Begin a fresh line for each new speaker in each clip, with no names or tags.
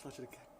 touch it again.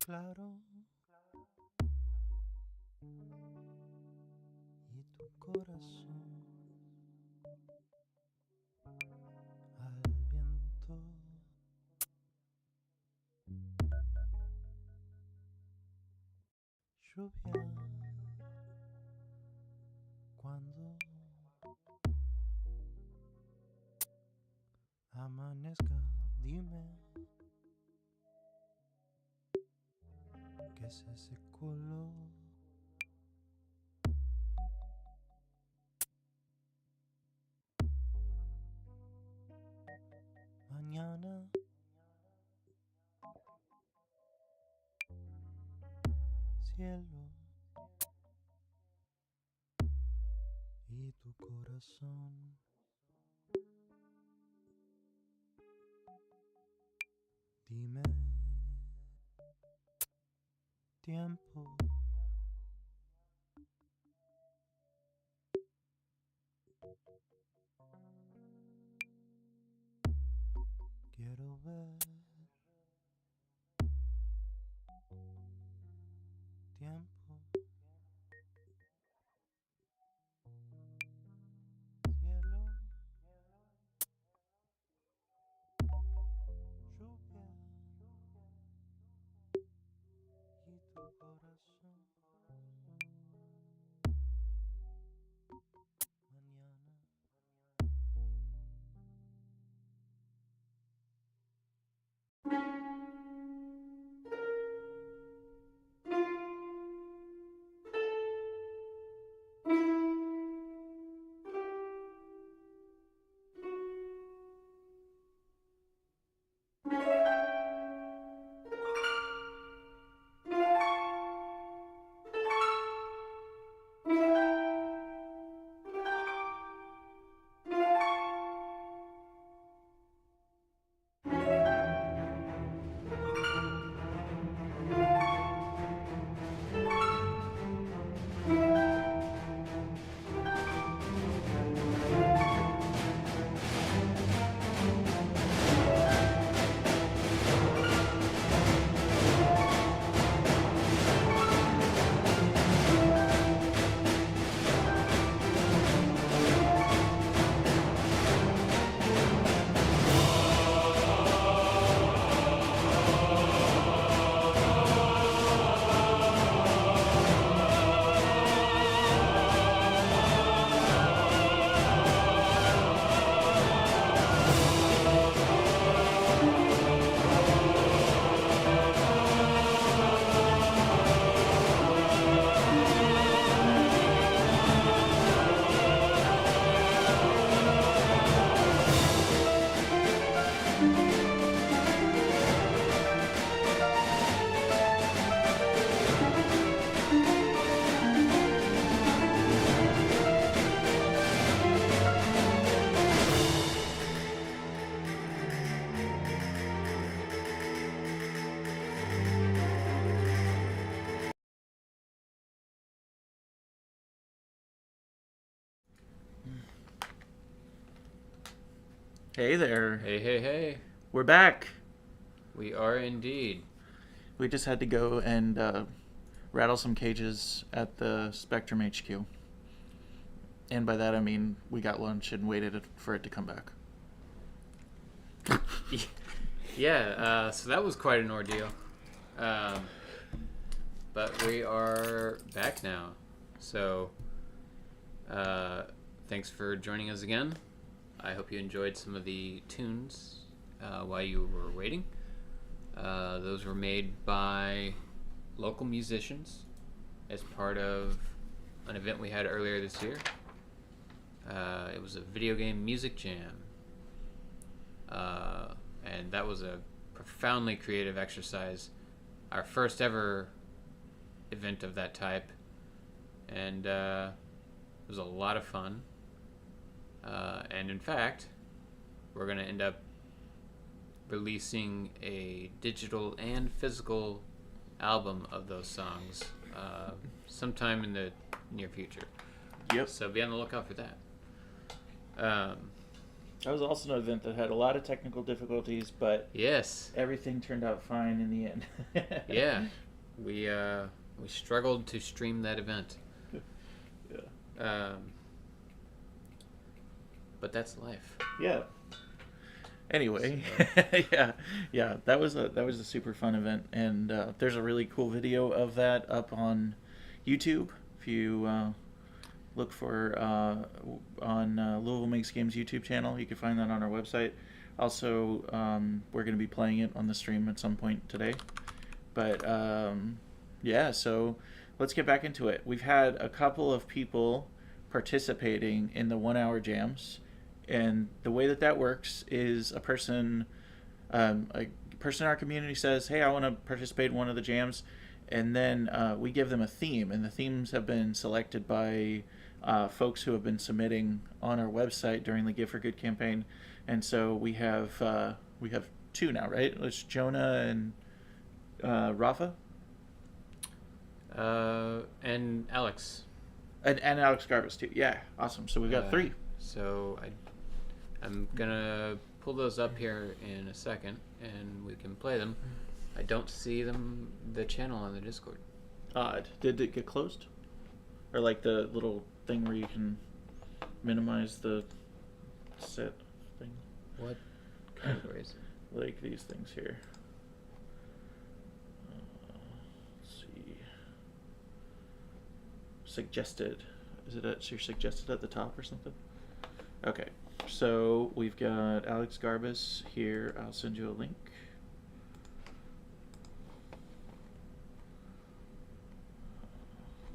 claro y tu corazón al viento. Lluvia cuando amanezca, dime qué es ese color. Mañana cielo y tu corazón. Dime tiempo. Quiero ver tiempo, cielo, lluvia y tu corazón. Mañana.
Hey there.
Hey, hey, hey.
We're back.
We are indeed.
We just had to go and rattle some cages at the Spectrum HQ. And by that I mean we got lunch and waited for it to come back.
Yeah, so that was quite an ordeal. But we are back now. So, thanks for joining us again. I hope you enjoyed some of the tunes while you were waiting. Those were made by local musicians as part of an event we had earlier this year. It was a video game music jam. And that was a profoundly creative exercise. Our first ever event of that type. And it was a lot of fun. And in fact, we're going to end up releasing a digital and physical album of those songs sometime in the near future.
Yep.
So be on the lookout for that.
That was also an event that had a lot of technical difficulties, but
Yes.
everything turned out fine in the end.
Yeah. We struggled to stream that event.
Yeah.
But that's life.
Yeah. Anyway, yeah, that was a super fun event, and there's a really cool video of that up on YouTube. If you look for on Louisville Makes Games YouTube channel, you can find that on our website. Also, we're going to be playing it on the stream at some point today. But yeah, so let's get back into it. We've had a couple of people participating in the 1 hour jams. And the way that works is a person in our community says, hey, I want to participate in one of the jams. And then we give them a theme. And the themes have been selected by folks who have been submitting on our website during the Give for Good campaign. And so we have two now, right? It's Jonah and Rafa?
And Alex.
And Alex Garbus, too. Yeah, awesome. So we've got three.
So I'm gonna pull those up here in a second, and we can play them. I don't see the channel on the Discord.
Odd. Did it get closed? Or like the little thing where you can minimize the set thing?
What categories?
Like these things here. Let's see. Suggested. Is it you're suggested at the top or something? Okay. So we've got Alex Garbus here. I'll send you a link.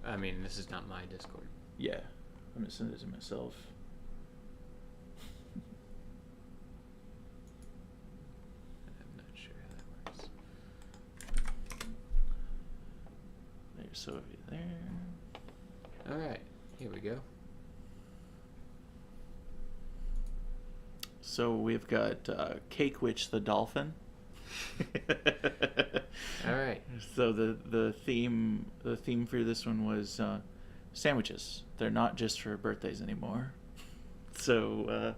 I mean, this is not my Discord.
Yeah. I'm going to send it to myself.
I'm not sure how that works.
There's Sophie there.
All right. Here we go.
So we've got Cake Witch the Dolphin.
All right.
So the theme for this one was sandwiches. They're not just for birthdays anymore. So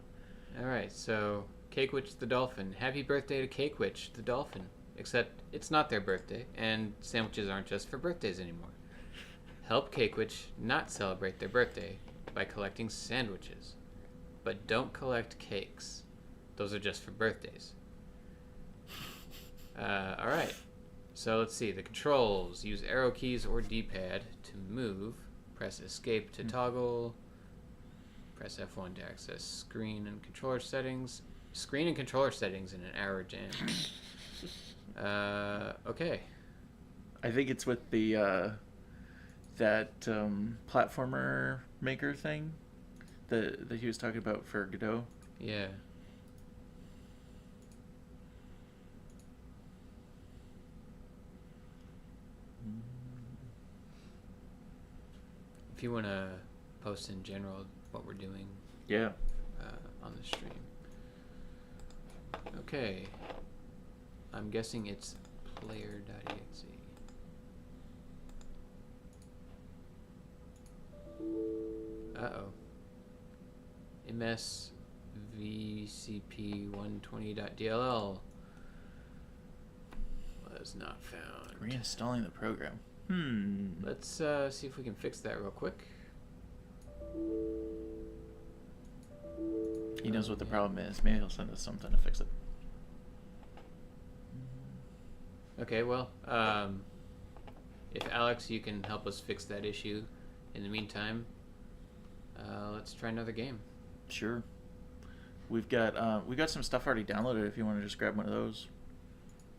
All right. So Cake Witch the Dolphin. Happy birthday to Cake Witch the Dolphin. Except it's not their birthday, and sandwiches aren't just for birthdays anymore. Help Cake Witch not celebrate their birthday by collecting sandwiches. But don't collect cakes. Those are just for birthdays. All right. So let's see. The controls. Use arrow keys or D-pad to move. Press escape to toggle. Press F1 to access screen and controller settings. Screen and controller settings in an hour jam. Okay.
I think it's with the that platformer maker thing that he was talking about for Godot.
Yeah. If you want to post in general what we're doing
Yeah.
on the stream. Okay. I'm guessing it's player.exe. Uh-oh. msvcp120.dll was not found.
Reinstalling the program.
Let's see if we can fix that real quick.
He knows what the problem is. Maybe he'll send us something to fix it.
Okay, well, if Alex, you can help us fix that issue. In the meantime, let's try another game.
Sure. We've got some stuff already downloaded. If you want to just grab one of those,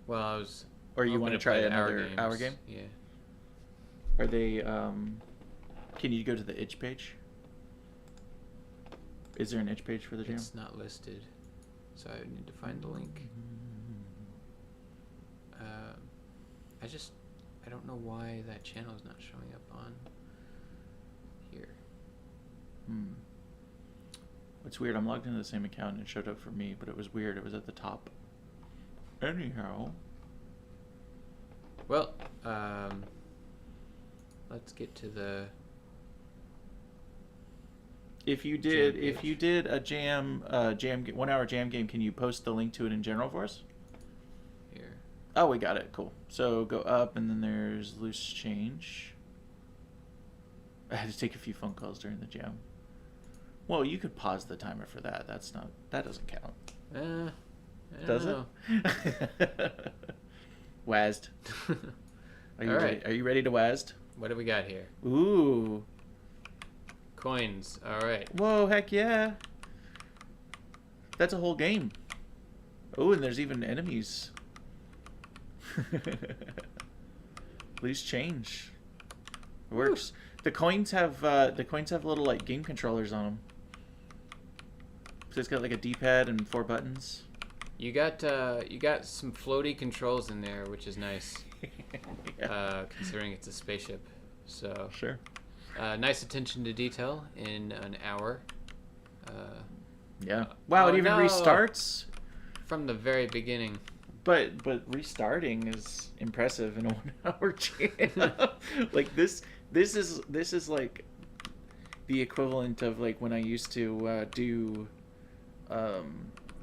Well, I was.
or you
hoping
want to
play
try
the
another hour
games.
game?
Yeah.
Are they? Can you go to the itch page? Is there an itch page for the jam?
It's not listed, so I need to find the link. I don't know why that channel is not showing up on here.
It's weird. I'm logged into the same account and it showed up for me, but it was weird. It was at the top. Anyhow.
Well, let's get to the
If you did a jam 1 hour jam game, can you post the link to it in general for us?
Here.
Oh, we got it. Cool. So go up, and then there's loose change. I had to take a few phone calls during the jam. Well, you could pause the timer for that. That doesn't count.
I
Does
don't
it? Wazzed. Are you
All
ready?
right.
Are you ready to Wazzed?
What do we got here?
Ooh.
Coins. All right.
Whoa, heck yeah. That's a whole game. Oh, and there's even enemies. Loose change. Works. The coins have little like game controllers on them. So it's got like a D-pad and 4 buttons.
You got some floaty controls in there, which is nice.
Yeah.
Considering it's a spaceship. So
Sure.
nice attention to detail in an hour.
Yeah. Wow, it even
no.
restarts.
From the very beginning.
But restarting is impressive in a 1 hour jam. Like this is like the equivalent of like when I used to do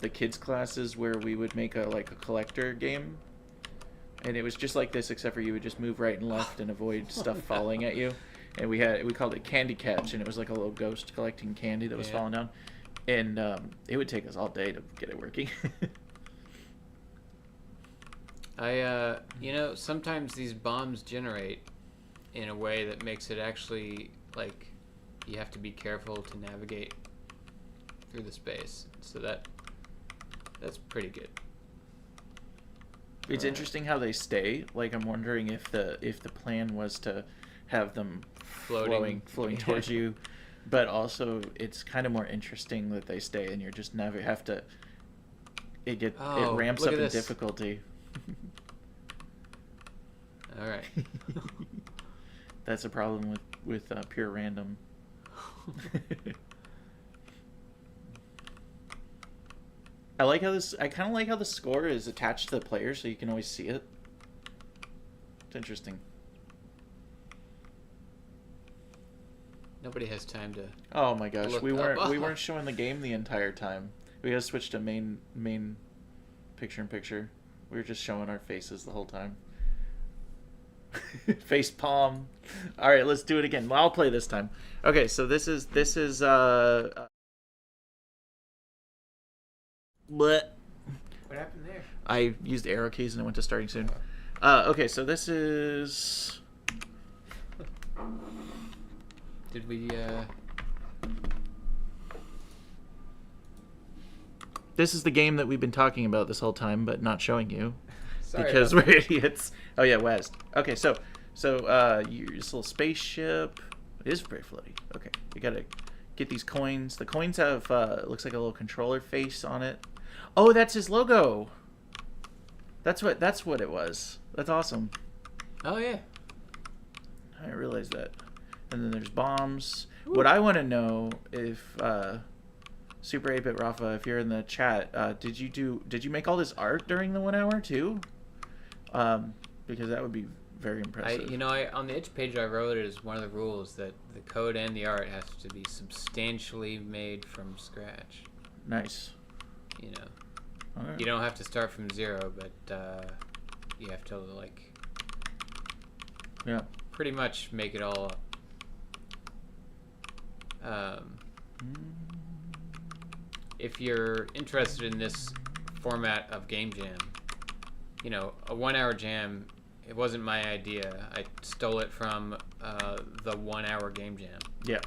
the kids classes where we would make a collector game, and it was just like this except for you would just move right and left and avoid stuff falling at you, and we called it candy catch, and it was like a little ghost collecting candy that was falling down, and it would take us all day to get it working.
Sometimes these bombs generate in a way that makes it actually like you have to be careful to navigate through the space. So that's pretty good.
It's interesting how they stay. Like I'm wondering if the plan was to have them floating towards you, but also it's kind of more interesting that they stay and you're just never have to. It ramps up in difficulty.
All right.
That's a problem with pure random. I kind of like how the score is attached to the player, so you can always see it. It's interesting.
Nobody has time to.
Oh my gosh,
look
we
up.
weren't showing the game the entire time. We gotta switch to main picture-in-picture. We were just showing our faces the whole time. Face palm. All right, let's do it again. Well, I'll play this time. Okay, so this is What
What happened there?
I used arrow keys and it went to starting soon. Okay, so this is.
Did we?
This is the game that we've been talking about this whole time, but not showing you.
Sorry
Because
about
we're idiots. Oh yeah, West. Okay, so this little spaceship. It is very floaty. Okay, you gotta get these coins. The coins have looks like a little controller face on it. Oh, that's his logo. That's what it was. That's awesome.
Oh yeah.
I didn't realize that. And then there's bombs. Ooh. What I want to know if Super 8-Bit Rafa, if you're in the chat, did you make all this art during the 1 hour too? Because that would be very impressive.
On the itch page I wrote it as one of the rules that the code and the art has to be substantially made from scratch.
Nice.
You don't have to start from zero, but you have to pretty much make it all up. If you're interested in this format of game jam, a 1 hour jam, it wasn't my idea. I stole it from the 1 hour game jam.
Yeah.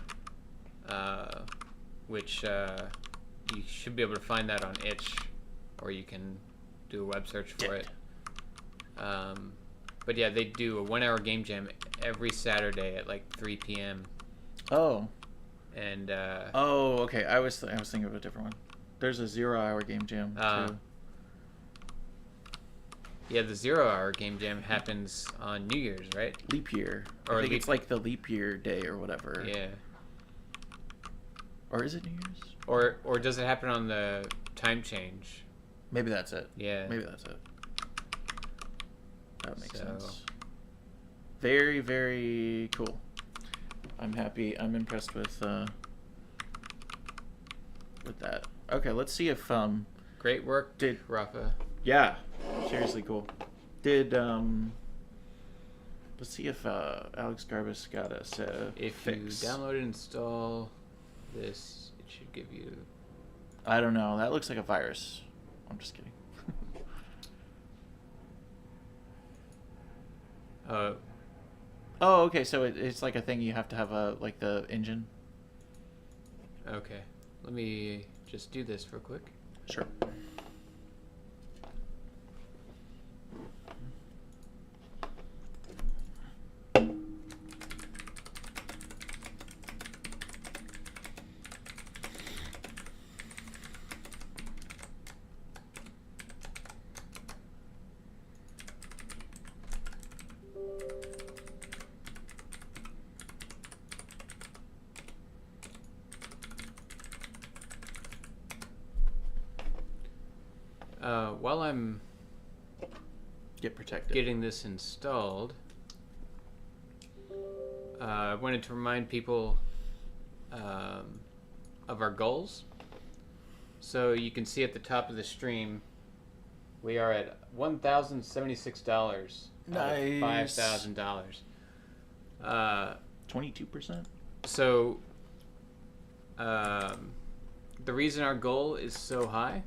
Which you should be able to find that on itch, or you can do a web search for it. But yeah, they do a 1 hour game jam every Saturday at 3 p.m.
Oh.
And
okay. I was thinking of a different one. There's a 0 hour game jam too.
Yeah, the 0 hour game jam happens on New Year's, right?
Leap year.
Or
I think it's like the leap year day or whatever.
Yeah.
Or is it New Year's?
Or does it happen on the time change?
Maybe that's it.
Yeah.
Maybe that's it. That makes sense. Very, very cool. I'm happy. I'm impressed with with that. Okay, let's see if
Great work,
Did-
Rafa.
yeah, seriously cool. Did let's see if Alex Garbus got us a
If
fix.
you download and install this, it should give you.
I don't know. That looks like a virus. I'm just kidding. Oh, okay. So it's like a thing you have to have like the engine.
Okay. Let me just do this real quick.
Sure.
While I'm
Get protected.
getting this installed, I wanted to remind people of our goals. So you can see at the top of the stream, we are at $1,076
Nice.
$5,000.
22%.
So the reason our goal is so high,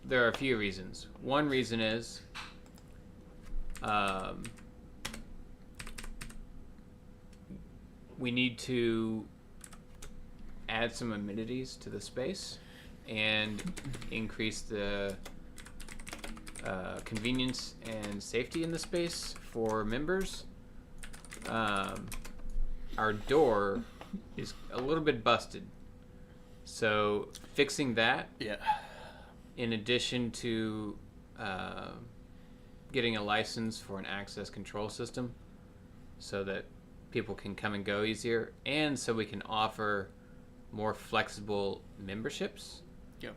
there are a few reasons. One reason is we need to add some amenities to the space and increase the convenience and safety in the space for members. Our door is a little bit busted, so fixing that,
Yeah.
in addition to getting a license for an access control system so that people can come and go easier, and so we can offer more flexible memberships.
Yep.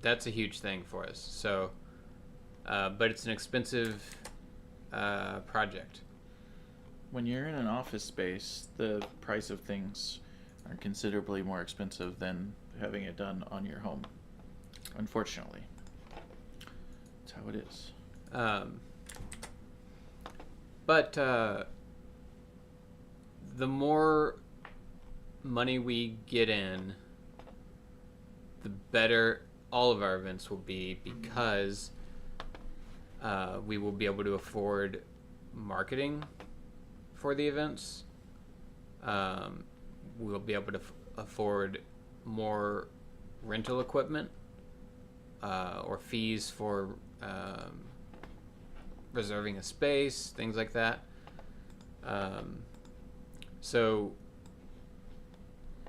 That's a huge thing for us. So, but it's an expensive project.
When you're in an office space, the price of things are considerably more expensive than having it done on your home. Unfortunately. That's how it is.
But the more money we get in, the better all of our events will be, because we will be able to afford marketing for the events. We'll be able to afford more rental equipment or fees for reserving a space, things like that. So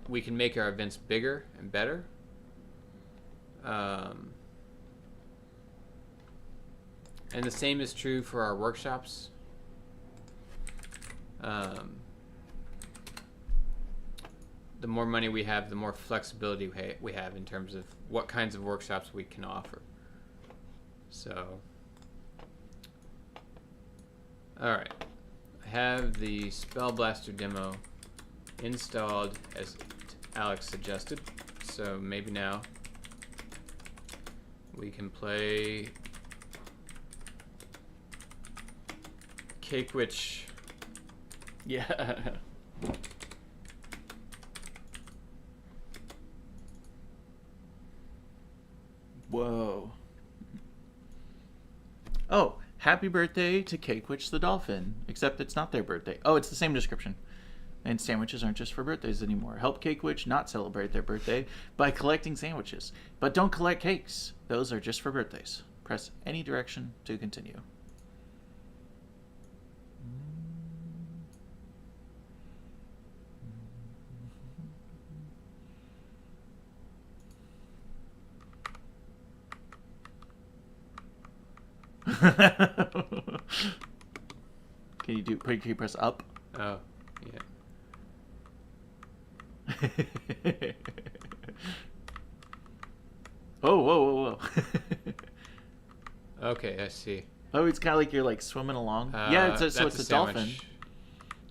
we can make our events bigger and better. And the same is true for our workshops. The more money we have, the more flexibility we have in terms of what kinds of workshops we can offer. So, alright. I have the Spell Blaster demo installed as Alex suggested. So maybe now we can play Cake Witch.
Yeah. Whoa. Oh, happy birthday to Cake Witch the Dolphin. Except it's not their birthday. Oh, it's the same description. And sandwiches aren't just for birthdays anymore. Help Cake Witch not celebrate their birthday by collecting sandwiches. But don't collect cakes. Those are just for birthdays. Press any direction to continue. Can you press up?
Oh, yeah.
Oh, whoa, whoa, whoa.
Okay, I see.
Oh, it's kind of like you're like swimming along. Yeah, it's a
That's
dolphin.
sandwich.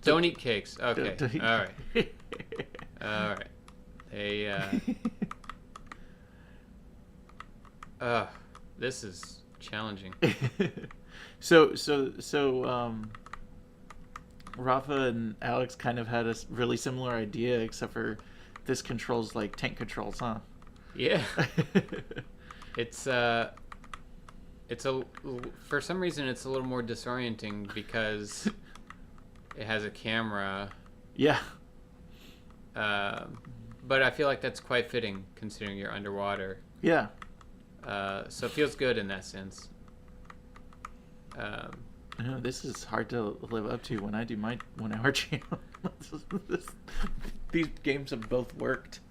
Don't eat cakes. Okay.
Don't eat-
All right. All right. Hey. This is challenging.
So, Rafa and Alex kind of had a really similar idea, except for this controls like tank controls, huh?
Yeah. It's for some reason it's a little more disorienting because it has a camera.
Yeah.
But I feel like that's quite fitting considering you're underwater.
Yeah.
So it feels good in that sense.
I know, this is hard to live up to when I do my 1 hour channel. These games have both worked.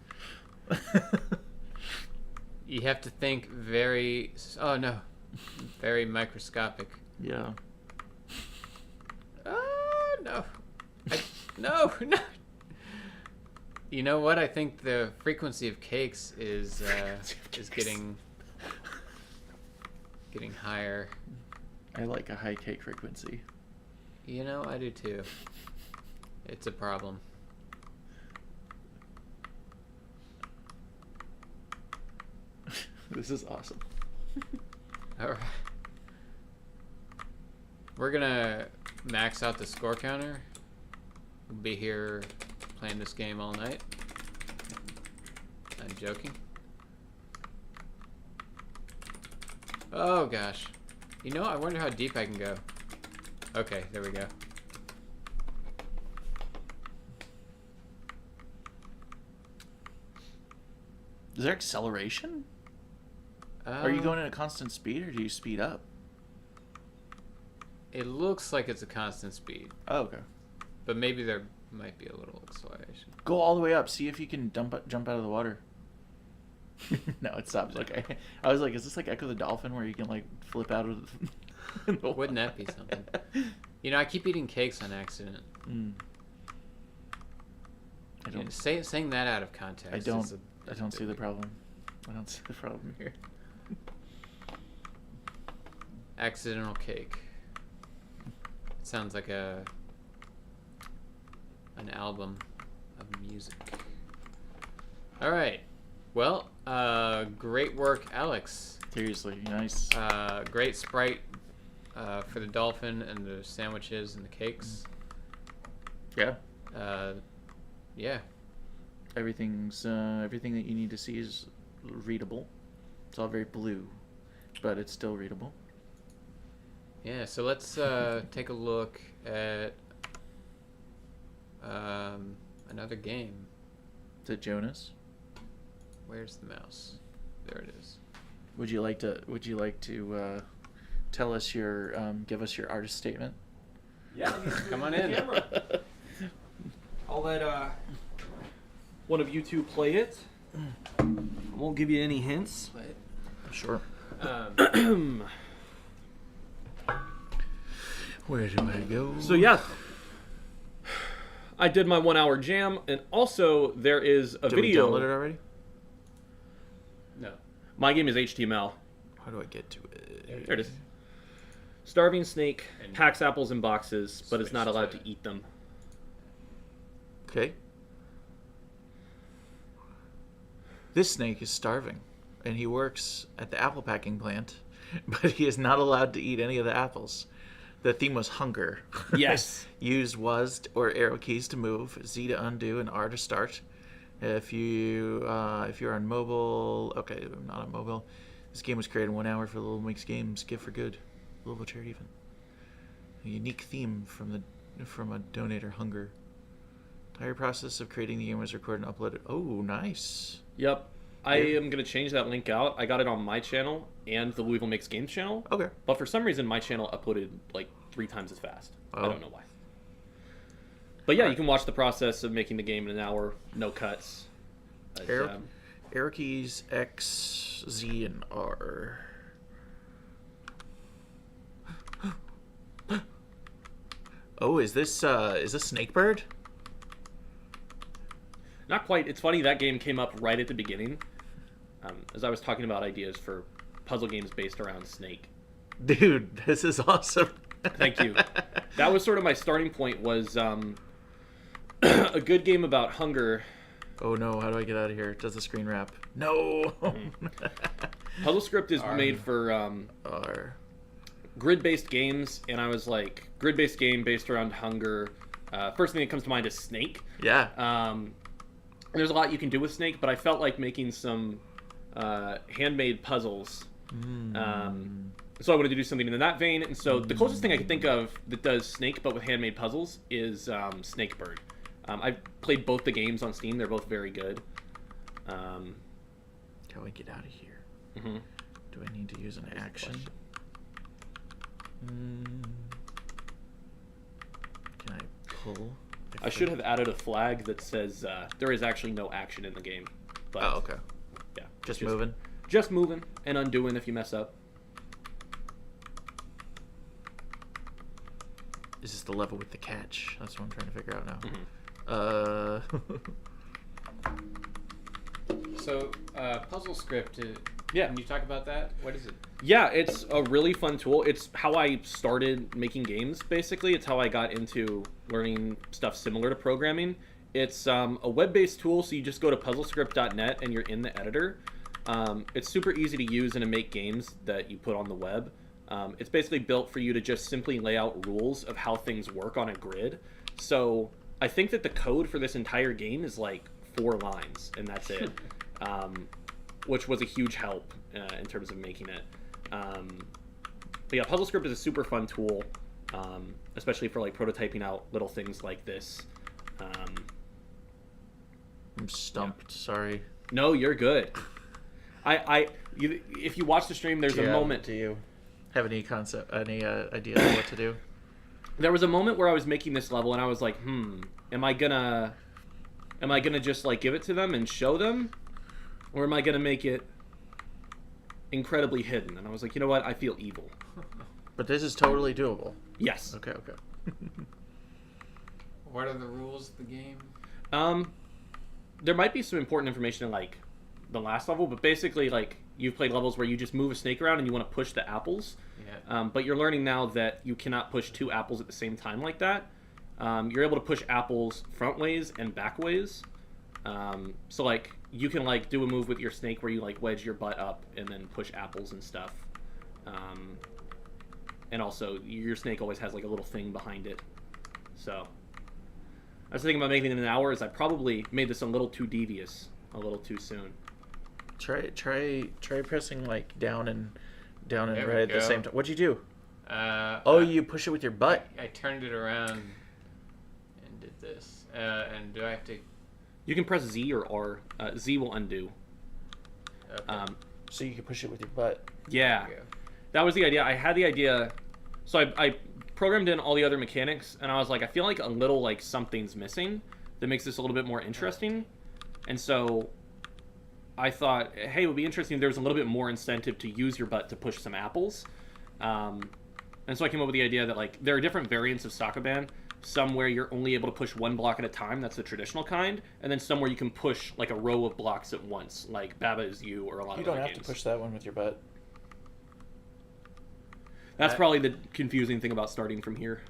You have to think very microscopic.
Yeah.
No. No. You know what? I think the frequency of cakes is getting higher.
I like a high cake frequency.
You know, I do too. It's a problem.
This is awesome.
All right. We're gonna max out the score counter. We'll be here playing this game all night. I'm joking. Oh gosh. You know, I wonder how deep I can go. Okay, there we go.
Is there acceleration? Are you going at a constant speed, or do you speed up?
It looks like it's a constant speed,
Oh, okay.
but maybe there might be a little acceleration.
Go all the way up. See if you can jump out of the water. No, it stops. Okay. I was like, is this like Echo the Dolphin where you can like flip out of the
Wouldn't that be something? You know, I keep eating cakes on accident.
I don't.
Saying that out of context.
I don't.
is
I don't see the problem. I don't see the problem here.
Accidental cake. It sounds like an album of music. All right. Well, great work, Alex.
Seriously, nice.
Great sprite for the dolphin and the sandwiches and the cakes.
Yeah.
Yeah.
Everything that you need to see is readable. It's all very blue, but it's still readable.
Yeah, so let's take a look at another game.
Is it Jonas?
Where's the mouse? There it is.
Would you like to tell us give us your artist statement?
Yeah,
Come on in.
I'll let one of you two play it. I won't give you any hints.
Sure.
Um,
Where do I go?
so yeah, I did my 1 hour jam, and also there is a
Did
video.
we download it already?
No.
My game is HTML.
How do I get to it?
There it is. Starving snake
And
packs apples in boxes, but is not
switch
allowed
to-
to eat them.
Okay. This snake is starving, and he works at the apple packing plant, but he is not allowed to eat any of the apples. The theme was hunger.
Yes.
Use was or arrow keys to move, Z to undo, and R to start. If you're on mobile, okay, I'm not on mobile. This game was created in 1 hour for Louisville Makes Games, Gift for Good, Louisville charity event. A unique theme from a donator, hunger. Entire process of creating the game was recorded and uploaded. Oh, nice.
Yep. I am going to change that link out. I got it on my channel and the Louisville Makes Games channel.
Okay.
But for some reason, my channel uploaded like 3 times as fast. I
Oh.
don't know why. But yeah, you can watch the process of making the game in an hour, no cuts.
Arrow keys X, Z, and R. Oh, is this Snakebird?
Not quite. It's funny, that game came up right at the beginning. As I was talking about ideas for puzzle games based around Snake.
Dude, this is awesome.
Thank you. That was sort of my starting point was a good game about hunger.
Oh no, how do I get out of here? Does the screen wrap? No!
Puzzle Script is
R.
made for
R.
grid-based games, and I was like, grid-based game based around hunger. First thing that comes to mind is Snake.
Yeah.
There's a lot you can do with Snake, but I felt like making some handmade puzzles. So I wanted to do something in that vein, and so the closest thing I could think of that does Snake but with handmade puzzles is Snakebird. I've played both the games on Steam. They're both very good.
How do I get out of here?
Mhm.
Do I need to use an action? Can I pull?
I should have added a flag that says there is actually no action in the game. But,
Oh, okay.
Yeah.
Just moving.
Just moving and undoing if you mess up.
Is this the level with the catch? That's what I'm trying to figure out now.
So, Puzzle Script.
Yeah.
Can you talk about that? What is it?
Yeah, it's a really fun tool. It's how I started making games, basically. It's how I got into learning stuff similar to programming. It's a web-based tool, so you just go to puzzlescript.net and you're in the editor. It's super easy to use and to make games that you put on the web. It's basically built for you to just simply lay out rules of how things work on a grid. So I think that the code for this entire game is like 4 lines, and that's it. Which was a huge help in terms of making it. But yeah, Puzzle Script is a super fun tool, especially for like prototyping out little things like this.
I'm stumped. Sorry.
No, you're good. If you watch the stream, there's a moment.
Do you have any concept, any idea of what to do?
There was a moment where I was making this level, and I was like, am I gonna just like give it to them and show them, or am I gonna make it incredibly hidden? And I was like, you know what? I feel evil.
But this is totally doable.
Yes.
Okay.
What are the rules of the game?
There might be some important information in like the last level, but basically, like, you've played levels where you just move a snake around and you want to push the apples.
Yeah.
But you're learning now that you cannot push 2 apples at the same time like that. You're able to push apples front ways and back ways. So like you can like do a move with your snake where you like wedge your butt up and then push apples and stuff. And also your snake always has like a little thing behind it. So I was thinking about making it in an hour. Is I probably made this a little too devious, a little too soon.
Try pressing like down and
There we
right at the
go.
same time. What'd you do?
Oh,
You push it with your butt.
I turned it around and did this. And do I have to?
You can press Z or R. Z will undo.
Okay.
So you can push it with your butt.
Yeah,
There we go.
that was the idea. I had the idea, so I programmed in all the other mechanics, and I was like, I feel like a little like something's missing that makes this a little bit more interesting, and so I thought, hey, it would be interesting if there was a little bit more incentive to use your butt to push some apples. And so I came up with the idea that like there are different variants of Sokoban. Some where you're only able to push 1 block at a time, that's the traditional kind, and then some where you can push like a row of blocks at once, like Baba Is You or a lot
You
of
don't
other
have
games.
to push that one with your butt.
That's probably the confusing thing about starting from here.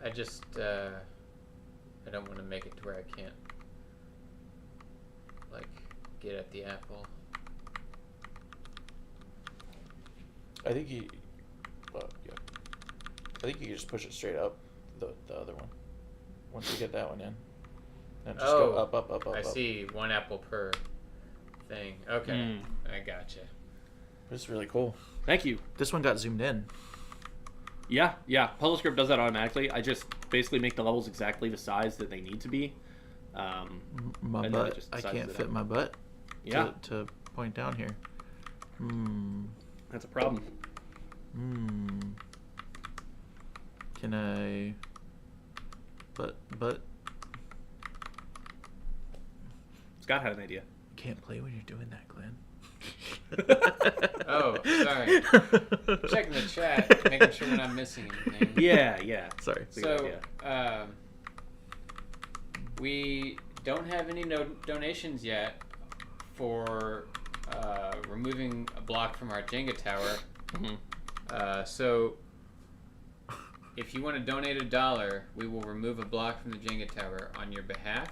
I just I don't want to make it to where I can't like get at the apple.
I think you. Yeah. I think you can just push it straight up. The other one. Once you get that one in, and just go up.
I see 1 apple per thing. Okay, I gotcha.
This is really cool.
Thank you.
This one got zoomed in.
Yeah. Puzzle Script does that automatically. I just basically make the levels exactly the size that they need to be.
My
and then it
butt.
just
I
sizes
can't
it
fit
up.
my butt.
Yeah.
To point down here.
That's a problem.
Can I? But.
Scott had an idea.
You can't play when you're doing that, Glenn.
Oh, sorry. Checking the chat, making sure we're not missing anything.
Yeah.
Sorry.
It's a good
So,
idea.
we don't have any donations yet for removing a block from our Jenga tower.
Mhm.
So, if you want to donate $1, we will remove a block from the Jenga tower on your behalf.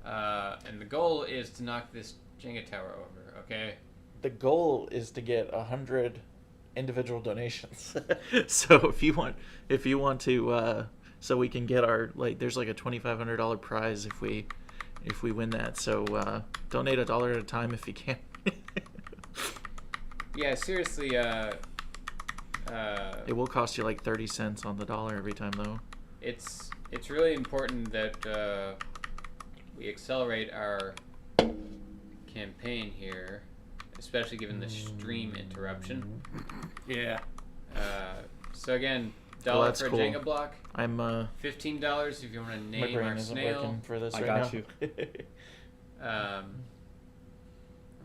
And the goal is to knock this Jenga tower over. Okay.
The goal is to get 100 individual donations. So if you want to, so we can get our there's like a $2,500 prize if we win that. So donate $1 at a time if you can.
Yeah, seriously.
It will cost you like 30 cents on the dollar every time, though.
It's really important that we accelerate our campaign here, especially given the stream interruption.
Yeah.
So again,
Well,
$1
that's
for a
cool.
Jenga block.
I'm
$15 if you want to
my
name
brain
our
isn't
snail.
working for this
I
right
got
now.
You.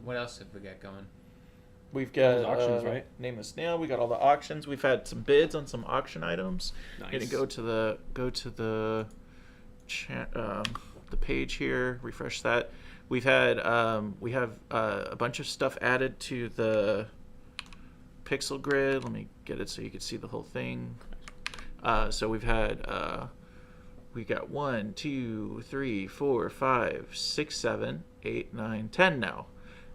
What else have we got going?
We've got
Those auctions, right?
Name a snail. We got all the auctions. We've had some bids on some auction items.
Nice.
Gonna go to the the page here. Refresh that. We have a bunch of stuff added to the pixel grid. Let me get it so you can see the whole thing. So we've had we got 1, 2, 3, 4, 5, 6, 7, 8, 9, 10 now.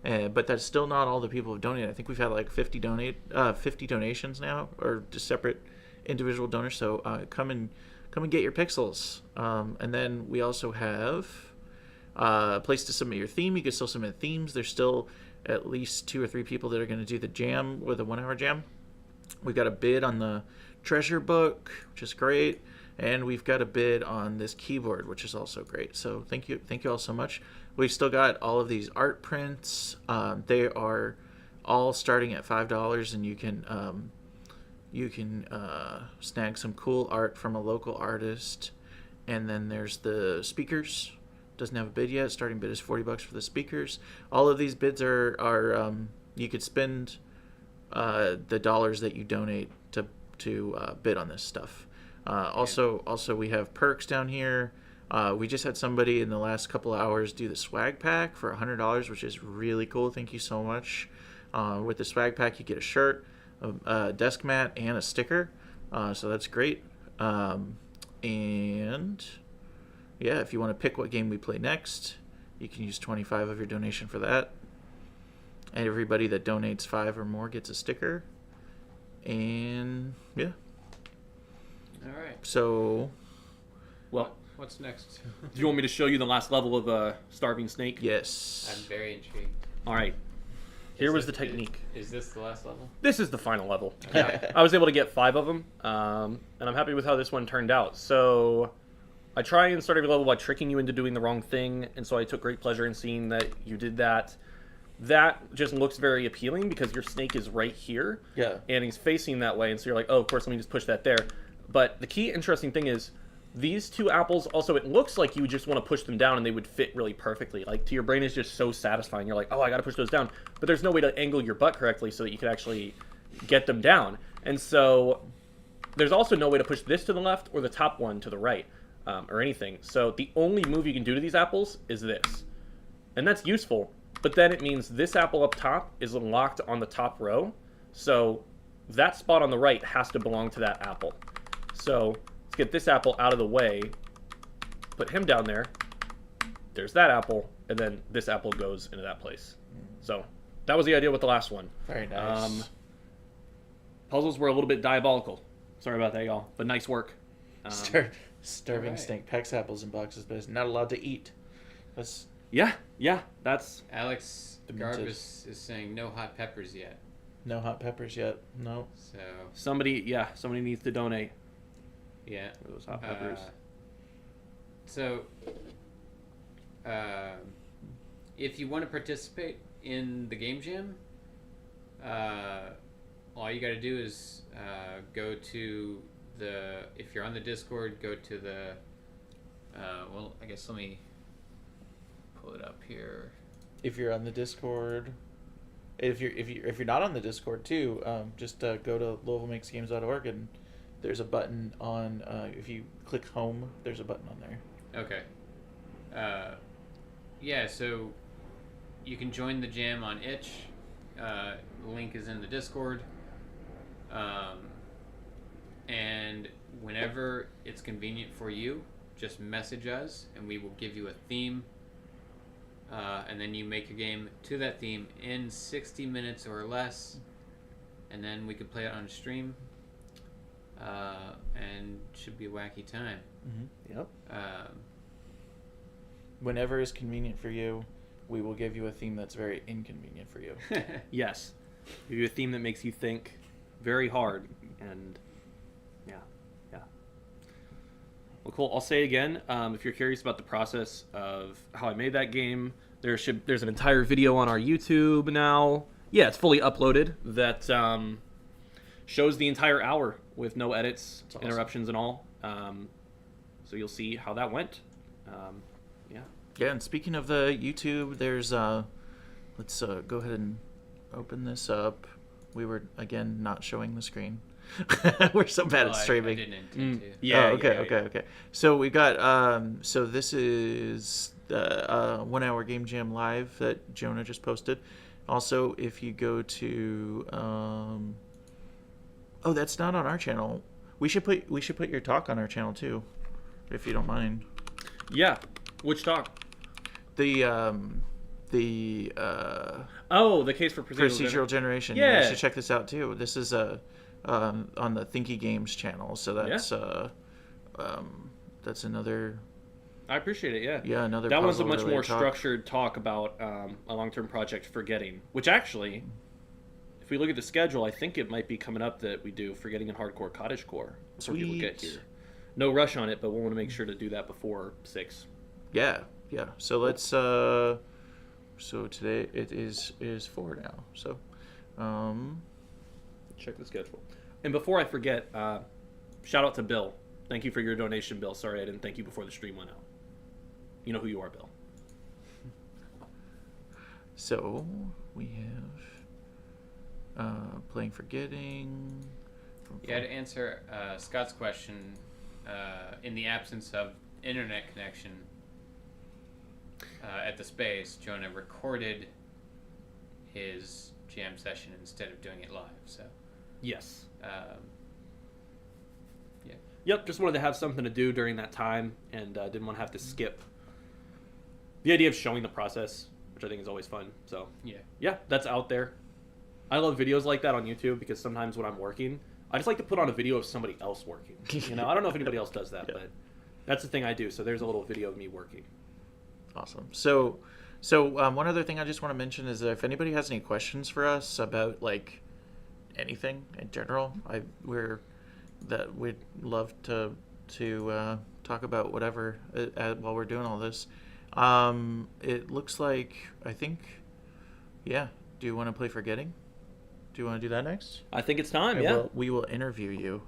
But that's still not all the people have donated. I think we've had like 50 donations now, or just separate individual donors. So come and get your pixels. And then we also have a place to submit your theme. You can still submit themes. There's still at least 2 or 3 people that are going to do the jam with a 1-hour jam. We've got a bid on the treasure book, which is great. And we've got a bid on this keyboard, which is also great. So thank you all so much. We've still got all of these art prints. They are all starting at $5, and you can snag some cool art from a local artist. And then there's the speakers. Doesn't have a bid yet. Starting bid is $40 for the speakers. All of these bids are you could spend the dollars that you donate to bid on this stuff. Also we have perks down here. We just had somebody in the last couple of hours do the swag pack for $100, which is really cool. Thank you so much. With the swag pack, you get a shirt, a desk mat, and a sticker. So that's great. And yeah, if you want to pick what game we play next, you can use 25 of your donation for that. And everybody that donates 5 or more gets a sticker. And yeah.
All right.
So,
Well,
What's next?
do you want me to show you the last level of Starving Snake?
yes.
I'm very intrigued.
All right. Here was the
Is-
technique.
Is this the last level?
This is the final level. Yeah. I was able to get 5 of them, and I'm happy with how this one turned out. So I try and start every level by tricking you into doing the wrong thing, and so I took great pleasure in seeing that you did that. That just looks very appealing because your snake is right here,
Yeah.
and he's facing that way, and so you're like, oh, of course, let me just push that there. But the key interesting thing is these 2 apples, also, it looks like you would just want to push them down and they would fit really perfectly. Like, to your brain, is just so satisfying. You're like, oh, I got to push those down. But there's no way to angle your butt correctly so that you could actually get them down. And so there's also no way to push this to the left or the top one to the right or anything. So the only move you can do to these apples is this. And that's useful. But then it means this apple up top is locked on the top row. So that spot on the right has to belong to that apple. So let's get this apple out of the way, put him down there, there's that apple, and then this apple goes into that place. So that was the idea with the last one.
Very nice.
Puzzles were a little bit diabolical. Sorry about that, y'all, but nice work.
Starving
alright.
snake packs apples in boxes, but is not allowed to eat. That's
Yeah, that's...
Alex
Demented.
Garbus is saying no hot peppers yet.
no hot peppers yet. No.
So,
Somebody needs to donate
yeah.
for those hot peppers.
So, if you want to participate in the game jam, all you got to do is go to if you're on the Discord, go to the, well, I guess let me pull it up here.
If you're on the Discord, if you're not on the Discord too, just go to LouisvilleMakesGames.org and there's a button on. If you click home, there's a button on there.
Okay. Yeah, so you can join the jam on itch. The link is in the Discord. And whenever it's convenient for you, just message us and we will give you a theme. And then you make your game to that theme in 60 minutes or less. And then we can play it on stream. And should be a wacky time.
Yep.
Whenever is convenient for you, we will give you a theme that's very inconvenient for you.
Yes. Give you a theme that makes you think very hard. And yeah. Well, cool. I'll say it again. If you're curious about the process of how I made that game, there's an entire video on our YouTube now. Yeah, it's fully uploaded. That shows the entire hour with no edits,
That's awesome.
interruptions, and all. So you'll see how that went. Yeah.
Yeah, and speaking of the YouTube, there's let's go ahead and open this up. We were again not showing the screen. We're so bad at streaming.
I didn't intend to.
Yeah.
Okay. So we got so this is the 1 hour game jam live that Jonah just posted. Also, if you go to oh, that's not on our channel. We should put your talk on our channel too, if you don't mind.
Yeah. Which talk?
The
the case for
procedural generation.
Yeah.
You should check this out too. This is on the Thinky Games channel. So that's another.
I appreciate it. Yeah.
Yeah, another.
That one's a much
puzzle-related
more
talk.
structured talk about a long-term project, Forgetting, which actually, if we look at the schedule, I think it might be coming up that we do Forgetting and Hardcore Cottagecore before people get
Sweet.
here. No rush on it, but we'll want to make sure to do that before 6.
Yeah. So let's. So today it is 4 now. So,
check the schedule. And before I forget, shout out to Bill. Thank you for your donation, Bill. Sorry I didn't thank you before the stream went out. You know who you are, Bill.
So we have playing Forgetting.
Yeah, to answer Scott's question, in the absence of internet connection at the space, Jonah recorded his jam session instead of doing it live. So,
Yes.
yeah.
Yep, just wanted to have something to do during that time and didn't want to have to skip the idea of showing the process, which I think is always fun. So, yeah, that's out there. I love videos like that on YouTube because sometimes when I'm working, I just like to put on a video of somebody else working. I don't know if anybody else does that, but that's the thing I do. So there's a little video of me working.
Awesome. So one other thing I just want to mention is that if anybody has any questions for us about like anything in general, we'd love to talk about whatever while we're doing all this. It looks like do you want to play Forgetting? Do you want to do that next?
I think it's time,
We will interview you.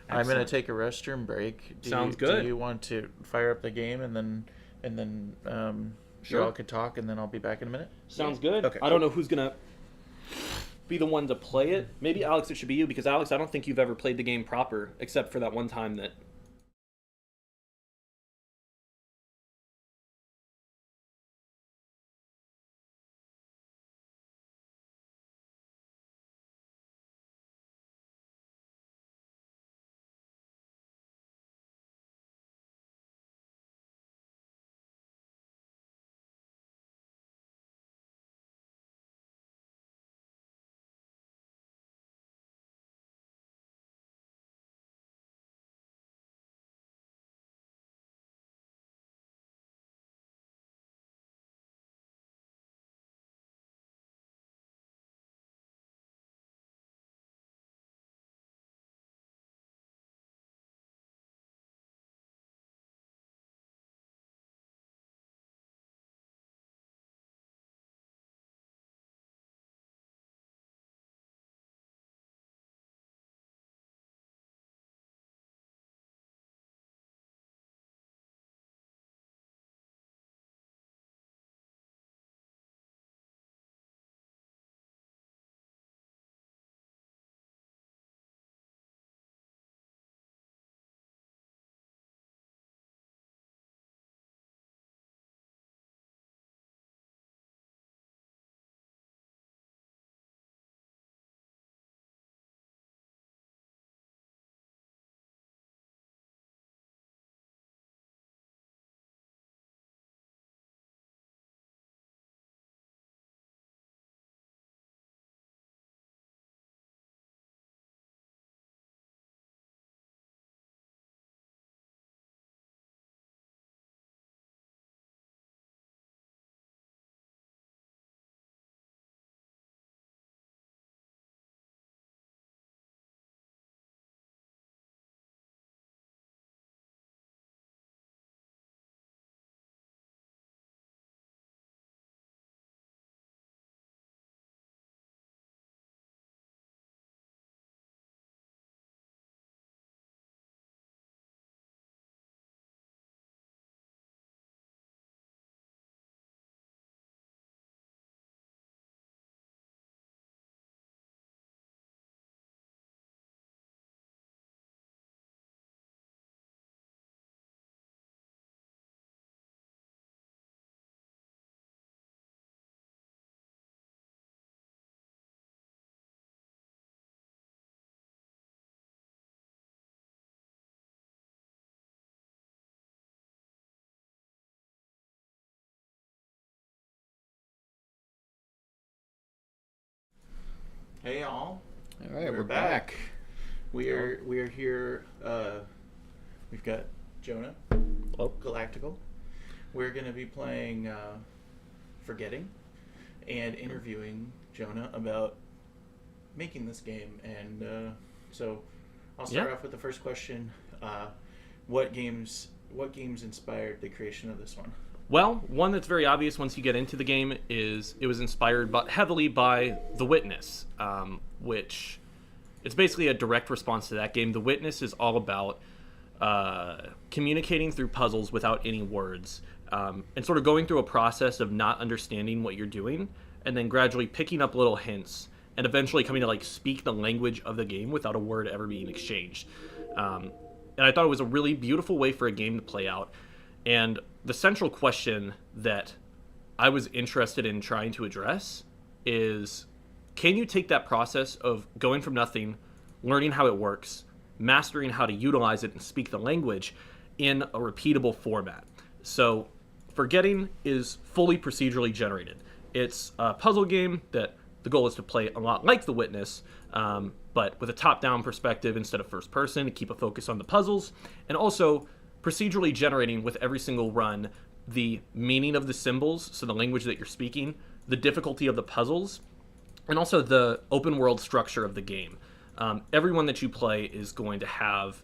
Excellent.
I'm going to take a restroom break.
Sounds good.
Do you want to fire up the game and then
Sure.
you all could talk and then I'll be back in a minute?
Sounds good.
Okay,
I don't know who's going to be the one to play it. Maybe, Alex, it should be you because, Alex, I don't think you've ever played the game proper except for that one time that
Hey all,
All right,
We're
we're back.
we are here. We've got Jonah,
Oh.
Galactical. We're gonna be playing Forgetting and interviewing Jonah about making this game. And so I'll start off with the first question. What games inspired the creation of this one?
Well, one that's very obvious once you get into the game is it was inspired heavily by The Witness, which it's basically a direct response to that game. The Witness is all about communicating through puzzles without any words, and sort of going through a process of not understanding what you're doing, and then gradually picking up little hints, and eventually coming to speak the language of the game without a word ever being exchanged. And I thought it was a really beautiful way for a game to play out. And the central question that I was interested in trying to address is, can you take that process of going from nothing, learning how it works, mastering how to utilize it and speak the language in a repeatable format? So Forgetting is fully procedurally generated. It's a puzzle game that the goal is to play a lot like The Witness, but with a top-down perspective instead of first person to keep a focus on the puzzles, and also procedurally generating with every single run the meaning of the symbols, so the language that you're speaking, the difficulty of the puzzles, and also the open world structure of the game. Everyone that you play is going to have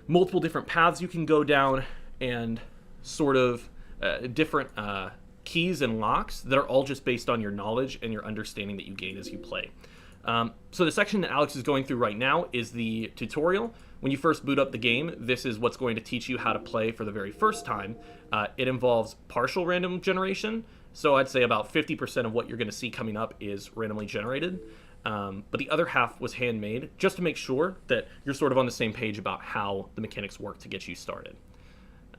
multiple different paths you can go down, and sort of different keys and locks that are all just based on your knowledge and your understanding that you gain as you play. So the section that Alex is going through right now is the tutorial. When you first boot up the game, this is what's going to teach you how to play for the very first time. It involves partial random generation, so I'd say about 50% of what you're going to see coming up is randomly generated. But the other half was handmade, just to make sure that you're sort of on the same page about how the mechanics work to get you started.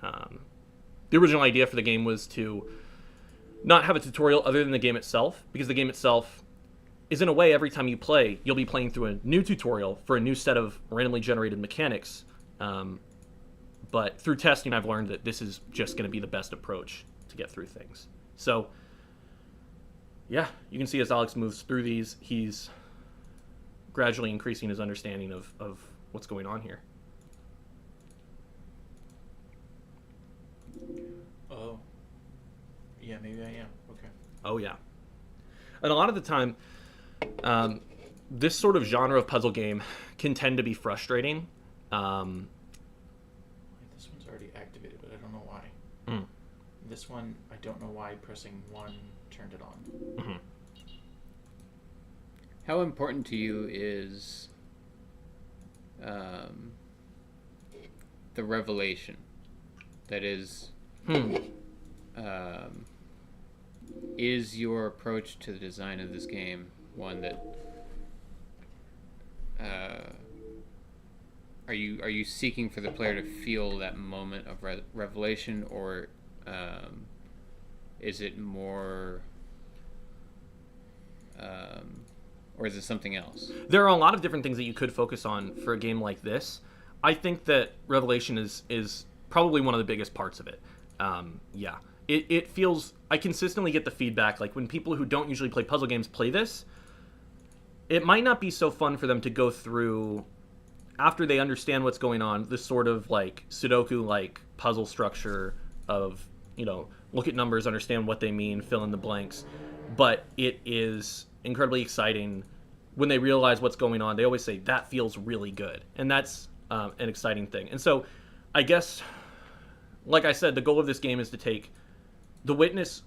The original idea for the game was to not have a tutorial other than the game itself, because the game itself is, in a way, every time you play, you'll be playing through a new tutorial for a new set of randomly generated mechanics. But through testing, I've learned that this is just going to be the best approach to get through things. So, yeah, you can see as Alex moves through these, he's gradually increasing his understanding of what's going on here.
Oh, yeah, maybe I am. Okay.
Oh, yeah. And a lot of the time, this sort of genre of puzzle game can tend to be frustrating.
This one's already activated, but I don't know why. This one, I don't know why pressing 1 turned it on.
Mm-hmm.
How important to you is the revelation? That is, is your approach to the design of this game one that are you seeking for the player to feel that moment of revelation, or is it more, or is it something else?
There are a lot of different things that you could focus on for a game like this. I think that revelation is probably one of the biggest parts of it. Yeah. It feels, I consistently get the feedback, when people who don't usually play puzzle games play this, it might not be so fun for them to go through, after they understand what's going on, this sort of Sudoku-like puzzle structure of, look at numbers, understand what they mean, fill in the blanks. But it is incredibly exciting when they realize what's going on. They always say, that feels really good. And that's an exciting thing. And so, I guess, like I said, the goal of this game is to take The Witness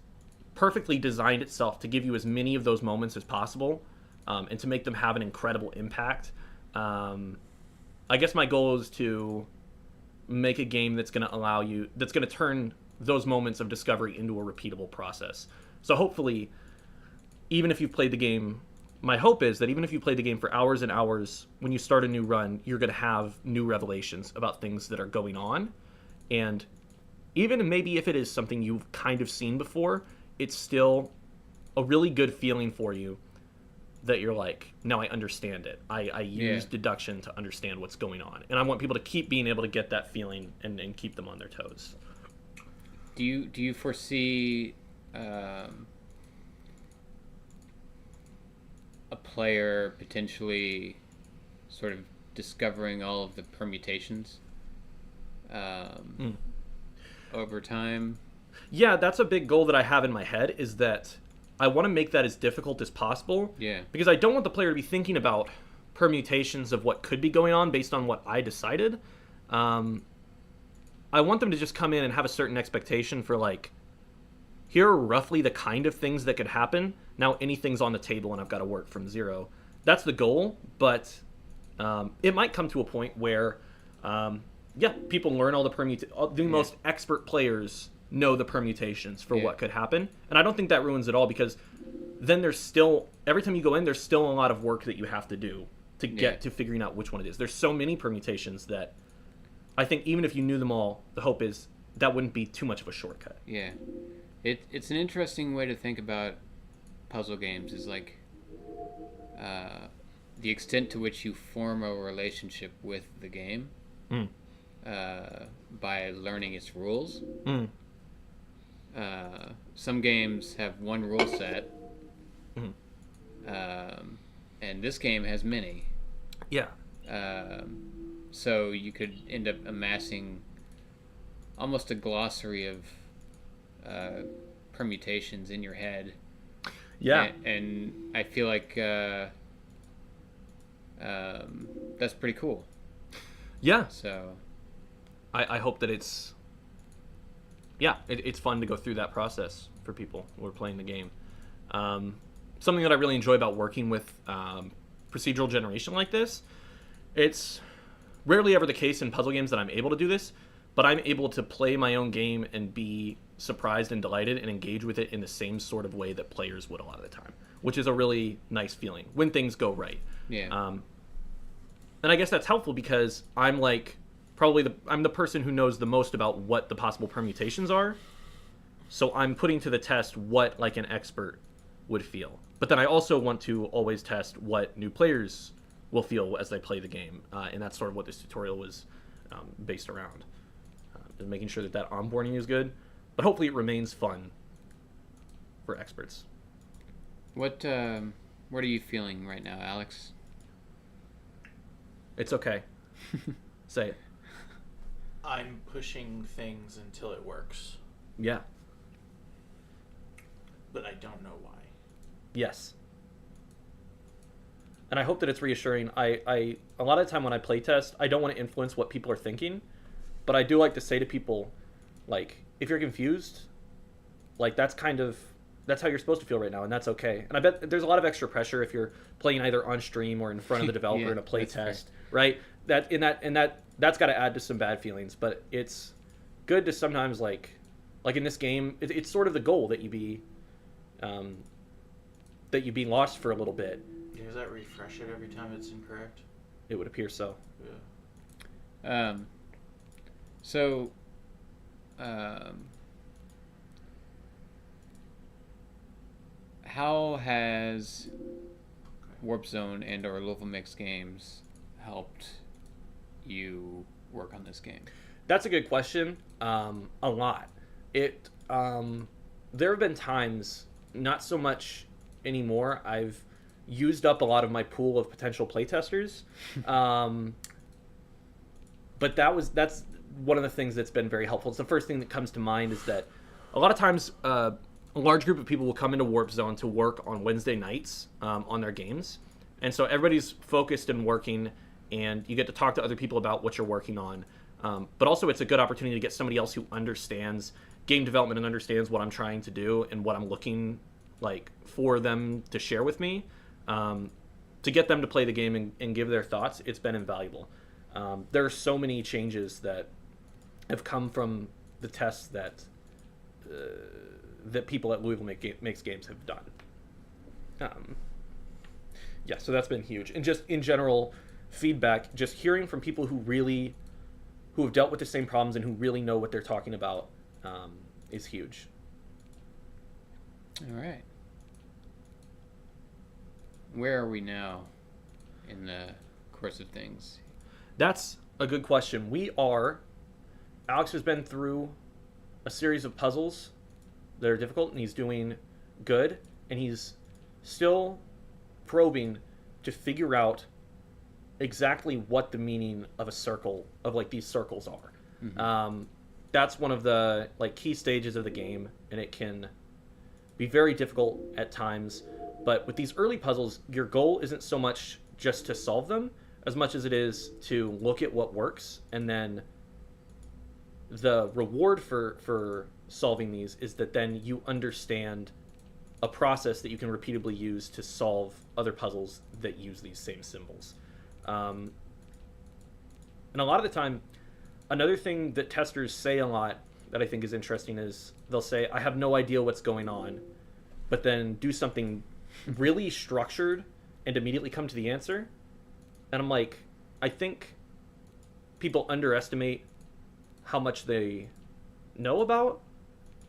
perfectly designed itself to give you as many of those moments as possible, and to make them have an incredible impact. I guess my goal is to make a game that's going to turn those moments of discovery into a repeatable process. So hopefully, even if you've played the game, my hope is that even if you play the game for hours and hours, when you start a new run, you're going to have new revelations about things that are going on. And even maybe if it is something you've kind of seen before, it's still a really good feeling for you that you're like, now I understand it. I use deduction to understand what's going on. And I want people to keep being able to get that feeling and keep them on their toes.
Do you a player potentially sort of discovering all of the permutations over time.
Yeah, that's a big goal that I have in my head, is that I want to make that as difficult as possible.
Yeah.
Because I don't want the player to be thinking about permutations of what could be going on based on what I decided. I want them to just come in and have a certain expectation for, like, here are roughly the kind of things that could happen. Now anything's on the table and I've got to work from zero. That's the goal, but it might come to a point where, people learn all the permutations. The most expert players know the permutations for what could happen. And I don't think that ruins it all, because then there's still, every time you go in, there's still a lot of work that you have to do to get to figuring out which one it is. There's so many permutations that I think even if you knew them all, the hope is that wouldn't be too much of a shortcut.
Yeah. It's an interesting way to think about puzzle games, is like the extent to which you form a relationship with the game by learning its rules. Some games have one rule set, and this game has many.
Yeah.
So you could end up amassing almost a glossary of permutations in your head.
Yeah.
And I feel like that's pretty cool.
Yeah.
So
I hope that it's fun to go through that process for people who are playing the game. Something that I really enjoy about working with procedural generation like this, it's rarely ever the case in puzzle games that I'm able to do this, but I'm able to play my own game and be surprised and delighted and engage with it in the same sort of way that players would a lot of the time, which is a really nice feeling when things go right.
yeah.
And I guess that's helpful because I'm like I'm the person who knows the most about what the possible permutations are. So I'm putting to the test what like an expert would feel. But then I also want to always test what new players will feel as they play the game. And that's sort of what this tutorial was based around. Is making sure that onboarding is good. But hopefully it remains fun for experts.
What are you feeling right now, Alex?
It's okay. Say it.
I'm pushing things until it works,
Yeah.
but I don't know why.
Yes. And I hope that it's reassuring. I a lot of the time when I play test, I don't want to influence what people are thinking, but I do like to say to people, like, if you're confused, like that's how you're supposed to feel right now, and that's okay. And I bet there's a lot of extra pressure if you're playing either on stream or in front of the developer in a play test, right? That's got to add to some bad feelings, but it's good to sometimes like in this game, it's sort of the goal that you be lost for a little bit.
Yeah, does that refresh it every time it's incorrect?
It would appear so.
Yeah.
How has Warp Zone and or Louisville Makes Games helped you work on this game?
That's a good question. A lot. There have been times, not so much anymore, I've used up a lot of my pool of potential playtesters. But that's one of the things that's been very helpful. It's the first thing that comes to mind is that a lot of times a large group of people will come into Warp Zone to work on Wednesday nights on their games. And so everybody's focused and working, and you get to talk to other people about what you're working on. But also it's a good opportunity to get somebody else who understands game development and understands what I'm trying to do and what I'm looking like for them to share with me, to get them to play the game and give their thoughts. It's been invaluable. There are so many changes that have come from the tests that people at Louisville Makes Games have done. So that's been huge. And just in general feedback, just hearing from people who have dealt with the same problems and who really know what they're talking about is huge.
All right. Where are we now in the course of things?
That's a good question. Alex has been through a series of puzzles that are difficult, and he's doing good, and he's still probing to figure out exactly what the meaning of a circle, of like these circles are. That's one of the like key stages of the game, and it can be very difficult at times. But with these early puzzles, your goal isn't so much just to solve them as much as it is to look at what works, and then the reward for solving these is that then you understand a process that you can repeatedly use to solve other puzzles that use these same symbols. And a lot of the time, another thing that testers say a lot that I think is interesting is they'll say, I have no idea what's going on, but then do something really structured and immediately come to the answer. And I'm like, I think people underestimate how much they know about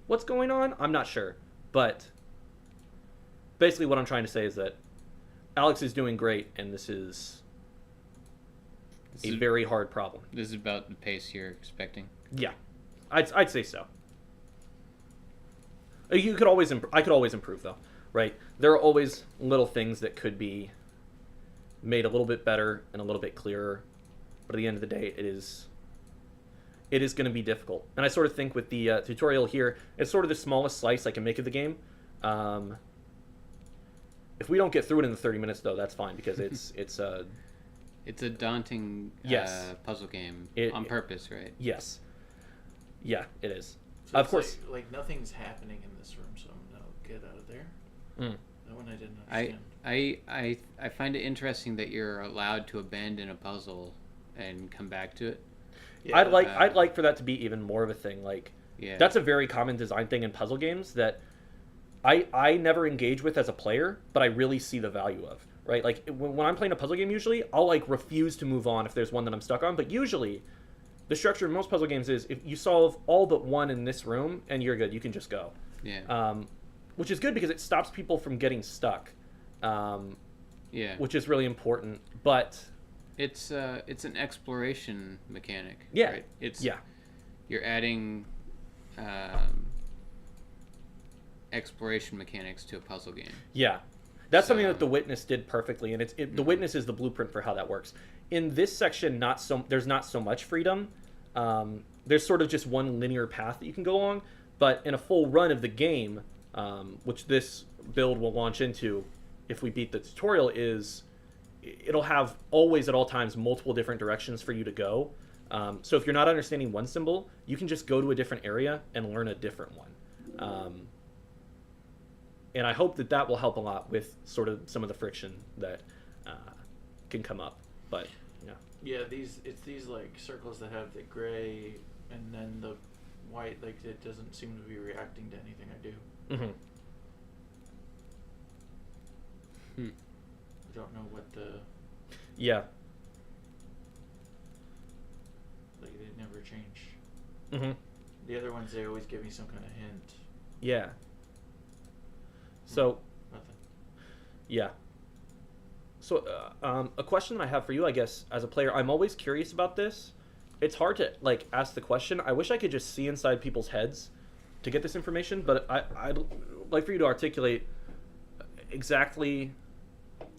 what's going on. I'm not sure. But basically what I'm trying to say is that Alex is doing great, and this is a very hard problem.
This is about the pace you're expecting.
Yeah, I'd say so. You could always I could always improve, though, right? There are always little things that could be made a little bit better and a little bit clearer, but at the end of the day, it is going to be difficult. And I sort of think with the tutorial here, it's sort of the smallest slice I can make of the game. If we don't get through it in the 30 minutes, though, that's fine, because it's a
daunting
Yes.
puzzle game on
It-
purpose, right?
yes, yeah, it is.
So
Of
it's
course.
like nothing's happening in this room, so I'm gonna get out of there.
Mm.
That one I didn't understand.
I find it interesting that you're allowed to abandon a puzzle and come back to it.
Yeah,
I'd like for that to be even more of a thing. Like,
Yeah.
that's a very common design thing in puzzle games that I never engage with as a player, but I really see the value of, right? Like, when I'm playing a puzzle game, usually I'll like refuse to move on if there's one that I'm stuck on, but usually the structure of most puzzle games is if you solve all but one in this room and you're good, you can just go.
Yeah.
Which is good because it stops people from getting stuck,
Yeah.
which is really important. But
It's an exploration mechanic.
Yeah.
Right?
yeah,
You're adding exploration mechanics to a puzzle game.
yeah, that's something
So-
that The Witness did perfectly, and The Witness is the blueprint for how that works. In this section, there's not so much freedom. There's sort of just one linear path that you can go along, but in a full run of the game, which this build will launch into if we beat the tutorial, it'll have always at all times multiple different directions for you to go. So if you're not understanding one symbol, you can just go to a different area and learn a different one. And I hope that will help a lot with sort of some of the friction that can come up. But yeah,
Yeah, it's these like circles that have the gray and then the white. Like it doesn't seem to be reacting to anything I do.
mm-hmm.
I don't know what the
yeah,
like they never change.
mm-hmm.
The other ones they always give me some kind of hint.
yeah. So
Nothing.
yeah. So a question that I have for you, I guess, as a player, I'm always curious about this. It's hard to like ask the question. I wish I could just see inside people's heads to get this information, but I'd like for you to articulate exactly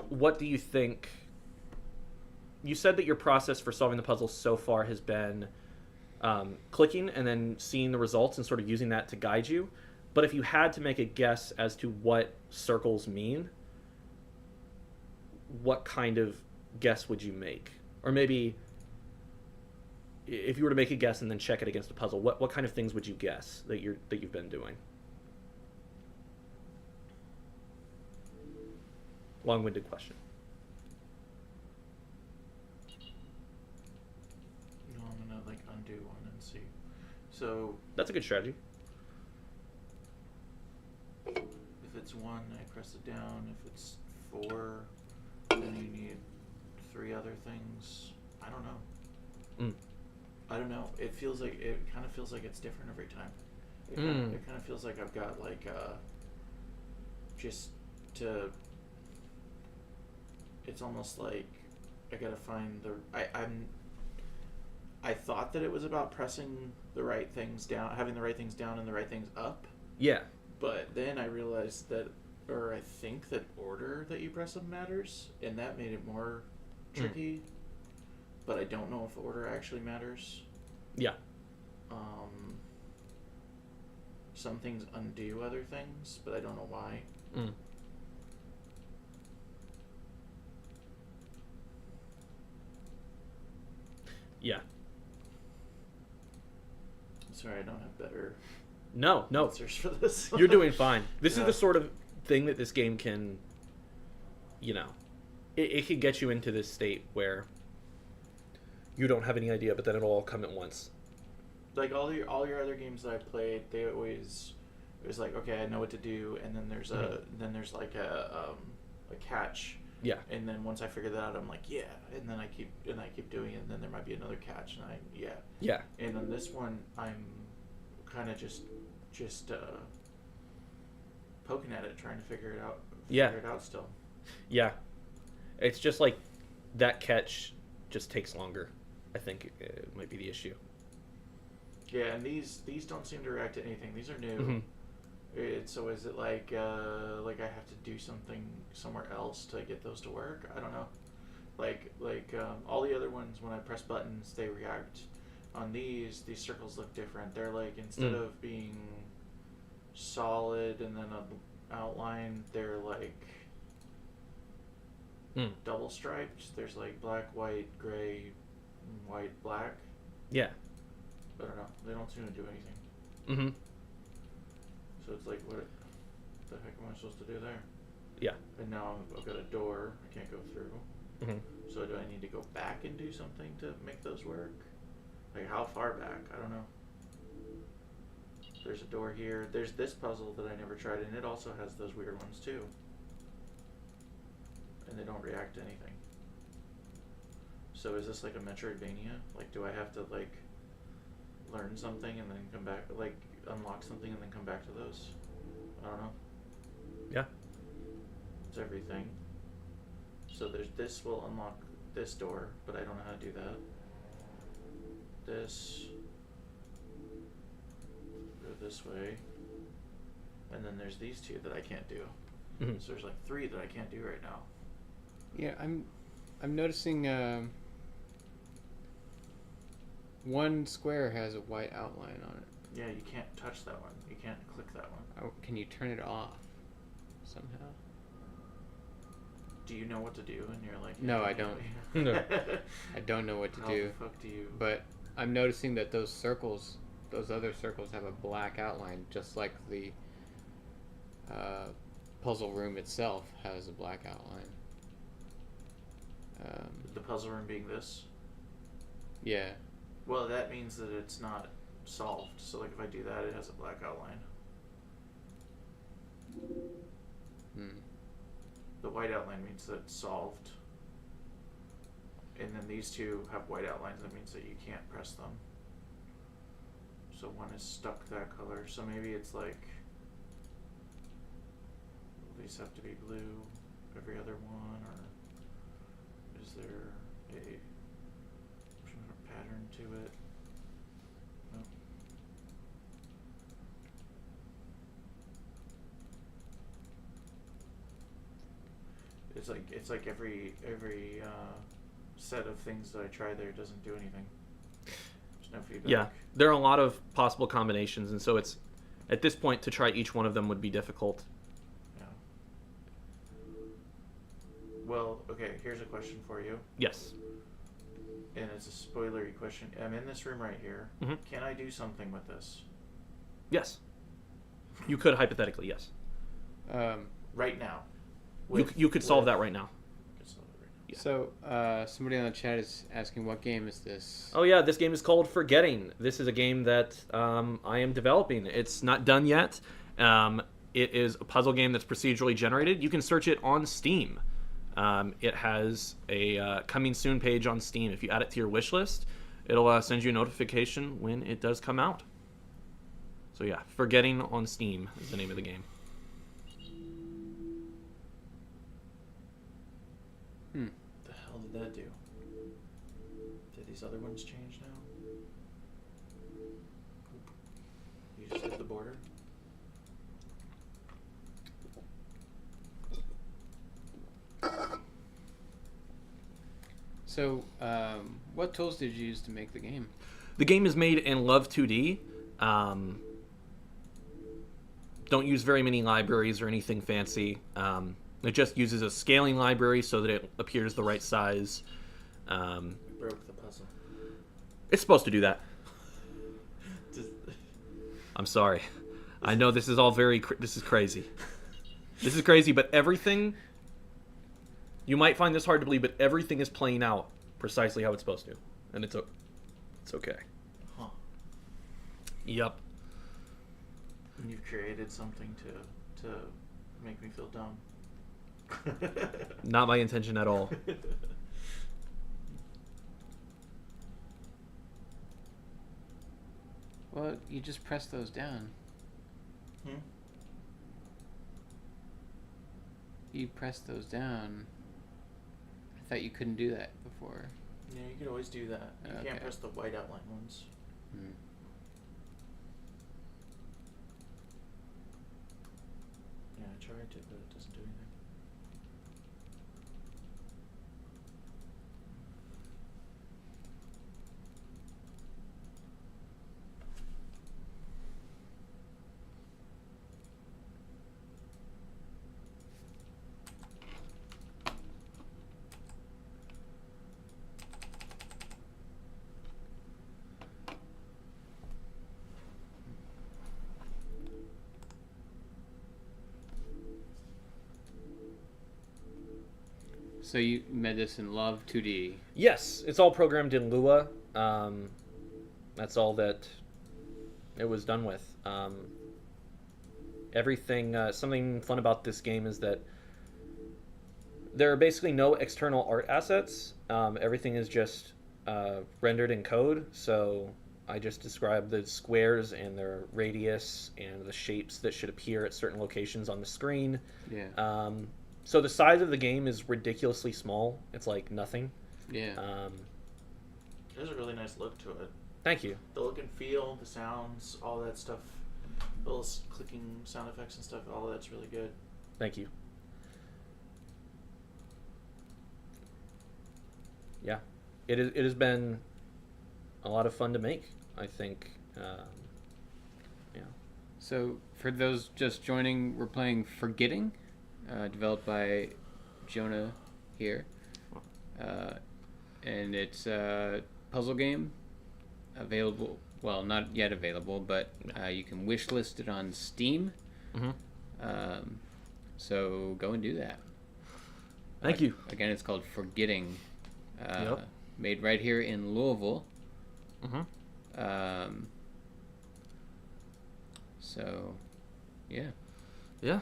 what do you think. You said that your process for solving the puzzle so far has been clicking and then seeing the results and sort of using that to guide you. But if you had to make a guess as to what circles mean, what kind of guess would you make? Or maybe if you were to make a guess and then check it against a puzzle, what kind of things would you guess that you've been doing? Long-winded question.
No, I'm gonna like undo one and see. So
That's a good strategy.
if it's 1, I press it down. If it's 4, then you need 3 other things. I don't know.
Mm.
I don't know. It kind of feels like it's different every time. It kind of feels like I've got like just to. It's almost like I gotta find I thought that it was about pressing the right things down, having the right things down and the right things up.
Yeah.
But then I realized that or I think that order that you press them matters, and that made it more tricky. But I don't know if order actually matters.
Yeah.
Some things undo other things, but I don't know why.
Yeah.
Sorry, I don't have better
No.
answers for this.
You're doing fine. This is
Yeah.
the sort of thing that this game can, it can get you into this state where you don't have any idea, but then it'll all come at once.
Like all your other games that I played, they always it was like, okay, I know what to do, and then there's there's like a catch.
Yeah.
And then once I figure that out, I'm like, yeah. And then I keep doing it, and then there might be another catch, and
Yeah.
And on this one, I'm kind of just poking at it, trying to figure it out. Figure it out still.
Yeah. It's just like that catch just takes longer. I think it might be the issue.
Yeah, and these don't seem to react to anything. These are new.
Mm-hmm.
So is it like I have to do something somewhere else to get those to work? I don't know. Like all the other ones, when I press buttons, they react. On these circles look different. They're like, instead of being solid and then an outline, they're like double striped. There's like black, white, gray, white, black.
Yeah.
I don't know. They don't seem to do anything.
Mm-hmm.
So it's like, what the heck am I supposed to do there?
Yeah.
And now I've got a door I can't go through.
Mm-hmm.
So do I need to go back and do something to make those work? Like, how far back? I don't know. There's a door here. There's this puzzle that I never tried, and it also has those weird ones too. And they don't react to anything. So is this like a Metroidvania? Like, do I have to like learn something and then come back, like unlock something and then come back to those? I don't know.
Yeah.
It's everything. So there's this will unlock this door, but I don't know how to do that. This go this way, and then there's these two that I can't do.
Mm-hmm.
So there's like 3 that I can't do right now.
Yeah, I'm noticing one square has a white outline on it.
Yeah, you can't touch that one. You can't click that one.
Oh, can you turn it off somehow?
Do you know what to do? And you're like,
No, I don't.
No.
I don't know what to
How
do.
the fuck do you?
But I'm noticing that those other circles have a black outline, just like the puzzle room itself has a black outline.
The puzzle room being this?
Yeah.
Well, that means that it's not solved. So like if I do that, it has a black outline. The white outline means that it's solved. And then these two have white outlines. That means that you can't press them. So one is stuck that color. So maybe it's like these have to be blue, every other one, or is there a pattern to it? No. It's like every set of things that I try there doesn't do anything. There's no feedback.
Yeah. There are a lot of possible combinations, and so it's at this point to try each one of them would be difficult.
Yeah. Well, okay, here's a question for you.
Yes.
And it's a spoilery question. I'm in this room right here.
Mm-hmm.
Can I do something with this?
Yes. You could hypothetically, yes.
Right now.
You could solve that right now.
Could solve it right now.
Yeah.
So somebody on the chat is asking, what game is this?
Oh yeah, this game is called Forgetting. This is a game that I am developing. It's not done yet. It is a puzzle game that's procedurally generated. You can search it on Steam. It has a coming soon page on Steam. If you add it to your wish list, it'll send you a notification when it does come out. So yeah, Forgetting on Steam is the name of the game.
What the hell did that do? Did these other ones change now? You just hit the border?
So, what tools did you use to make the game?
The game is made in Love 2D. Don't use very many libraries or anything fancy. It just uses a scaling library so that it appears the right size.
We broke the puzzle.
It's supposed to do that. I'm sorry. I know this is all this is crazy. This is crazy, but everything... You might find this hard to believe, but everything is playing out precisely how it's supposed to. And it's okay.
Huh.
Yep.
And you've created something to make me feel dumb.
Not my intention at all.
Well, you just press those down.
Hmm?
You press those down. I thought you couldn't do that before.
Yeah, you could always do that. You
Okay.
can't press the white outline ones.
Hmm.
Yeah, I tried to, but it doesn't do anything.
So you made this in Love 2D.
Yes, it's all programmed in Lua. That's all that it was done with. Everything. Something fun about this game is that there are basically no external art assets. Everything is just rendered in code. So I just described the squares and their radius and the shapes that should appear at certain locations on the screen.
Yeah.
So the size of the game is ridiculously small. It's like nothing.
Yeah.
There's a really nice look to it.
Thank you.
The look and feel, the sounds, all that stuff, little clicking sound effects and stuff, all that's really good.
Thank you. Yeah, it has been a lot of fun to make. I think. Yeah.
So for those just joining, we're playing Forgetting, developed by Jonah here, and it's a puzzle game available. Well, not yet available, but you can wishlist it on Steam.
Mm-hmm.
So go and do that.
Thank you.
Again, it's called Forgetting.
Yep.
Made right here in Louisville.
Mm-hmm.
So, yeah.
Yeah.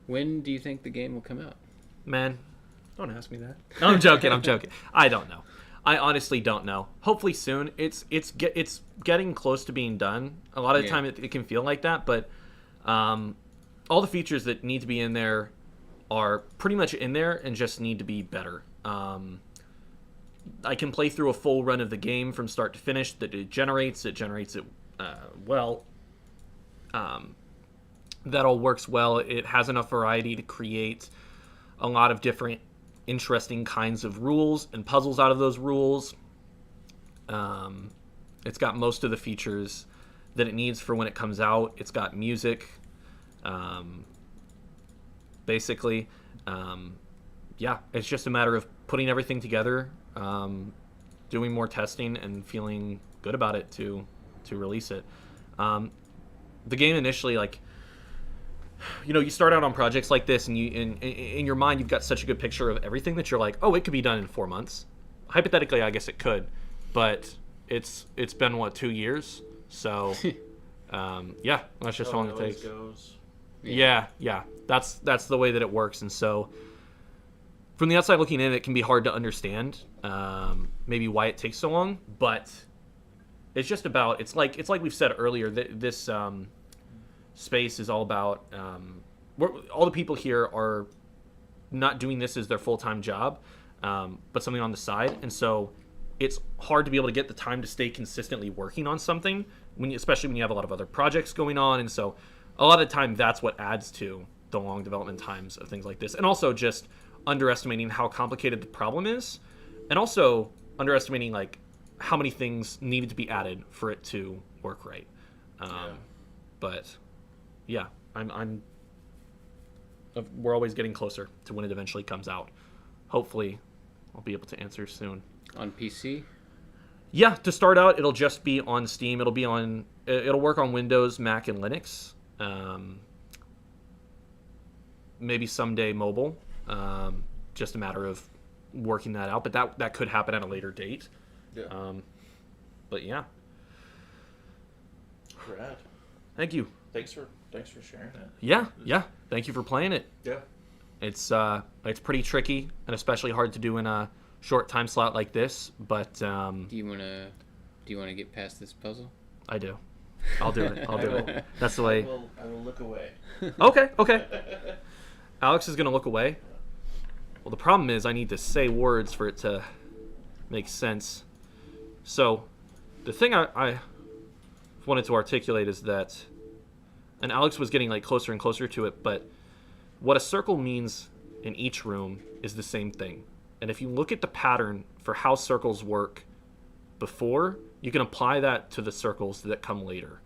When do you think the game will come out?
Man, don't ask me that. No, I'm joking. I'm joking. I don't know. I honestly don't know. Hopefully soon. It's getting close to being done. A lot of the time it can feel like that, but all the features that need to be in there are pretty much in there and just need to be better. I can play through a full run of the game from start to finish. That it generates it well. That all works well. It has enough variety to create a lot of different interesting kinds of rules and puzzles out of those rules. It's got most of the features that it needs for when it comes out. It's got music, basically. Yeah, it's just a matter of putting everything together, doing more testing, and feeling good about it to release it. The game initially, like, you start out on projects like this, and in your mind, you've got such a good picture of everything that you're like, oh, it could be done in 4 months. Hypothetically, I guess it could, but it's been 2 years. So, yeah, that's just how long it takes.
Goes.
Yeah, that's the way that it works, and so from the outside looking in, it can be hard to understand maybe why it takes so long, but It's just about it's like we've said earlier that this space is all about all the people here are not doing this as their full-time job, but something on the side, and so it's hard to be able to get the time to stay consistently working on something especially when you have a lot of other projects going on. And so a lot of the time that's what adds to the long development times of things like this, and also just underestimating how complicated the problem is, and also underestimating like how many things needed to be added for it to work right. But yeah, we're always getting closer to when it eventually comes out. Hopefully I'll be able to answer soon.
On PC?
Yeah, to start out, it'll just be on Steam. It'll work on Windows, Mac, and Linux. Maybe someday mobile. Just a matter of working that out, but that could happen at a later date.
Yeah.
But yeah.
Rad.
Thank you.
Thanks for sharing it.
Yeah. Thank you for playing it.
Yeah.
It's pretty tricky and especially hard to do in a short time slot like this. But
Do you wanna get past this puzzle?
I do. I'll do it. I'll do it. That's the way.
I will look away.
Okay. Alex is gonna look away. Well, the problem is I need to say words for it to make sense. So, the thing I wanted to articulate is that, and Alex was getting like closer and closer to it, but what a circle means in each room is the same thing. And if you look at the pattern for how circles work before, you can apply that to the circles that come later.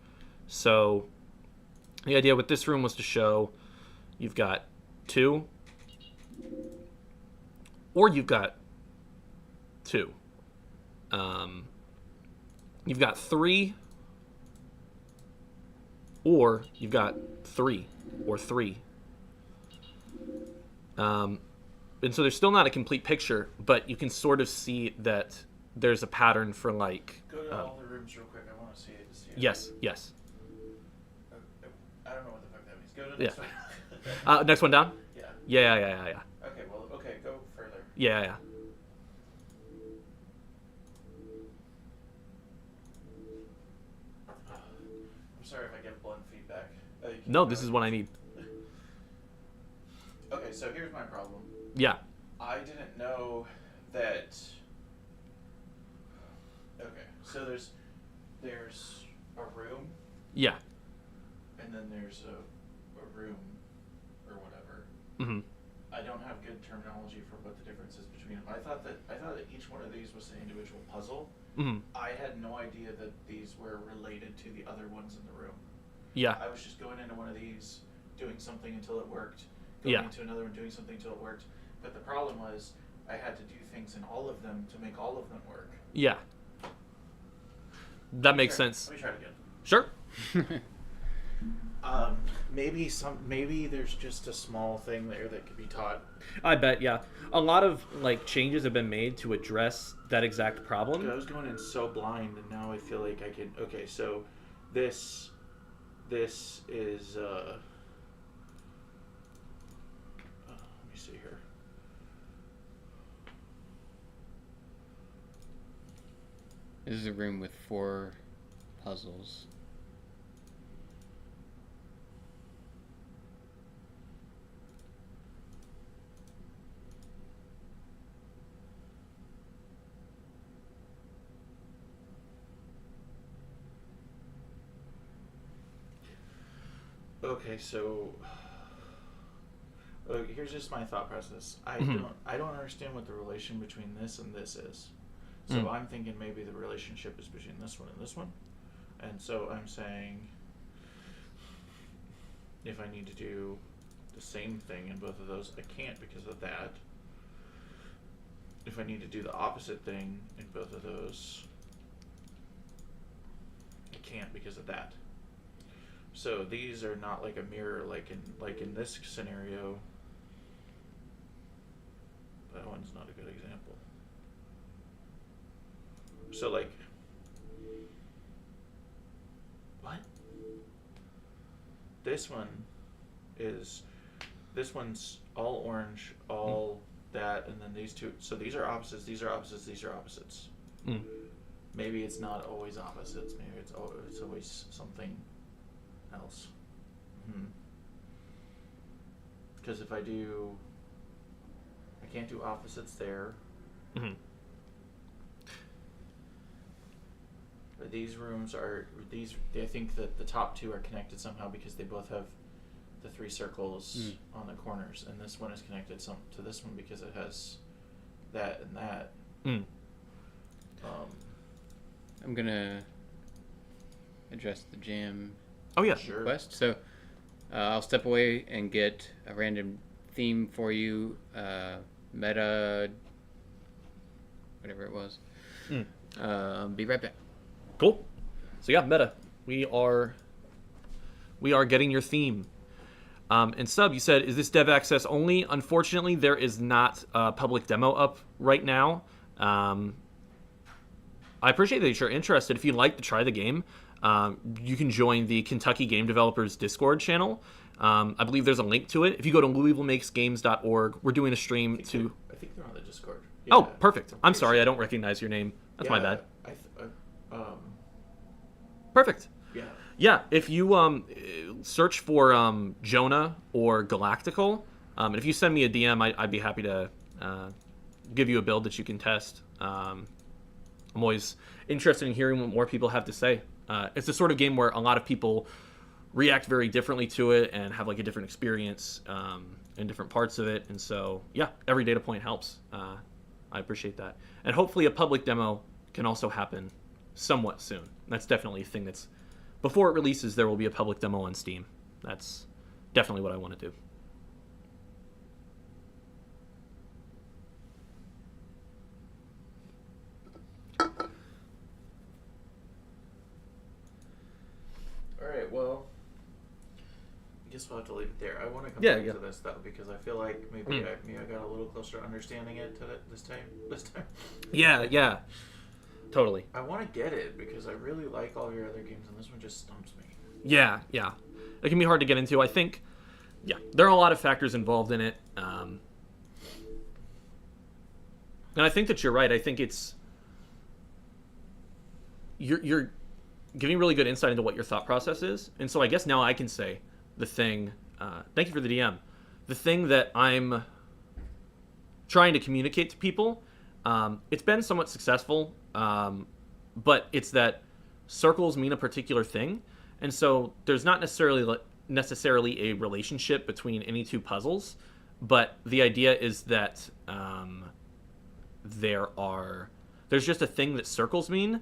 So the idea with this room was to show you've got 2, or you've got 2. You've got 3, or you've got 3, or 3. And so there's still not a complete picture, but you can sort of see that there's a pattern for like.
Go to all the rooms real quick. I want to see it.
Yes.
I don't know what the fuck that means. Go to the next one.
Next one down.
Yeah.
Yeah.
Okay. Go further.
Yeah.
I'm sorry if I get blunt feedback.
No, this is what I need.
Okay, so here's my problem.
Yeah.
I didn't know that. Okay, so there's a room.
Yeah.
And then there's a room or whatever.
Mm-hmm.
I don't have good terminology for what the difference is between them. I thought that each one of these was an individual puzzle.
Mm-hmm.
I had no idea that these were related to the other ones in the room.
Yeah.
I was just going into one of these, doing something until it worked. Going into another one, doing something until it worked. But the problem was I had to do things in all of them to make all of them work.
Yeah. That makes sense.
Let me try it again.
Sure.
Maybe there's just a small thing there that could be taught.
I bet, yeah. A lot of like changes have been made to address that exact problem.
I was going in so blind, and now I feel like I can. Okay, so this is. Let me see here.
This is a room with 4 puzzles.
Okay, so here's just my thought process. I don't understand what the relation between this and this is. So I'm thinking maybe the relationship is between this one and this one. And so I'm saying if I need to do the same thing in both of those, I can't because of that. If I need to do the opposite thing in both of those, I can't because of that. So these are not like a mirror like in this scenario. That one's not a good example. So like what? This one's all orange, all that, and then these two. So these are opposites, these are opposites, these are opposites. maybe it's not always opposites. Maybe it's always something else. Because if I can't do opposites there.
Mm-hmm.
But these rooms are I think that the top two are connected somehow because they both have the 3 circles on the corners, and this one is connected to this one because it has that and that.
I'm gonna address the jam
Oh yeah.
Sure.
request. So I'll step away and get a random theme for you. Meta, whatever it was. Be right back.
Cool. So yeah, meta. We are getting your theme. And Sub, you said, is this dev access only? Unfortunately, there is not a public demo up right now. I appreciate that you're interested. If you'd like to try the game, you can join the Kentucky Game Developers Discord channel. I believe there's a link to it. If you go to LouisvilleMakesGames.org, we're doing a stream to...
I think they're on the Discord.
Oh,
Yeah.
perfect. I'm sorry, I don't recognize your name. That's my bad. Perfect.
Yeah.
Yeah, if you search for Jonah or Galactical, and if you send me a DM, I'd be happy to give you a build that you can test. I'm always interested in hearing what more people have to say. It's the sort of game where a lot of people react very differently to it and have like a different experience in different parts of it. And so, yeah, every data point helps. I appreciate that. And hopefully a public demo can also happen somewhat soon. That's definitely a thing that's... Before it releases, there will be a public demo on Steam. That's definitely what I want to do.
All right. Well, I guess we'll have to leave it there. I want to come
Yeah,
back
yeah.
to this though because I feel like maybe I got a little closer to understanding it this time.
Yeah. Totally.
I want to get it because I really like all your other games, and this one just stumps me.
Yeah. It can be hard to get into. I think, there are a lot of factors involved in it. And I think that you're right. I think it's... You're giving really good insight into what your thought process is. And so I guess now I can say the thing... thank you for the DM. The thing that I'm trying to communicate to people, it's been somewhat successful, but it's that circles mean a particular thing. And so there's not necessarily a relationship between any two puzzles, but the idea is that there's just a thing that circles mean,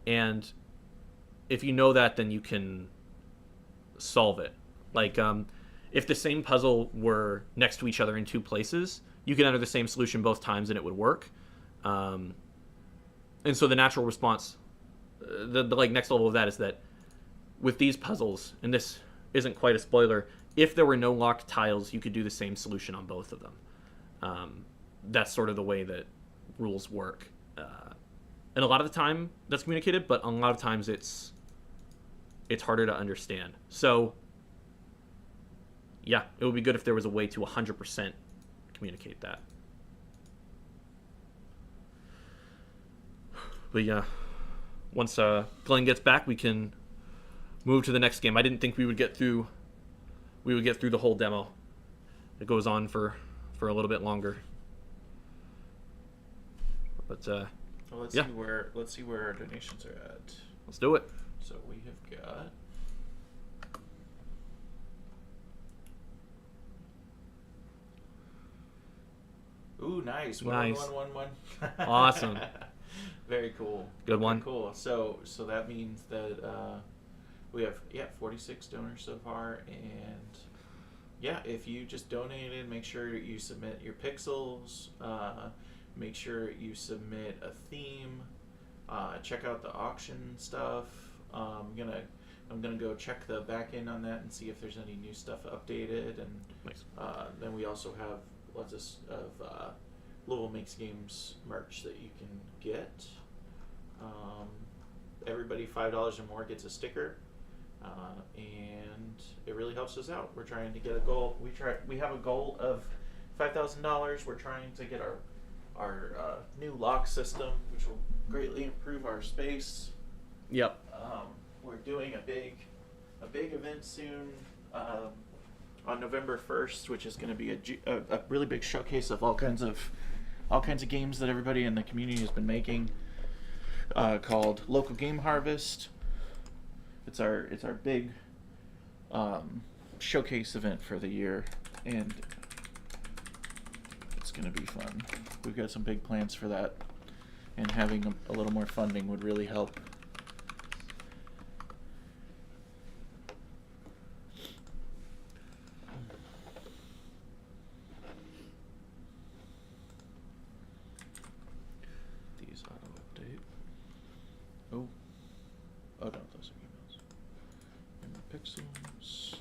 and if you know that, then you can solve it. Like, if the same puzzle were next to each other in two places, you could enter the same solution both times and it would work. And so the natural response, the next level of that is that with these puzzles, and this isn't quite a spoiler, if there were no locked tiles, you could do the same solution on both of them. That's sort of the way that rules work. And a lot of the time that's communicated, but a lot of times it's harder to understand. So, yeah, it would be good if there was a way to 100% communicate that. But yeah, once Glenn gets back, we can move to the next game. I didn't think we would get through the whole demo. It goes on for a little bit longer. But
Well, let's see where our donations are at.
let's do it.
So we have got. Ooh, nice.
Nice.
11111.
Awesome.
Very cool.
Good one.
Very cool. So that means that we have 46 donors so far, and if you just donated, make sure you submit your pixels. Make sure you submit a theme. Check out the auction stuff. I'm gonna go check the back end on that and see if there's any new stuff updated, and
Nice.
then we also have lots of Louisville Makes Games merch that you can get. Everybody $5 or more gets a sticker, and it really helps us out. We're trying to get a goal. We have a goal of $5,000. We're trying to get new lock system, which will greatly improve our space.
Yep.
We're doing a big event soon on November 1st, which is going to be a really big showcase of all kinds of games that everybody in the community has been making, called Local Game Harvest. It's our big showcase event for the year, and it's going to be fun. We've got some big plans for that, and having a little more funding would really help. These auto update. Oh no, those are emails. And the pixels.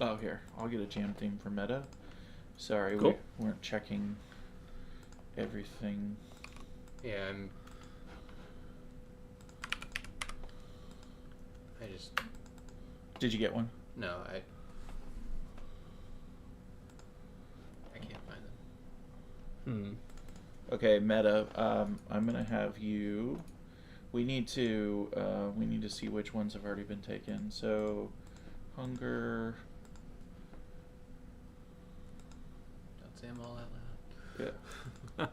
Oh, here. I'll get a jam theme for Meta. Sorry,
Cool.
we weren't checking everything.
Yeah,
Did you get one?
no, I can't find them.
Okay, Meta. I'm gonna have you. We need to see which ones have already been taken. So, hunger.
Don't say them all out loud.
Yeah.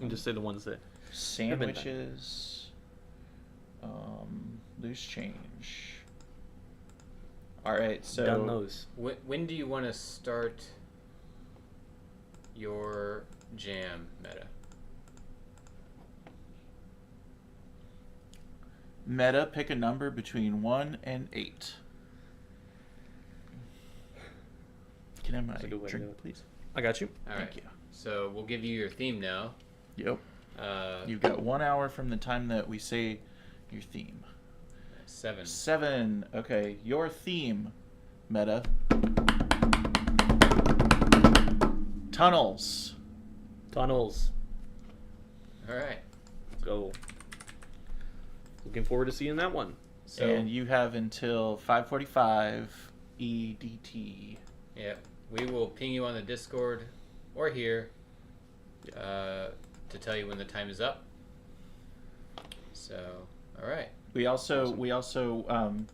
And just say the ones that.
Sandwiches. Loose change. All right, so
Done those.
When do you want to start your jam, Meta?
Meta, pick a number between 1 and 8. Can I have my
That's a good way to do
drink,
it.
please?
I got you.
All
Thank
right.
you.
So we'll give you your theme now.
Yep.
Uh,
You've got 1 hour from the time that we say your theme.
7.
7. Okay, your theme, Meta. Tunnels.
Tunnels.
All right.
Let's go. Looking forward to seeing that one.
So
And you have until 5:45 EDT.
yeah, we will ping you on the Discord or here to tell you when the time is up. So, all right.
We also
Awesome.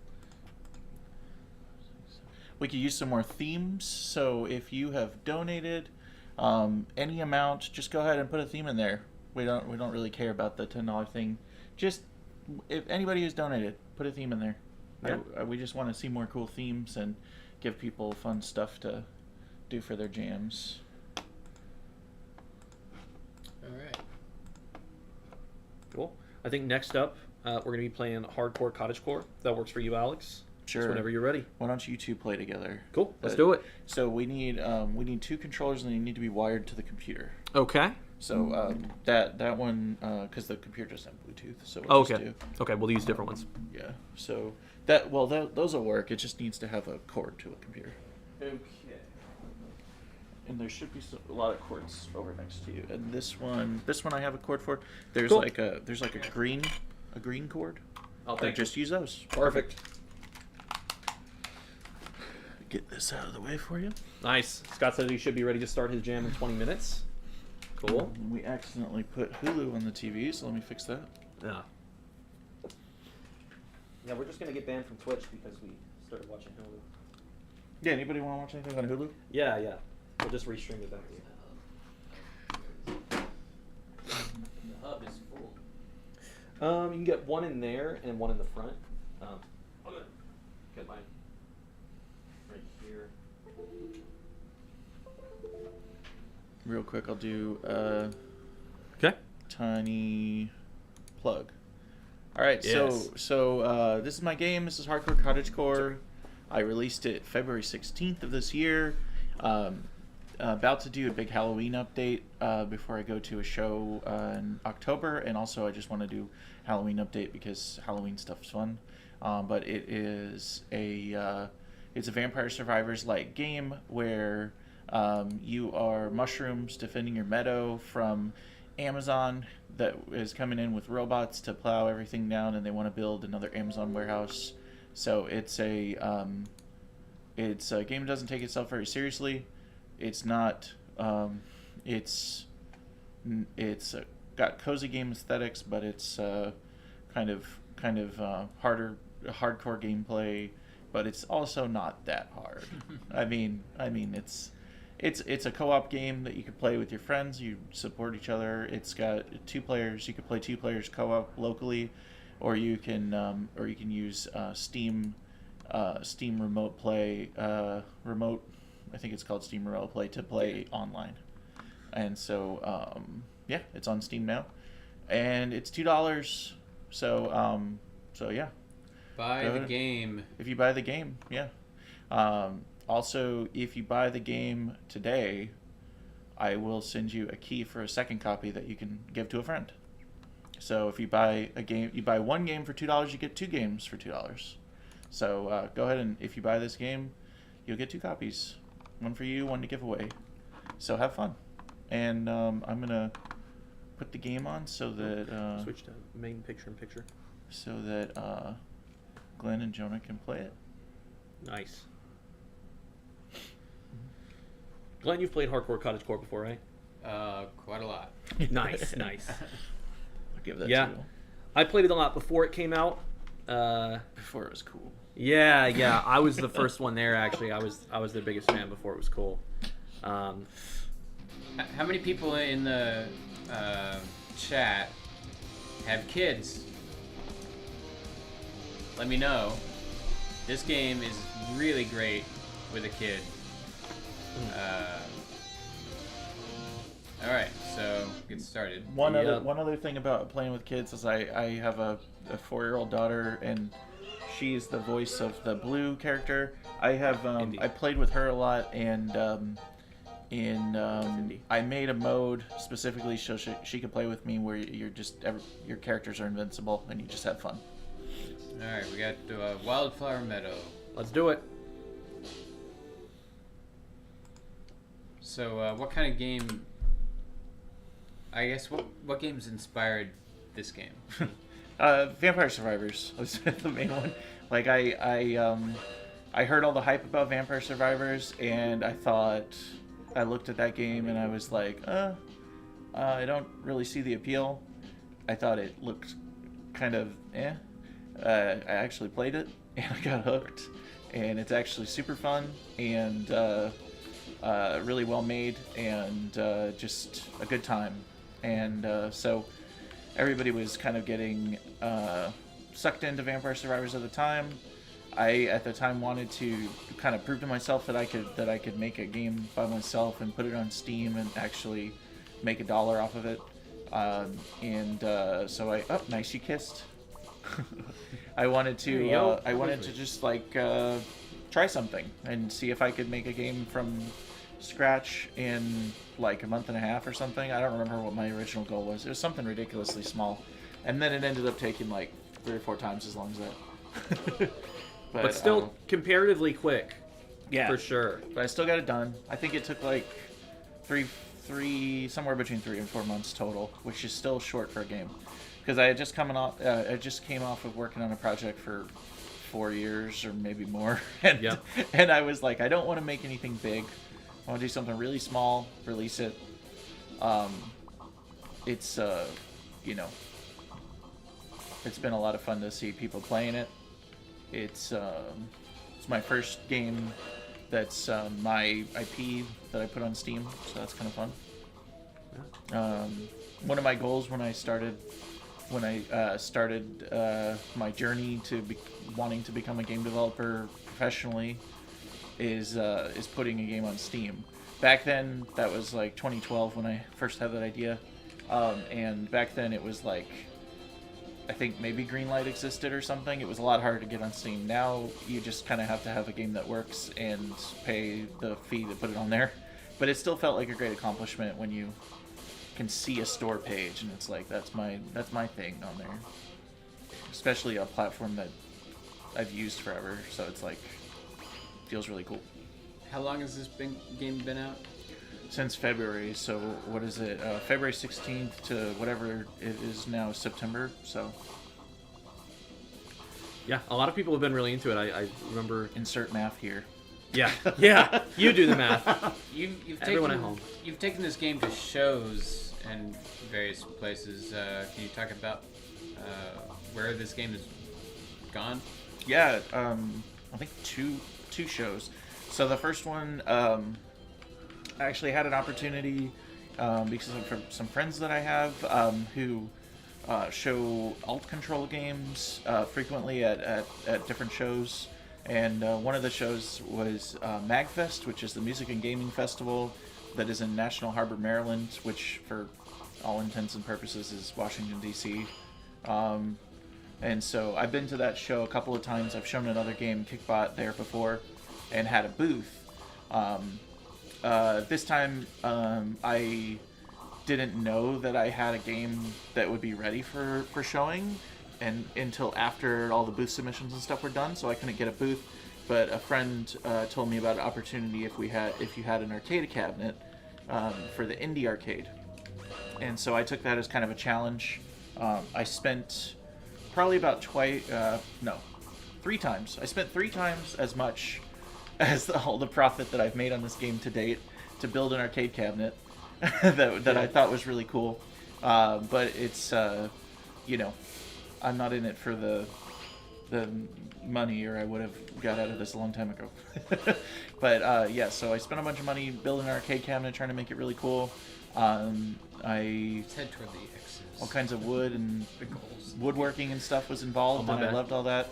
we could use some more themes. So if you have donated any amount, just go ahead and put a theme in there. We don't really care about the $10 thing. Just if anybody who's donated, put a theme in there.
Yeah.
We just want to see more cool themes and give people fun stuff to do for their jams.
All right.
Cool. I think next up, we're going to be playing Hardcore Cottagecore. If that works for you, Alex.
Sure.
Just whenever you're ready.
Why don't you two play together?
Cool. Let's do it.
So we need 2 controllers and they need to be wired to the computer.
Okay.
So that one because the computer doesn't have Bluetooth. So we'll just
Okay.
do,
Okay, we'll use different ones.
yeah. So those will work. It just needs to have a cord to a computer.
Okay.
And there should be a lot of cords over next to you. And this one I have a cord for. There's
Cool.
like a green cord.
I'll
Like,
take
just use those.
Perfect.
Get this out of the way for you.
Nice. Scott said he should be ready to start his jam in 20 minutes. Cool.
And we accidentally put Hulu on the TV, so let me fix that.
Yeah. Yeah, we're just going to get banned from Twitch because we started watching Hulu.
Yeah, anybody want to watch anything on Hulu?
Yeah. We'll just restream it back to you.
The hub is full.
You can get one in there and one in the front. I'm gonna get mine right here.
Real quick, I'll do
Okay.
tiny plug. All right,
Yes.
so this is my game. This is Hardcore Cottagecore. I released it February 16th of this year. About to do a big Halloween update before I go to a show in October, and also I just want to do Halloween update because Halloween stuff's fun. But it is it's a Vampire Survivors like game where you are mushrooms defending your meadow from Amazon that is coming in with robots to plow everything down, and they want to build another Amazon warehouse. So it's a game that doesn't take itself very seriously. It's not. It's got cozy game aesthetics, but it's kind of hardcore gameplay. But it's also not that hard. I mean, it's a co-op game that you can play with your friends. You support each other. It's got 2 players. You can play 2 players co-op locally, or you can use Steam remote play remote. I think it's called Steam Remote Play to play online. And so yeah, it's on Steam now, and it's $2. So yeah.
Buy the game.
If you buy the game, yeah. Also, if you buy the game today, I will send you a key for a second copy that you can give to a friend. So if you buy one game for $2, you get 2 games for $2. So go ahead, and if you buy this game, you'll get 2 copies. One for you, one to give away. So have fun. And I'm going to put the game on so that...
Switch to main picture-in-picture.
So that Glenn and Jonah can play it.
Nice. Glenn, you've played Hardcore Cottagecore before, right?
Quite a lot.
Nice, nice.
I'll give that to you.
I played it a lot before it came out.
Before it was cool.
Yeah. I was the first one there, actually. I was their biggest fan before it was cool.
How many people in the chat have kids? Let me know. This game is really great with a kid. All right, so get started.
One other thing about playing with kids is I have a 4-year-old daughter, and she's the voice of the Blue character. I have I played with her a lot, and I made a mode specifically so she could play with me where your characters are invincible and you just have fun.
All right, we got Wildflower Meadow.
Let's do it.
So, what kind of game? I guess what games inspired this game?
Vampire Survivors was the main one. Like I heard all the hype about Vampire Survivors, and I looked at that game and I was like, I don't really see the appeal. I thought it looked kind of eh. I actually played it and I got hooked, and it's actually super fun and really well made, and just a good time. And so everybody was kind of getting sucked into Vampire Survivors at the time. I at the time wanted to kind of prove to myself that I could make a game by myself and put it on Steam and actually make $1 off of it. So nice, you kissed. I wanted to just like try something and see if I could make a game from scratch in like a month and a half or something. I don't remember what my original goal was. It was something ridiculously small, and then it ended up taking like 3 or 4 times as long as that.
but still comparatively quick.
Yeah,
for sure.
But I still got it done. I think it took like somewhere between 3 and 4 months total, which is still short for a game. Because I came off of working on a project for 4 years or maybe more, and I was like, I don't want to make anything big. I want to do something really small, release it. It's it's been a lot of fun to see people playing it. It's my first game that's my IP that I put on Steam, so that's kind of fun. One of my goals when I started my journey to wanting to become a game developer professionally is putting a game on Steam. Back then, that was like 2012 when I first had that idea, and back then it was like, I think maybe Greenlight existed or something. It was a lot harder to get on Steam. Now you just kind of have to have a game that works and pay the fee to put it on there. But it still felt like a great accomplishment when you can see a store page and it's like, that's my thing on there. Especially a platform that I've used forever, so it's like feels really cool.
How long has this game been out?
since February. So what is it? February 16th to whatever it is now, September. So
Yeah, a lot of people have been really into it. I remember.
insert math here.
Yeah, yeah. You do the math.
You've
Everyone
taken,
at home.
You've taken this game to shows and various places. Can you talk about where this game has gone?
Yeah, I think two shows. So the first one, I actually had an opportunity because of some friends that I have who show alt control games frequently at different shows. And one of the shows was MagFest, which is the music and gaming festival that is in National Harbor, Maryland, which for all intents and purposes is Washington, D.C. And so I've been to that show a couple of times. I've shown another game, Kickbot, there before and had a booth. This time I didn't know that I had a game that would be ready for showing and until after all the booth submissions and stuff were done, so I couldn't get a booth. But a friend told me about an opportunity if you had an arcade cabinet for the indie arcade. And so I took that as kind of a challenge. I spent probably about three times. I spent 3 times as much as all the profit that I've made on this game to date to build an arcade cabinet that I thought was really cool. But it's, I'm not in it for the money, or I would have got out of this a long time ago. But yeah, so I spent a bunch of money building an arcade cabinet, trying to make it really cool.
Let's head toward the X's.
All kinds of wood and
The goals.
woodworking and stuff was involved, and I
bad.
loved all that.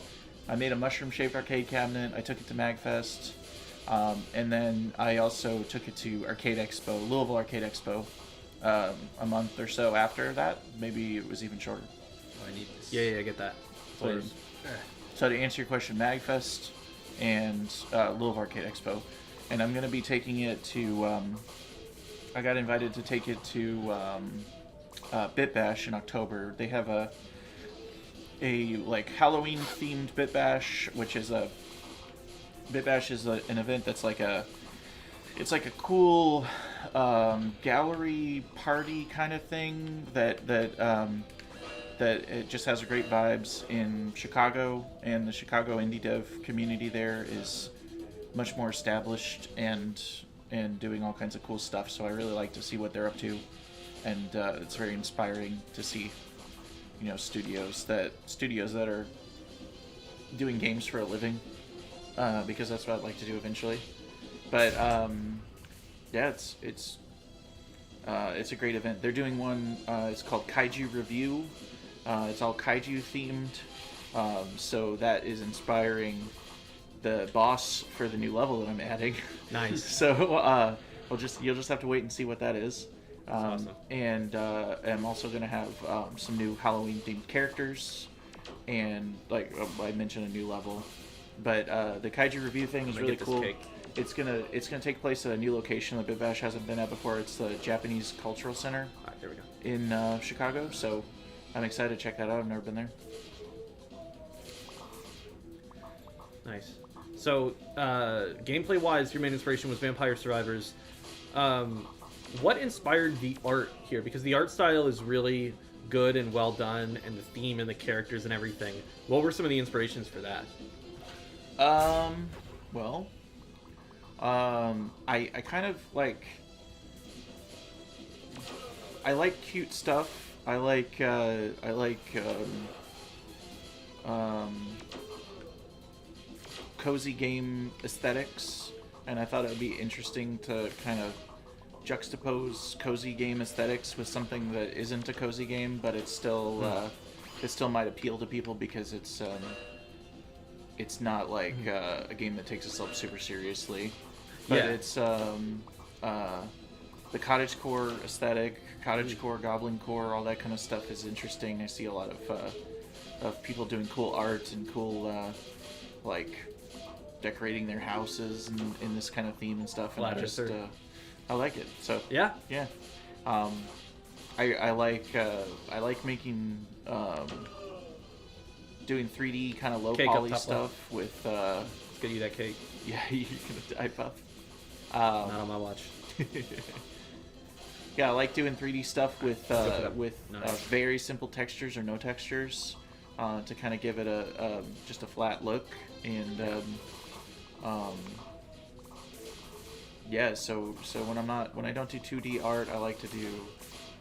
I made a mushroom-shaped arcade cabinet. I took it to MagFest, and then I also took it to Arcade Expo, Louisville Arcade Expo, a month or so after that. Maybe it was even shorter.
Oh, I need this.
Yeah, I get that.
So, so to answer your question, MagFest and Louisville Arcade Expo, and I'm going to be taking it to. I got invited to take it to Bit Bash in October. They have a like Halloween themed Bit Bash, which is an event that's like it's like a cool gallery party kind of thing that it just has great vibes in Chicago, and the Chicago indie dev community there is much more established and doing all kinds of cool stuff. So I really like to see what they're up to, and it's very inspiring to see, studios that are doing games for a living, because that's what I'd like to do eventually. But yeah, it's a great event. They're doing one. It's called Kaiju Review. It's all kaiju themed, so that is inspiring the boss for the new level that I'm adding.
Nice.
So you'll just have to wait and see what that is.
That's awesome.
And I'm also going to have some new Halloween themed characters, and like I mentioned, a new level. But the Kaiju Review thing is
I'm gonna
really
get this
cool.
cake.
It's gonna take place at a new location that Bit Bash hasn't been at before. It's the Japanese Cultural Center
All right, there we go.
in Chicago. So I'm excited to check that out. I've never been there.
Nice. So, gameplay-wise, your main inspiration was Vampire Survivors. What inspired the art here? Because the art style is really good and well done, and the theme and the characters and everything. What were some of the inspirations for that?
Well, I kind of like. I like cute stuff. I like cozy game aesthetics, and I thought it would be interesting to kind of juxtapose cozy game aesthetics with something that isn't a cozy game, but it's still it still might appeal to people because it's not like a game that takes itself super seriously, but
Yeah.
it's the cottagecore aesthetic, cottagecore, goblin core, all that kind of stuff is interesting. I see a lot of people doing cool art and cool like decorating their houses in this kind of theme and stuff, and I like it. So
Yeah.
yeah, I like making doing 3D kind of low
Cake up
poly
top
stuff with
Let's get you that cake.
yeah, you're gonna die, Puff.
Not on my watch.
Yeah, I like doing 3D stuff with
Nice.
very simple textures or no textures to kind of give it a just a flat look. And yeah, so when I don't do 2D art, I like to do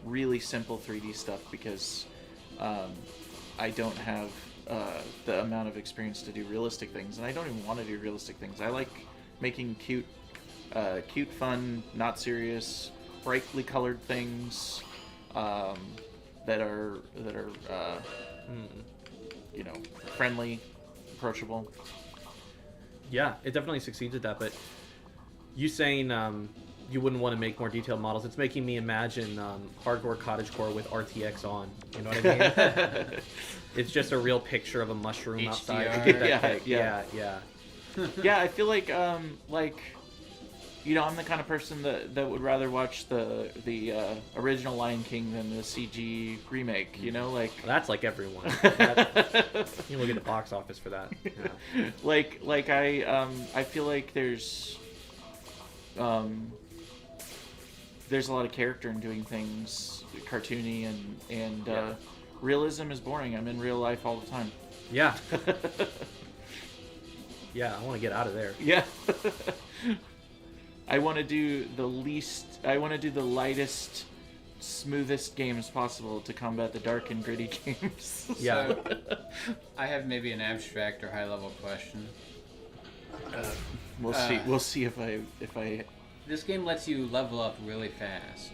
really simple 3D stuff because I don't have the amount of experience to do realistic things, and I don't even want to do realistic things. I like making cute, fun, not serious, brightly colored things that are you know, friendly, approachable.
Yeah, it definitely succeeds at that. But you saying you wouldn't want to make more detailed models, it's making me imagine hardcore cottagecore with RTX on. You know what I mean? It's just a real picture of a mushroom outside.
HDR.
To get that
Yeah,
cake.
yeah.
Yeah.
Yeah, I feel like you know, I'm the kind of person that would rather watch the original Lion King than the CG remake. You know, like
That's like everyone. You look at the box office for that. Yeah.
like I feel like there's a lot of character in doing things cartoony and
Yeah.
realism is boring. I'm in real life all the time.
Yeah. Yeah, I want to get out of there.
Yeah. I want to do the lightest, smoothest games possible to combat the dark and gritty games.
Yeah.
So, I have maybe an abstract or high level question.
We'll see if I
This game lets you level up really fast.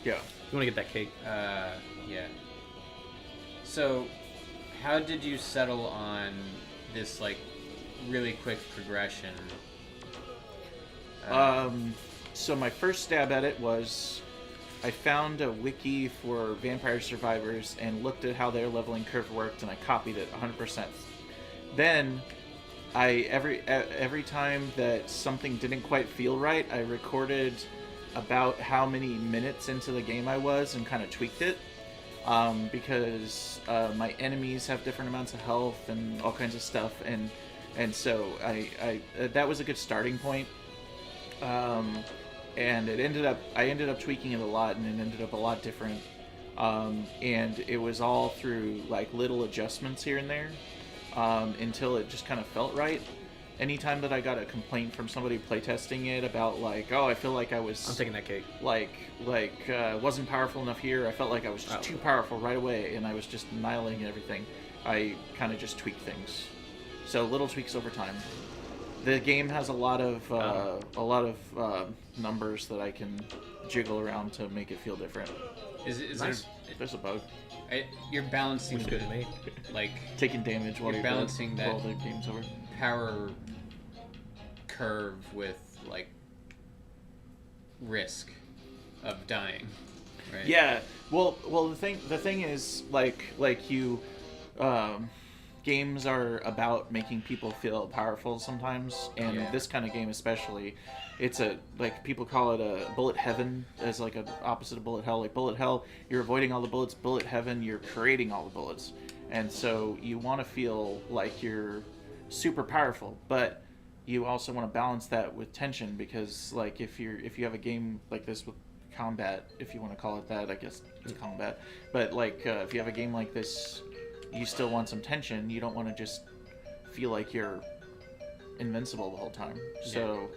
yeah.
You want to get that cake?
Yeah. So, how did you settle on this like really quick progression?
So my first stab at it was I found a wiki for Vampire Survivors and looked at how their leveling curve worked, and I copied it 100%. Then every time that something didn't quite feel right, I recorded about how many minutes into the game I was and kind of tweaked it. Because my enemies have different amounts of health and all kinds of stuff, and so I that was a good starting point. And I ended up tweaking it a lot, and it ended up a lot different. And it was all through like little adjustments here and there, until it just kind of felt right. Anytime that I got a complaint from somebody playtesting it about like, oh, I feel like I was
I'm taking that cake.
wasn't powerful enough here. I felt like I was just too powerful right away, and I was just annihilating everything. I kind of just tweaked things. So little tweaks over time. The game has a lot of numbers that I can jiggle around to make it feel different.
Is
Nice.
There's a bug.
you're balancing
Looks good to me.
like
Taking damage while
You're
you're
balancing that-
while the game's over.
power curve with like risk of dying, right?
Yeah. Well, the thing is like you, games are about making people feel powerful sometimes, and
Yeah.
this kind of game especially, it's like people call it a bullet heaven as like an opposite of bullet hell. Like bullet hell, you're avoiding all the bullets. Bullet heaven, you're creating all the bullets, and so you want to feel like you're super powerful, but you also want to balance that with tension, because like if you have a game like this with combat, if you want to call it that, I guess it's combat, but like if you have a game like this, you still want some tension. You don't want to just feel like you're invincible the whole time. So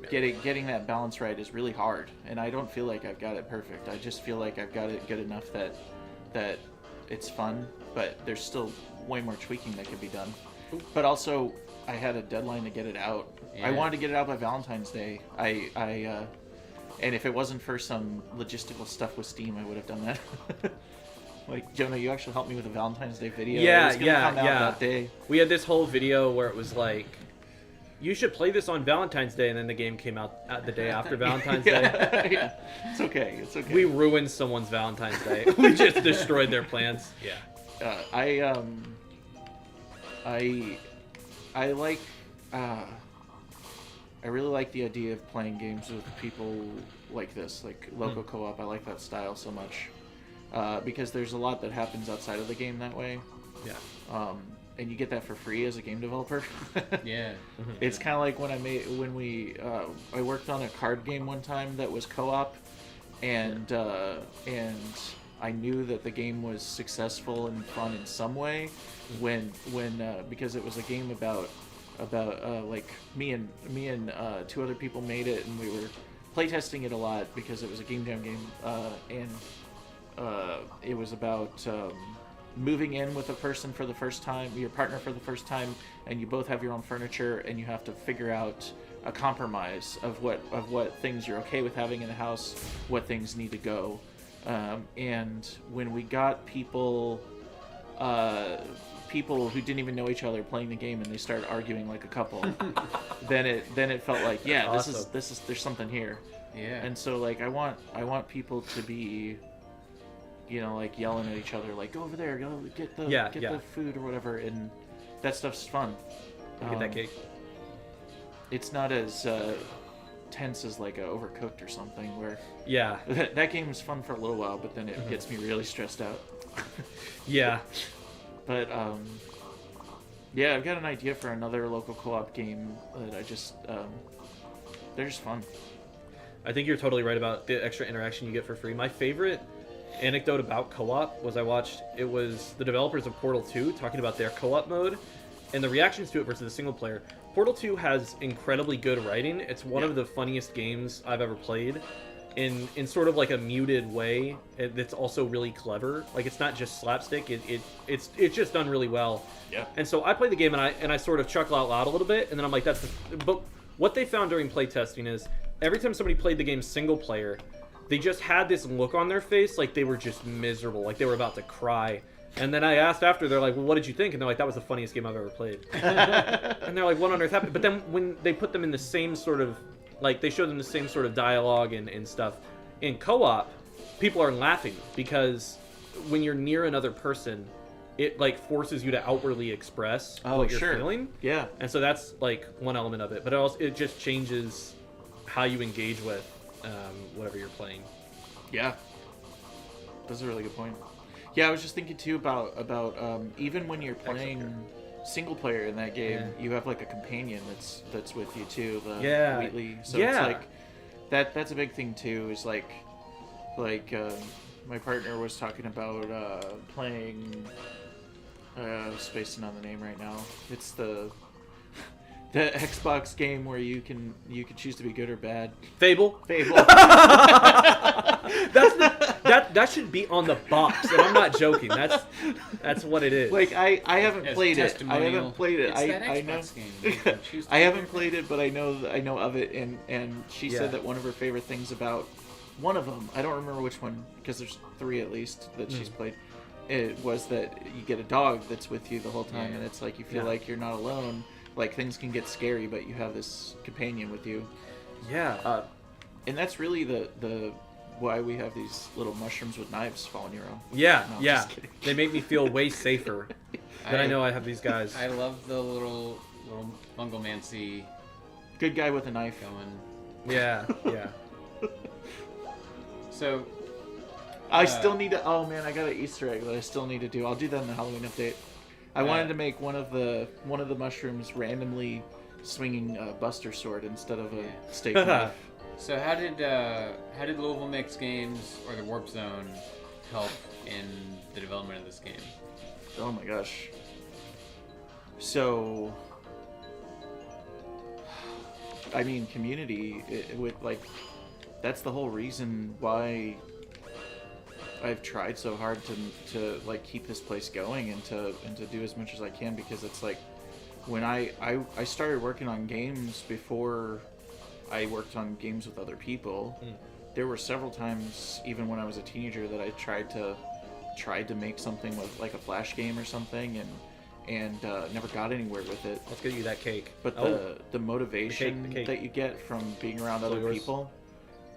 getting that balance right is really hard, and I don't feel like I've got it perfect. I just feel like I've got it good enough that it's fun, but there's still way more tweaking that could be done. But also, I had a deadline to get it out.
Yeah.
I wanted to get it out by Valentine's Day. And if it wasn't for some logistical stuff with Steam, I would have done that. Like, Jonah, you actually helped me with a Valentine's Day video.
Yeah,
It was gonna come out that day.
We had this whole video where it was like, you should play this on Valentine's Day, and then the game came out the day after Valentine's Day.
Yeah, it's okay. It's okay.
We ruined someone's Valentine's Day. We just destroyed their plans. Yeah.
I like I really like the idea of playing games with people like this, like local co-op. I like that style so much because there's a lot that happens outside of the game that way.
Yeah.
you get that for free as a game developer.
Yeah.
It's kind of like when I worked on a card game one time that was co-op, and I knew that the game was successful and fun in some way when because it was a game about like me and two other people made it, and we were playtesting it a lot because it was a game jam game, and it was about moving in with a person for the first time, your partner for the first time, and you both have your own furniture, and you have to figure out a compromise of what things you're okay with having in the house, what things need to go. And when we got people who didn't even know each other playing the game, and they started arguing like a couple, then it felt like, yeah,
Awesome.
this is there's something here.
Yeah.
And so like I want people to be, like yelling at each other, like, go over there, go get the food or whatever, and that stuff's fun.
Get that cake.
It's not as tense as like a Overcooked or something, where
Yeah.
that game is fun for a little while, but then it gets me really stressed out.
Yeah.
But yeah, I've got an idea for another local co-op game that I just they're just fun.
I think you're totally right about the extra interaction you get for free. My favorite anecdote about co-op was it was the developers of Portal 2 talking about their co-op mode and the reactions to it versus the single player. Portal 2 has incredibly good writing. It's one of the funniest games I've ever played in sort of like a muted way. It's also really clever. Like, it's not just slapstick. It's just done really well.
Yeah.
And so I played the game and I sort of chuckle out loud a little bit, and then I'm like, but what they found during playtesting is every time somebody played the game single player, they just had this look on their face like they were just miserable, like they were about to cry. And then I asked after, they're like, well, what did you think? And they're like, that was the funniest game I've ever played. And they're like, what on earth happened? But then when they put them in the same sort of, like, they showed them the same sort of dialogue and stuff, in co-op, people are laughing because when you're near another person, it, like, forces you to outwardly express what you're feeling.
Yeah.
And so that's, like, one element of it. But it just changes how you engage with whatever you're playing.
Yeah. That's a really good point. Yeah, I was just thinking too about even when you're playing single player in that game, you have like a companion that's with you too, the Wheatley. So it's like that's a big thing too. Is like my partner was talking about playing. Spacing on the name right now. It's the Xbox game where you can choose to be good or bad.
Fable. That should be on the box, and I'm not joking. That's what it is.
Like I haven't played it. I haven't played it.
It's that
I know.
Xbox game. You can choose to
I
be
haven't
good.
played it, but I know of it, and she said that one of her favorite things about one of them, I don't remember which one because there's 3 at least that she's played. It was that you get a dog that's with you the whole time, and it's like you feel like you're not alone. Like things can get scary, but you have this companion with you.
Yeah.
And that's really the why we have these little mushrooms with knives following you around.
Yeah,
No, I'm
yeah.
just kidding.
They make me feel way safer that I know I have these guys.
I love the little fungomancy
Good guy with a knife.
going.
Yeah, yeah.
So
I still need to. Oh man, I got an Easter egg that I still need to do. I'll do that in the Halloween update. I wanted to make one of the mushrooms randomly swinging a Buster sword instead of a steak knife.
So how did Louisville Makes Games or the Warp Zone help in the development of this game?
Oh my gosh. So, I mean, community with like, that's the whole reason why I've tried so hard to like keep this place going and to do as much as I can, because it's like when I started working on games before I worked on games with other people. There were several times, even when I was a teenager, that I tried to make something with like a Flash game or something, and never got anywhere with it.
Let's get you that cake.
But the motivation
the cake.
that you get from being around other
yours.
people,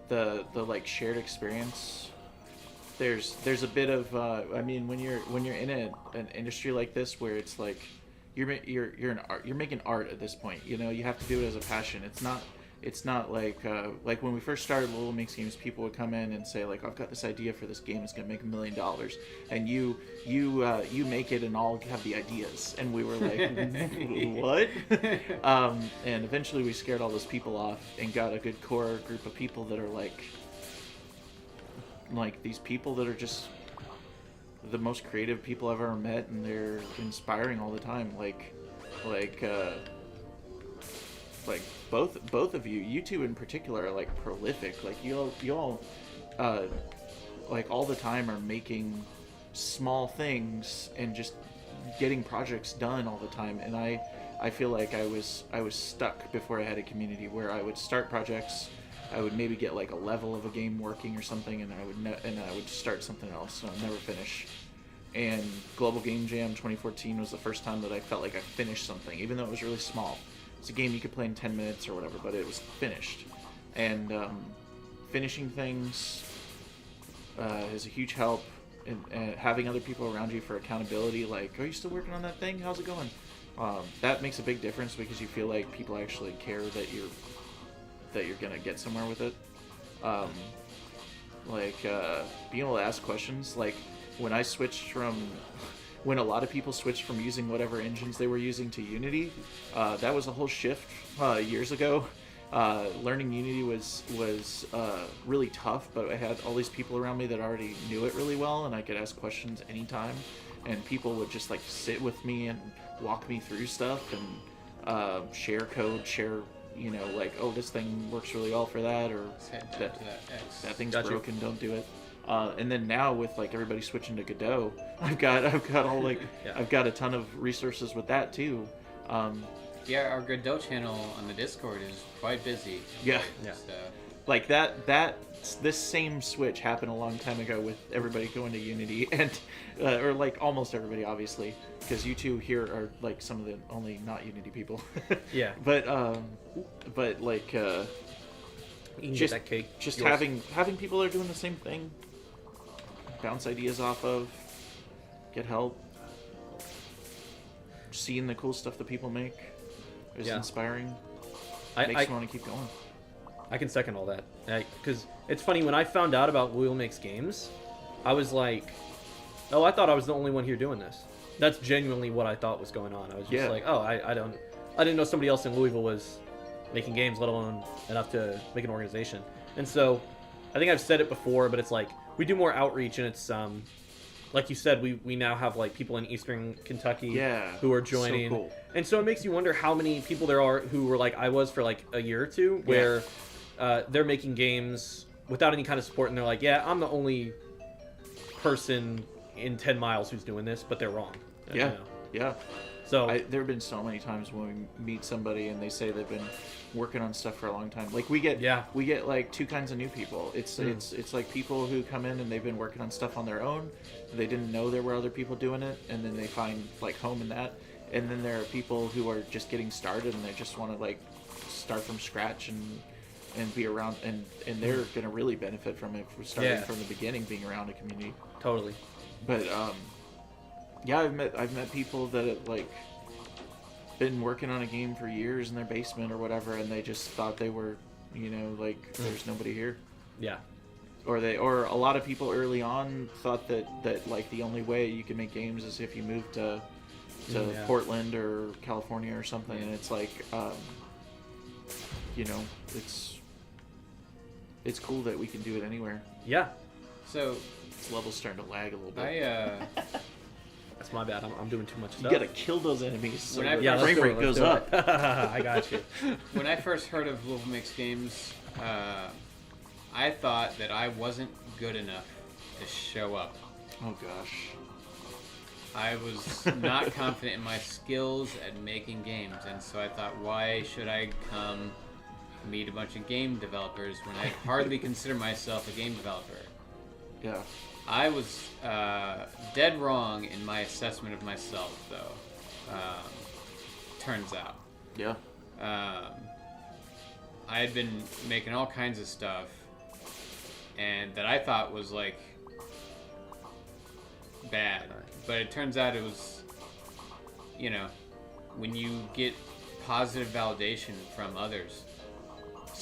the like shared experience. There's a bit of I mean, when you're in an industry like this where it's like you're making art at this point. You know, you have to do it as a passion. it's not like when we first started Louisville Makes Games, people would come in and say like, I've got this idea for this game, it's gonna make $1 million, and you make it and I'll have the ideas, and we were like, what? And eventually we scared all those people off and got a good core group of people that are like these people that are just the most creative people I've ever met, and they're inspiring all the time. Like both of you two in particular are like prolific. Like you all like all the time are making small things and just getting projects done all the time. And I feel like I was stuck before I had a community where I would start projects. I would maybe get like a level of a game working or something, and I would start something else, and I'd never finish. And Global Game Jam 2014 was the first time that I felt like I finished something, even though it was really small. It's a game you could play in 10 minutes or whatever, but it was finished. And finishing things is a huge help, and having other people around you for accountability. Like, are you still working on that thing? How's it going? That makes a big difference because you feel like people actually care that you're gonna get somewhere with it. Being able to ask questions, like when a lot of people switched from using whatever engines they were using to Unity, that was a whole shift years ago. Learning Unity was really tough, but I had all these people around me that already knew it really well, and I could ask questions anytime, and people would just like sit with me and walk me through stuff and share code, like, oh, this thing works really well for that, or that thing's broken, don't do it. And then now with like everybody switching to Godot, I've got all like I've got a ton of resources with that too.
Yeah, our Godot channel on the Discord is quite busy.
Yeah.
So.
Like this same switch happened a long time ago with everybody going to Unity, and or like almost everybody, obviously, because you two here are like some of the only not Unity people.
Yeah.
But like just
that cake.
Just having people that are doing the same thing, bounce ideas off of, get help, seeing the cool stuff that people make is inspiring. Makes me want to keep going.
I can second all that. Because it's funny, when I found out about Louisville Makes Games, I was like, oh, I thought I was the only one here doing this. That's genuinely what I thought was going on. I was just like, oh, I didn't know somebody else in Louisville was making games, let alone enough to make an organization. And so, I think I've said it before, but it's like, we do more outreach, and it's, like you said, we now have like people in Eastern Kentucky who are joining. So cool. And so it makes you wonder how many people there are who were like I was for like a year or two, where they're making games without any kind of support, and they're like, yeah, I'm the only person in 10 miles who's doing this, but they're wrong.
Yeah.
So
there have been so many times when we meet somebody and they say they've been working on stuff for a long time. Like we get like two kinds of new people. It's like people who come in and they've been working on stuff on their own. They didn't know there were other people doing it, and then they find like home in that. And then there are people who are just getting started and they just want to like start from scratch and be around, and they're gonna really benefit from it, starting from the beginning, being around a community.
Totally.
But I've met people that have like been working on a game for years in their basement or whatever, and they just thought they were, like there's nobody here.
Yeah.
Or a lot of people early on thought that like the only way you can make games is if you moved to Portland or California or something, and it's like it's cool that we can do it anywhere.
Yeah.
So
this level's starting to lag a little bit.
That's my bad. I'm doing too much stuff.
You gotta kill those enemies so
the
frame rate goes up.
I got you.
When I first heard of Louisville Makes Games, I thought that I wasn't good enough to show up.
Oh gosh.
I was not confident in my skills at making games, and so I thought, why should I come meet a bunch of game developers when I hardly consider myself a game developer?
Yeah.
I was dead wrong in my assessment of myself, though. Turns out.
Yeah.
I had been making all kinds of stuff, and that I thought was like bad, but it turns out it was, when you get positive validation from others,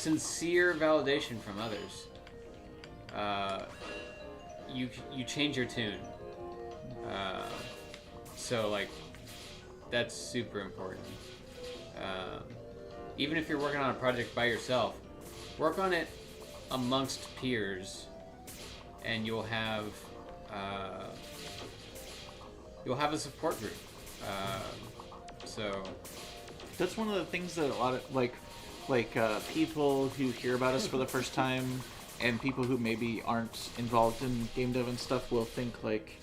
sincere validation from others, you change your tune. So like that's super important. Even if you're working on a project by yourself, work on it amongst peers, and you'll have a support group. So
That's one of the things that a lot of people who hear about us for the first time and people who maybe aren't involved in game dev and stuff will think like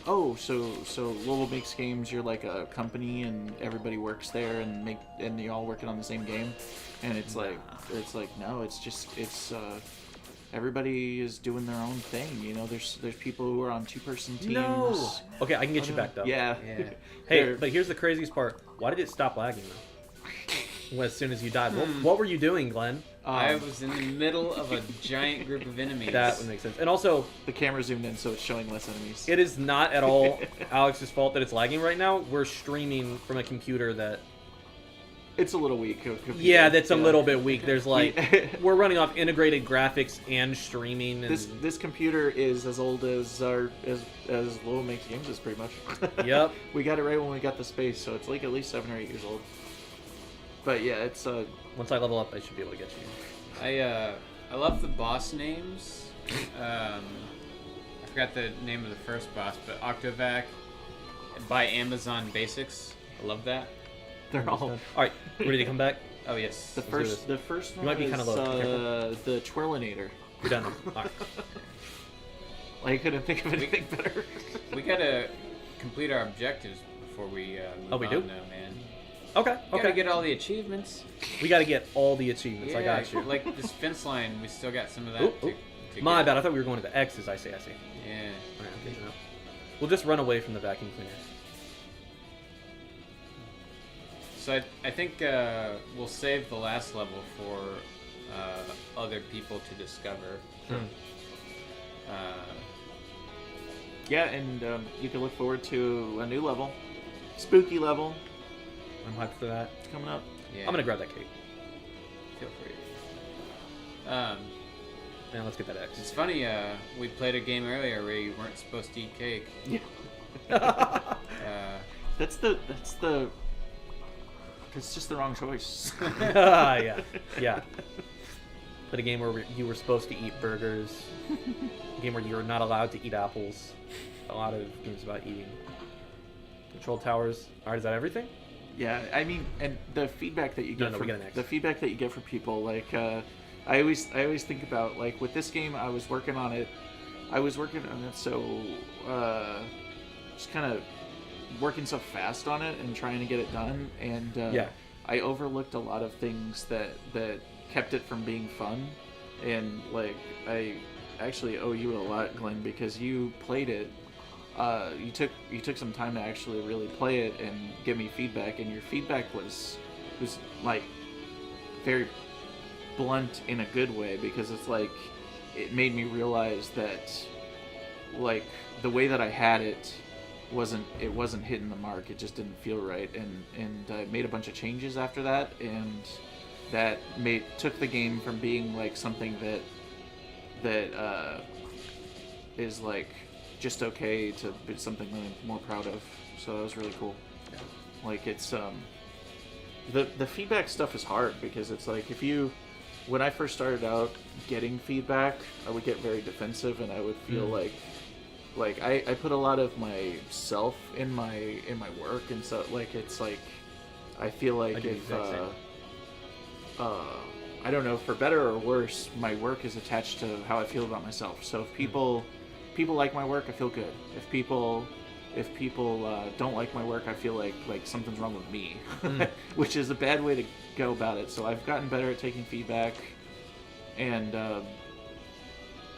oh, so Louisville Makes Games, you're like a company and everybody works there and you all working on the same game, and it's like no, it's everybody is doing their own thing, you know. There's people who are on 2-person teams.
No. Okay, I can get you back though.
Yeah.
Hey, but here's the craziest part. Why did it stop lagging though? As soon as you died, what were you doing, Glenn?
I was in the middle of a giant group of enemies.
That would make sense. And also,
the camera zoomed in, so it's showing less enemies.
it is not at all Alex's fault that it's lagging right now. We're streaming from a computer that...
It's a little weak.
Yeah, that's a little bit weak. There's like... we're running off integrated graphics and streaming. And...
This computer is as old as Louisville Makes Games is, pretty much.
Yep.
We got it right when we got the space, so it's like at least 7 or 8 years old. But yeah, it's
once I level up, I should be able to get you.
I love the boss names. I forgot the name of the first boss, but Octovac by Amazon Basics. I love that.
they're all
Alright, ready to come back?
Oh yes.
the first one
might be
is
kinda low.
the Twirlinator.
You're done. Alright.
I couldn't think of anything better.
We gotta complete our objectives before we move
we
on
do?
now, man.
Okay,
Gotta get all the achievements.
We gotta get all the achievements. I got you.
Like this fence line, we still got some of that.
Ooh, ooh.
To
My
get.
bad. I thought we were going to the X's. I see.
Yeah.
Alright, I'm catching up. We'll just run away from the vacuum cleaner.
So I think we'll save the last level for other people to discover.
Yeah, and you can look forward to a new level, spooky level.
I'm hyped for that.
It's coming up.
Yeah.
I'm gonna grab that cake.
Feel free.
Man, let's get that X.
It's funny. We played a game earlier where you weren't supposed to eat cake.
Yeah. That's just the wrong choice.
Yeah. Played a game where you were supposed to eat burgers. A game where you were not allowed to eat apples. A lot of games about eating. Control towers. Alright, is that everything?
Yeah, I mean, and the feedback that you get
we got an X.
the feedback that you get from people, like I always think about, like, with this game, I was working on it so just kind of working so fast on it and trying to get it done, and I overlooked a lot of things that kept it from being fun, and like I actually owe you a lot, Glenn, because you played it. You took some time to actually really play it and give me feedback, and your feedback was like very blunt in a good way, because it's like it made me realize that like the way that I had it wasn't hitting the mark. It just didn't feel right, and I made a bunch of changes after that, and that took the game from being like something that is like just okay to be something I'm more proud of. So that was really cool. Like, it's the feedback stuff is hard, because it's like when I first started out getting feedback, I would get very defensive, and I would feel like I put a lot of myself in my work, and so like it's like I feel like I don't know, for better or worse, my work is attached to how I feel about myself. So if people like my work, I feel good. If people don't like my work, I feel like something's wrong with me, which is a bad way to go about it. So I've gotten better at taking feedback, and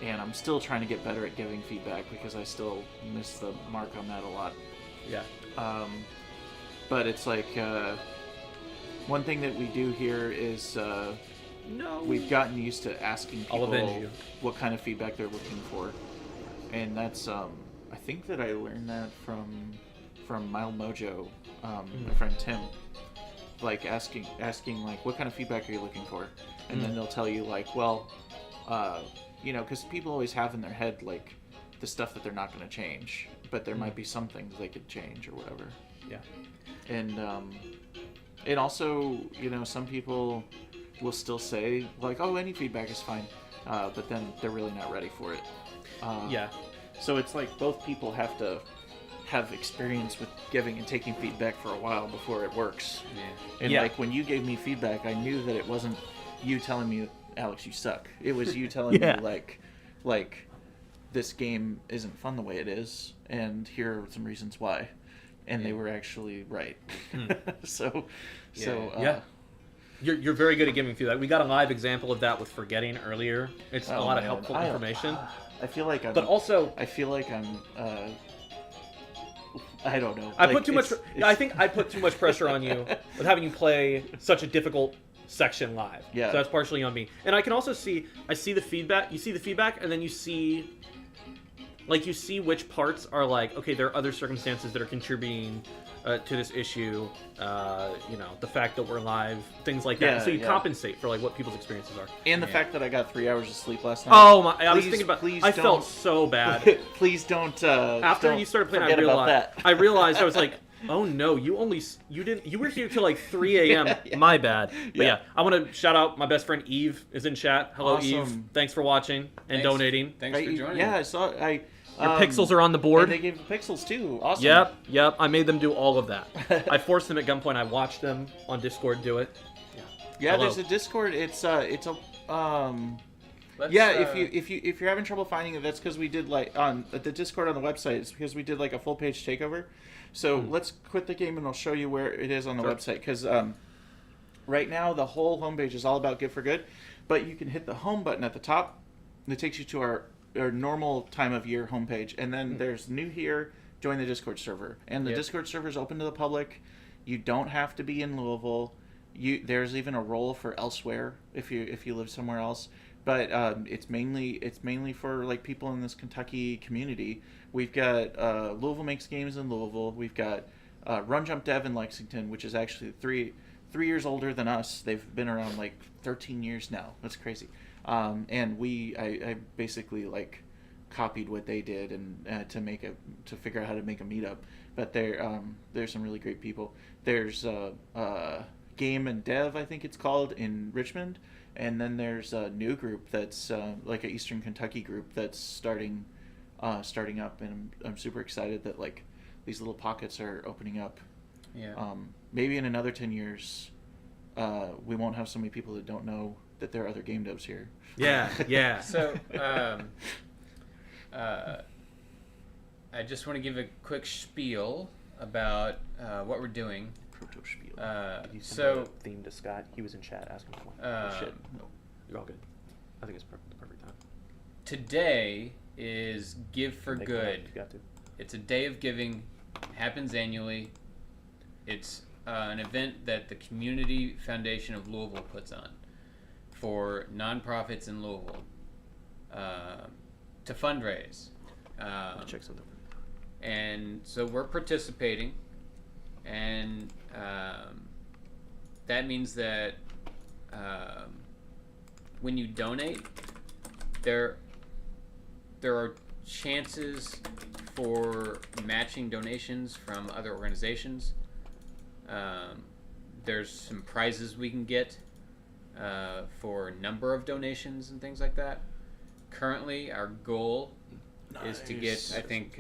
I'm still trying to get better at giving feedback, because I still miss the mark on that a lot.
Yeah.
But it's like one thing that we do here is we've gotten used to asking
I'll avenge
people
you.
what kind of feedback they're looking for. And that's I think that I learned that from Mild Mojo, my friend Tim. like asking like, what kind of feedback are you looking for, and then they'll tell you like, well, because people always have in their head like the stuff that they're not going to change, but there might be some things they could change or whatever.
Yeah.
And also, some people will still say like, oh, any feedback is fine, but then they're really not ready for it.
Yeah.
So it's like both people have to have experience with giving and taking feedback for a while before it works.
Yeah.
And like when you gave me feedback, I knew that it wasn't you telling me, Alex, you suck. It was you telling
Yeah.
me like this game isn't fun the way it is, and here are some reasons why. And they were actually right. So
Yeah. You're very good at giving feedback. We got a live example of that with forgetting earlier. It's a lot of helpful information.
I feel like I'm.
But also,
I feel like I'm. I don't know.
I
Like,
put too much. I think I put too much pressure on you with having you play such a difficult section live.
Yeah.
So that's partially on me. And I can also see. I see the feedback. You see the feedback, and then you see. Like, you see which parts are like, okay, there are other circumstances that are contributing to this issue. The fact that we're live, things like that.
Yeah,
So you
yeah.
compensate for like what people's experiences are.
And the fact that I got 3 hours of sleep last night.
Oh my! I was
Please-
thinking about.
please
I
don't-
felt so bad.
Please don't.
After
don't
you started playing, I
forget about
realized.
that.
I realized I was like, oh no, you were here till like 3 a.m.
Yeah.
My bad. But
Yeah.
yeah, I want to shout out my best friend Eve is in chat. Hello
Awesome.
Eve. Thanks for watching and
Thanks.
donating.
Thanks for joining.
Yeah, I saw.
Your pixels are on the board.
And they gave the pixels too. Awesome.
Yep. I made them do all of that. I forced them at gunpoint. I watched them on Discord do it.
Yeah,
Hello.
there's a Discord. It's a
Let's,
if you're having trouble finding it, that's because we did like on the Discord on the website. It's because we did like a full page takeover. So let's quit the game and I'll show you where it is on the
Sure.
website. Because right now the whole homepage is all about Give for Good, but you can hit the home button at the top. And it takes you to our normal time of year homepage, and then there's new here. Join the Discord server, and the
Yep.
Discord server is open to the public. You don't have to be in Louisville. There's even a role for elsewhere if you live somewhere else, but it's mainly for like people in this Kentucky community. We've got Louisville Makes Games in Louisville. We've got Run Jump Dev in Lexington, which is actually three years older than us. They've been around like 13 years now. That's crazy. And I basically like copied what they did and to figure out how to make a meetup. But there's some really great people. There's Game and Dev, I think it's called, in Richmond, and then there's a new group that's like an Eastern Kentucky group that's starting up, and I'm super excited that like these little pockets are opening up.
Yeah.
Maybe in another 10 years, we won't have so many people that don't know that there are other game devs here.
Yeah.
So, I just want to give a quick spiel about what we're doing.
Proto spiel.
So,
theme to Scott. He was in chat asking for one.
Um,
Shit. No, you're all good. I think it's the perfect time.
today is Give for
Make one up
Good.
if you got to.
It's a day of giving. Happens annually. It's an event that the Community Foundation of Louisville puts on for nonprofits in Louisville to fundraise.
Check something.
And so we're participating, and that means that when you donate, there are chances for matching donations from other organizations. There's some prizes we can get for number of donations and things like that. Currently, our goal is to get, I think,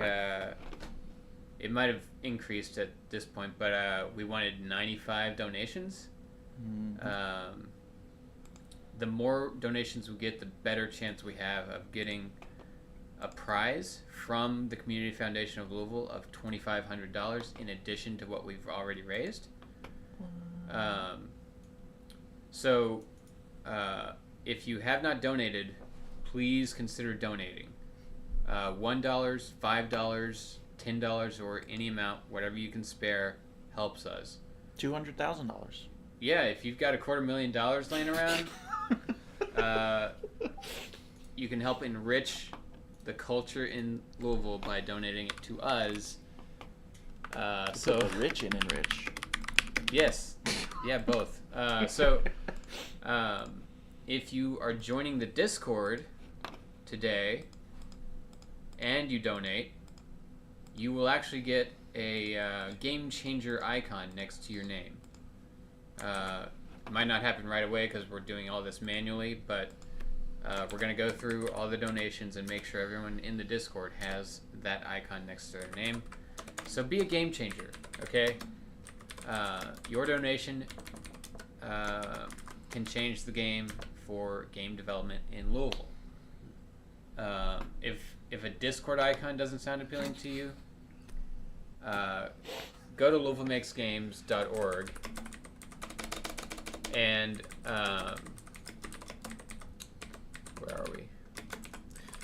it might have increased at this point, but we wanted 95 donations. The more donations we get, the better chance we have of getting a prize from the Community Foundation of Louisville of $2,500 in addition to what we've already raised. So if you have not donated, please consider donating. $1, $5, $10, or any amount, whatever you can spare, helps us.
$200,000.
Yeah, if you've got $250,000 laying around, you can help enrich the culture in Louisville by donating it to us. So
Put the rich in enrich.
yes, Yeah, both. So, if you are joining the Discord today and you donate, you will actually get a game changer icon next to your name. Might not happen right away because we're doing all this manually, but we're going to go through all the donations and make sure everyone in the Discord has that icon next to their name. So be a game changer, okay? Your donation can change the game for game development in Louisville. If a Discord icon doesn't sound appealing to you, go to LouisvilleMakesGames.org and where are we?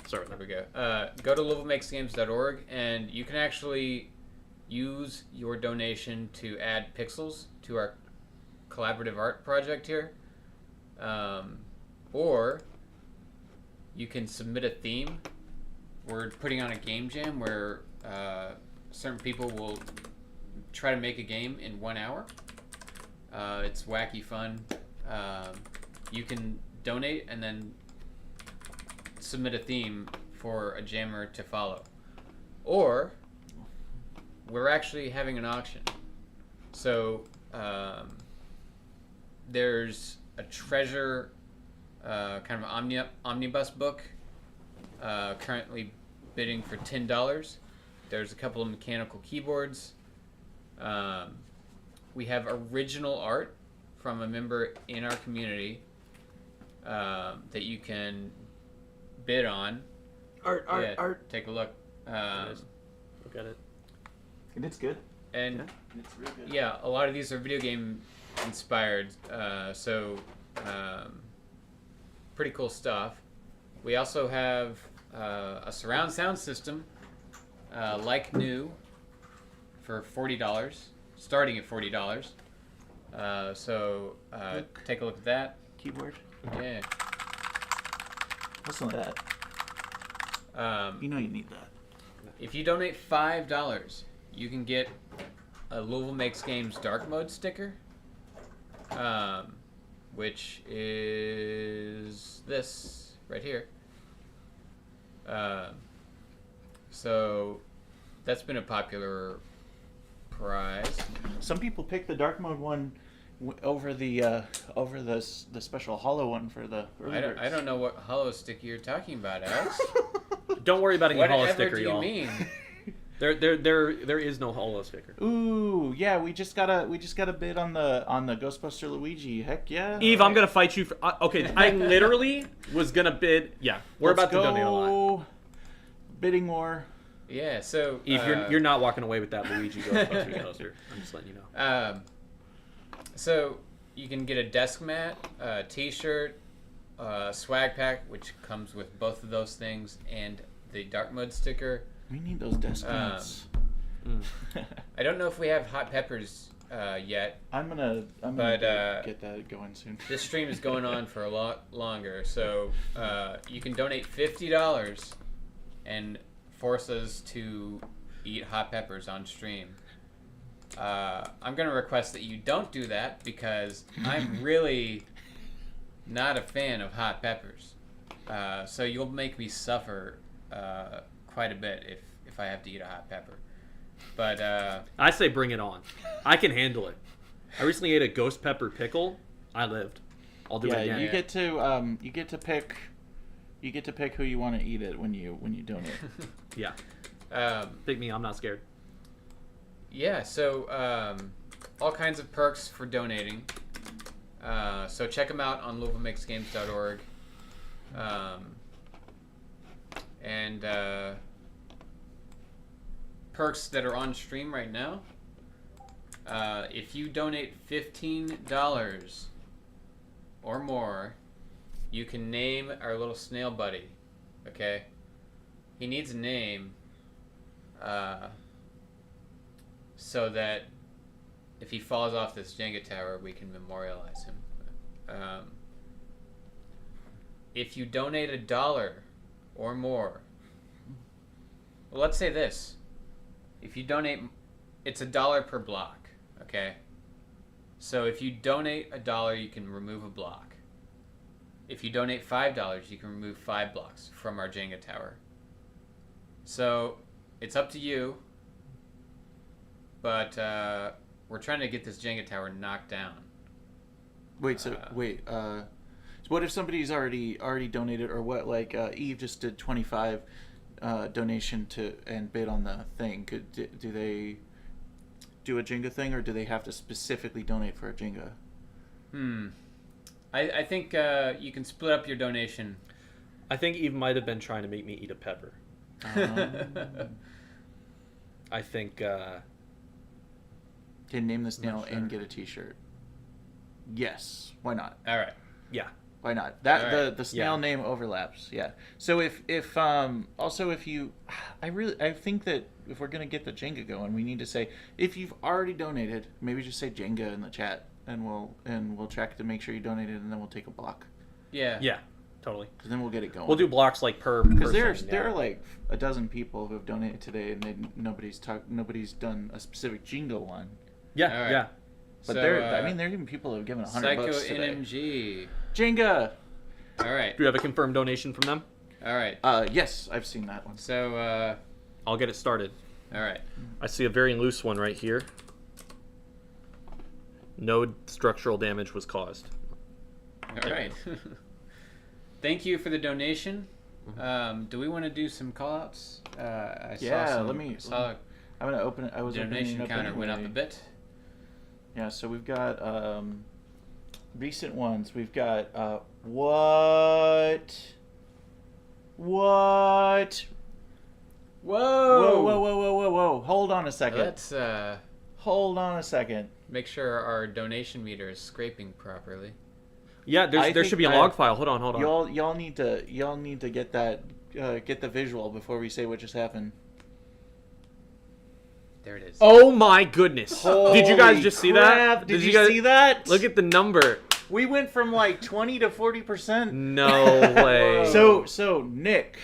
Sorry.
There we go. Go to LouisvilleMakesGames.org and you can actually use your donation to add pixels to our collaborative art project here. Or you can submit a theme. We're putting on a game jam where certain people will try to make a game in 1 hour. It's wacky fun. You can donate and then submit a theme for a jammer to follow. Or we're actually having an auction. So there's a treasure kind of omnibus book currently bidding for $10. There's a couple of mechanical keyboards. We have original art from a member in our community that you can bid on.
Art.
Take a look.
Look at it.
And it's good.
And
It's real good.
yeah, a lot of these are video game inspired. So pretty cool stuff. We also have a surround sound system, like new, for $40, starting at $40. So take a look at that.
Keyboard.
Yeah.
Listen to that. You know you need that.
If you donate $5, you can get a Louisville Makes Games dark mode sticker, which is this right here. So that's been a popular prize.
Some people pick the dark mode one over the special hollow one for the early
I
birds.
don't know what hollow sticker you're talking about, Alex.
Don't worry about any hollow
Whatever
sticker,
do you
y'all.
mean?
There is no hollow sticker.
Ooh, yeah, we just got a bid on the Ghostbuster Luigi. Heck yeah.
Eve, I'm gonna fight you for. Okay, I literally was gonna bid. Yeah, we're
Let's
about to donate a lot.
go. Bidding war.
Yeah. So
Eve, you're not walking away with that Luigi Ghostbuster coaster. I'm just letting you know.
So you can get a desk mat, a T-shirt, a swag pack, which comes with both of those things, and the dark mode sticker.
We need those desk mats.
I don't know if we have hot peppers yet.
I'm gonna get that going soon.
This stream is going on for a lot longer, so you can donate $50 and force us to eat hot peppers on stream. I'm going to request that you don't do that because I'm really not a fan of hot peppers. So you'll make me suffer quite a bit if I have to eat a hot pepper. But
I say bring it on. I can handle it. I recently ate a ghost pepper pickle. I lived. I'll do it again.
You get to pick who you want to eat it when you donate.
Yeah. Pick me. I'm not scared.
Yeah, so all kinds of perks for donating. So check them out on LouisvilleMakesGames.org. And perks that are on stream right now. If you donate $15 or more, you can name our little snail buddy. Okay? He needs a name. So that if he falls off this Jenga tower, we can memorialize him. If you donate $1 or more, well, let's say this: if you donate, it's $1 per block. Okay. So if you donate $1, you can remove a block. If you donate $5, you can remove 5 blocks from our Jenga tower. So it's up to you, but we're trying to get this Jenga tower knocked down.
Wait, so what if somebody's already donated, or what? Like Eve just did 25 donation to and bid on the thing. Do they do a Jenga thing, or do they have to specifically donate for a Jenga?
I think you can split up your donation.
I think Eve might have been trying to make me eat a pepper. I think.
Can name the snail
sure.
and get a T-shirt. Yes, why not?
All right.
Yeah.
Why not? That
All right.
the snail
Yeah.
name overlaps. Yeah. So if also if you, I think that if we're gonna get the Jenga going, we need to say, if you've already donated, maybe just say Jenga in the chat, and we'll check to make sure you donated, and then we'll take a block,
Yeah.
Yeah. Totally.
because then we'll get it going.
We'll do blocks like per.
because
person,
there are like a dozen people who have donated today, and nobody's done a specific Jenga one.
Yeah.
All right.
Yeah.
But
So,
there are even people who have given $100
Psycho
today.
NMG.
Jenga.
All right.
Do we have a confirmed donation from them?
All right.
Yes, I've seen that one.
So,
I'll get it started.
all right.
I see a very loose one right here. No structural damage was caused.
All right. Thank you for the donation. Do we want to do some call-outs? I
Yeah,
saw
I'm gonna open it. I was opening
donation
it up
counter went up a
anyway.
bit.
Yeah, so we've got recent ones. We've got what?
Whoa!
Whoa! Hold on a second.
Let's
Hold on a second.
make sure our donation meter is scraping properly.
Yeah, there
think
should be a
that
log file. Hold on.
Y'all need to get that get the visual before we say what just happened.
There it is.
Oh my goodness! Did you guys just see that?
Did you
guys
see that?
Look at the number.
We went from like 20 to 40%.
No way.
So Nick.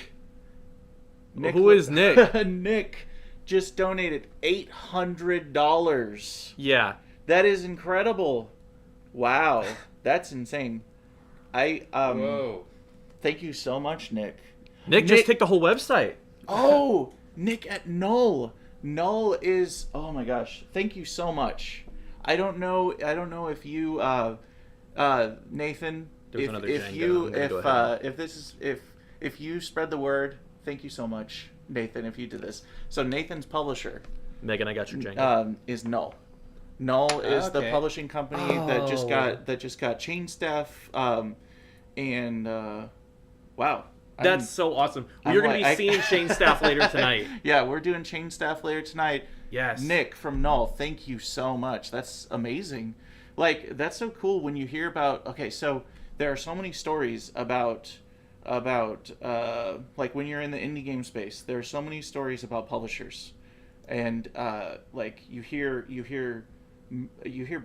Who is Nick?
Nick just donated $800.
Yeah.
That is incredible. Wow, that's insane.
Whoa.
Thank you so much, Nick.
Nick just take the whole website.
Oh, Nick at Null. Null is, oh my gosh. Thank you so much. I don't know if you Nathan,
There's another
if
Jenga.
you
I'm gonna go ahead.
if you spread the word, thank you so much, Nathan, if you did this. So Nathan's publisher
Megan, I got your Jenga.
is Null. Null is the
Okay.
publishing company that just got Chain Staff and wow.
That's so awesome.
I'm
We're going to
like-
be seeing Shane Staff later tonight.
Yeah, we're doing Chain Staff later tonight.
Yes.
Nick from Null, thank you so much. That's amazing. Like, that's so cool when you hear about, okay, so there are so many stories about like when you're in the indie game space, there are so many stories about publishers. And like you hear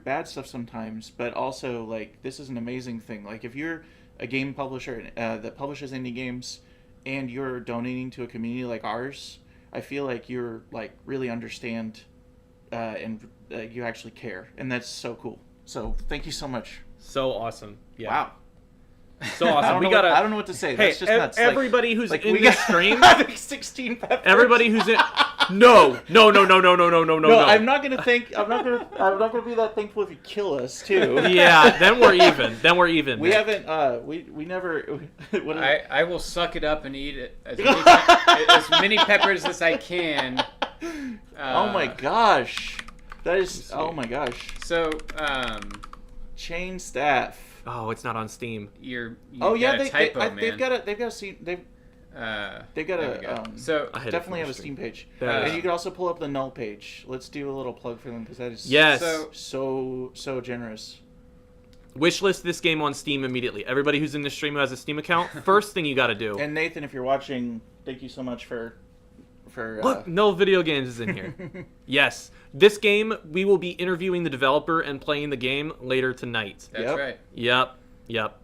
bad stuff sometimes, but also like this is an amazing thing. Like if you're a game publisher that publishes indie games and you're donating to a community like ours, I feel like you're like really understand and you actually care, and that's so cool. So thank you so much.
So awesome. Yeah.
Wow.
So awesome.
I don't know what to say.
Hey,
That's just nuts.
everybody who's
like
in
we
this
got
stream,
having 16 peppers.
everybody who's in No.
No, I'm not gonna be that thankful if you kill us too.
Yeah, then we're even.
We haven't. We never. What is it?
I will suck it up and eat it as many peppers as I can.
Oh my gosh, that is. Oh my gosh.
So,
Chain Staff.
Oh, it's not on Steam.
you
Oh yeah,
got a typo, man.
they've got a
There we go. So,
I had it
definitely
from
have a
Steam.
Steam page.
There
it
And
is.
you can also pull up the Null page. Let's do a little plug for them because that is
Yes.
so generous.
Wishlist this game on Steam immediately. Everybody who's in this stream who has a Steam account, first thing you got to do.
And Nathan, if you're watching, thank you so much for
Look, no video games is in here. Yes. This game, we will be interviewing the developer and playing the game later tonight.
that's
Yep.
right.
Yep.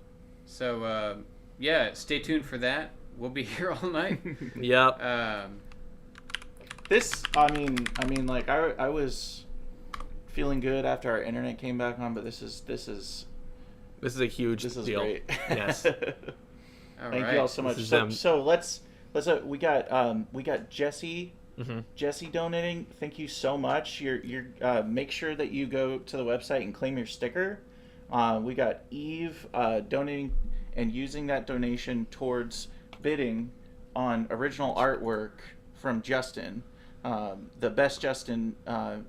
So, yeah, stay tuned for that. We'll be here all night.
Yep.
This, I mean, like I was feeling good after our internet came back on, but this is
This is a huge deal.
great.
Yes.
Thank you all so much.
This is
So,
them.
so let's we got Jesse.
Mm-hmm.
Jesse donating. Thank you so much. You're make sure that you go to the website and claim your sticker. We got Eve donating and using that donation towards bidding on original artwork from Justin. The best Justin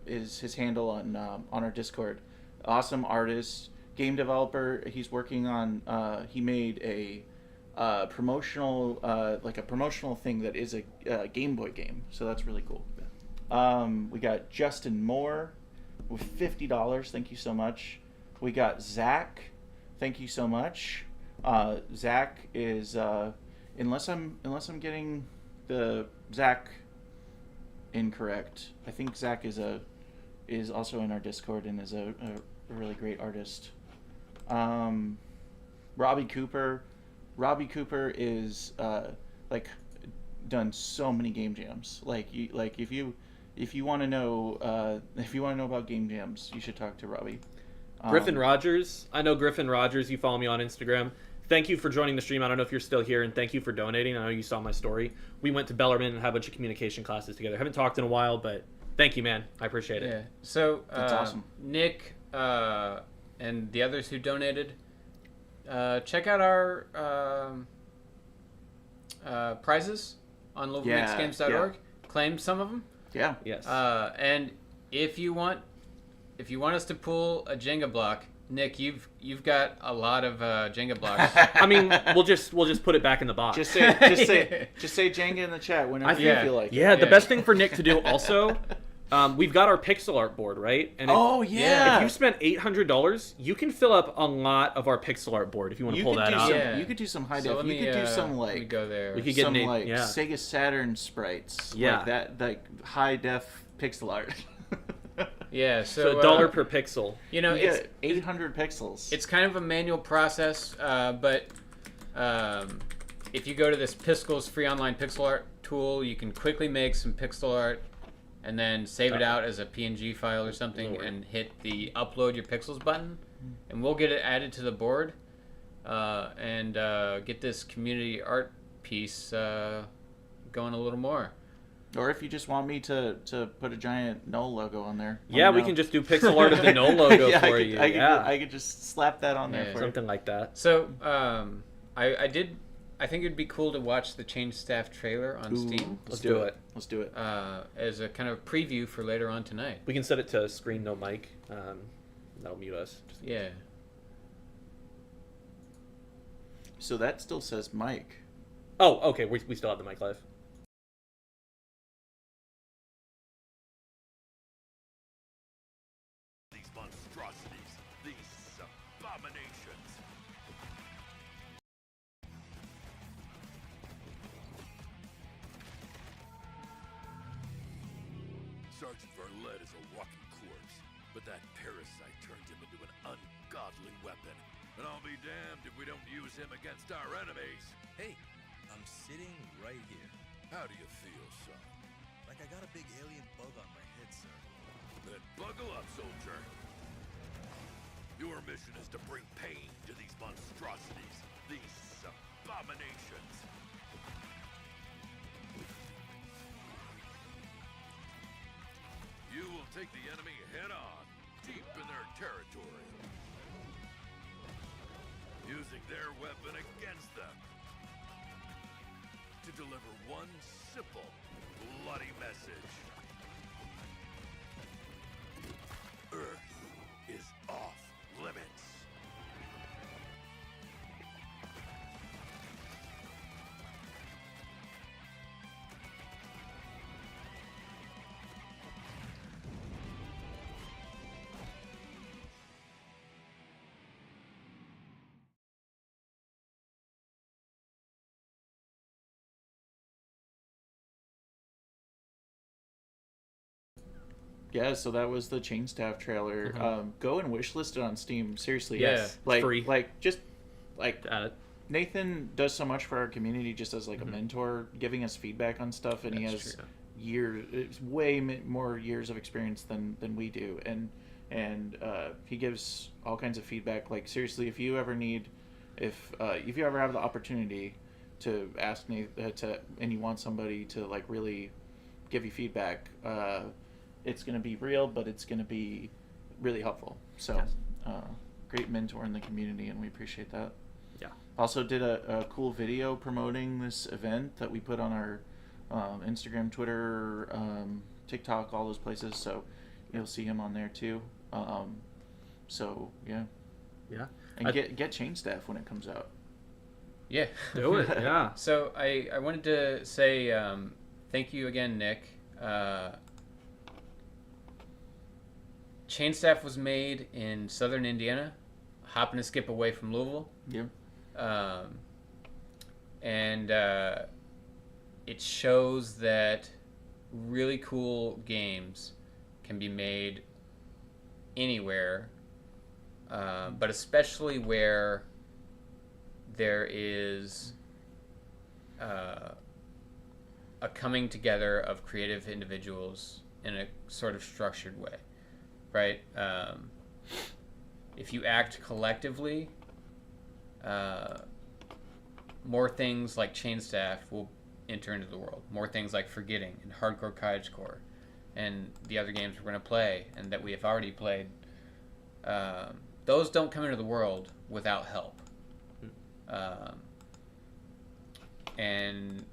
is his handle on our Discord. Awesome artist, game developer. He's working on. He made a promotional like a promotional thing that is a Game Boy game. So that's really cool. We got Justin Moore with $50. Thank you so much. We got Zach. Thank you so much. Zach is unless I'm getting the Zach incorrect. I think Zach is also in our Discord and is a really great artist. Robbie Cooper. Robbie Cooper is like done so many game jams. If you want to know about game jams, you should talk to Robbie.
Griffin Rogers. I know Griffin Rogers. You follow me on Instagram. Thank you for joining the stream. I don't know if you're still here, and thank you for donating. I know you saw my story. We went to Bellarmine and had a bunch of communication classes together. Haven't talked in a while, but thank you, man. I appreciate it.
Yeah. So
That's awesome.
Nick and the others who donated, check out our prizes on LouisvilleMakesGames.org.
Yeah.
Claim some of them.
Yeah.
Yes.
And if you want us to pull a Jenga block, Nick, you've got a lot of Jenga blocks.
I mean, we'll just put it back in the box.
Just say Jenga in the chat whenever you feel like it.
Yeah, the best thing for Nick to do also, we've got our pixel art board, right? And if you spent $800, you can fill up a lot of our pixel art board if you want to pull that out.
You could do some high
So
def. You could do some
let me go there.
We could get
some
Nate,
Sega Saturn sprites.
Yeah.
Like that, like high def pixel art.
Yeah,
So $1 per pixel.
You know,
You
it's
get 800 pixels.
It's kind of a manual process, but if you go to this Piskel's free online pixel art tool, you can quickly make some pixel art and then save it out as a PNG file or something and hit the upload your pixels button, and we'll get it added to the board and get this community art piece going a little more.
Or if you just want me to put a giant Null logo on there.
Yeah, we can just do pixel art of the Null logo
yeah,
for
I could just slap that on there for you.
Something like that.
So I think it'd be cool to watch the Change Staff trailer on Steam.
Let's do it. Let's do it.
As a kind of preview for later on tonight.
We can set it to screen no mic. That'll mute us.
Yeah.
So that still says Mike.
Oh, okay. We still have the mic live.
Monstrosities, these abominations. Sergeant Verlet is a walking corpse, but that parasite turned him into an ungodly weapon. And I'll be damned if we don't use him against our enemies.
Hey, I'm sitting right here.
How do you feel, son?
Like I got a big alien bug on my head, sir.
Then buckle up, soldier. Your mission is to bring pain to these monstrosities, these abominations. You will take the enemy head on, deep in their territory, using their weapon against them, to deliver one simple, bloody message. Earth is off limits.
Yeah, so that was the Chain Staff trailer. Go and wishlist it on Steam. Seriously,
Yes,
like
free.
just like
Add it.
Nathan does so much for our community, just as like a mentor, giving us feedback on stuff, and he
That's
has
true.
years, it's way more years of experience than we do, and and he gives all kinds of feedback. Like seriously, if you ever have the opportunity to ask and you want somebody to like really give you feedback, it's going to be real, but it's going to be really helpful. So,
Yes.
Great mentor in the community, and we appreciate that.
Yeah.
Also did a cool video promoting this event that we put on our Instagram, Twitter, TikTok, all those places. So you'll see him on there too. So yeah.
Yeah.
And get Chain Staff when it comes out.
Yeah.
Do it. Yeah.
So I wanted to say thank you again, Nick. Chain Staff was made in southern Indiana, hopping a skip away from Louisville.
Yeah.
And it shows that really cool games can be made anywhere, but especially where there is a coming together of creative individuals in a sort of structured way, right? If you act collectively, more things like Chain Staff will enter into the world. More things like Forgetting and Hardcore Cottage Core and the other games we're going to play and that we have already played. Those don't come into the world without help. And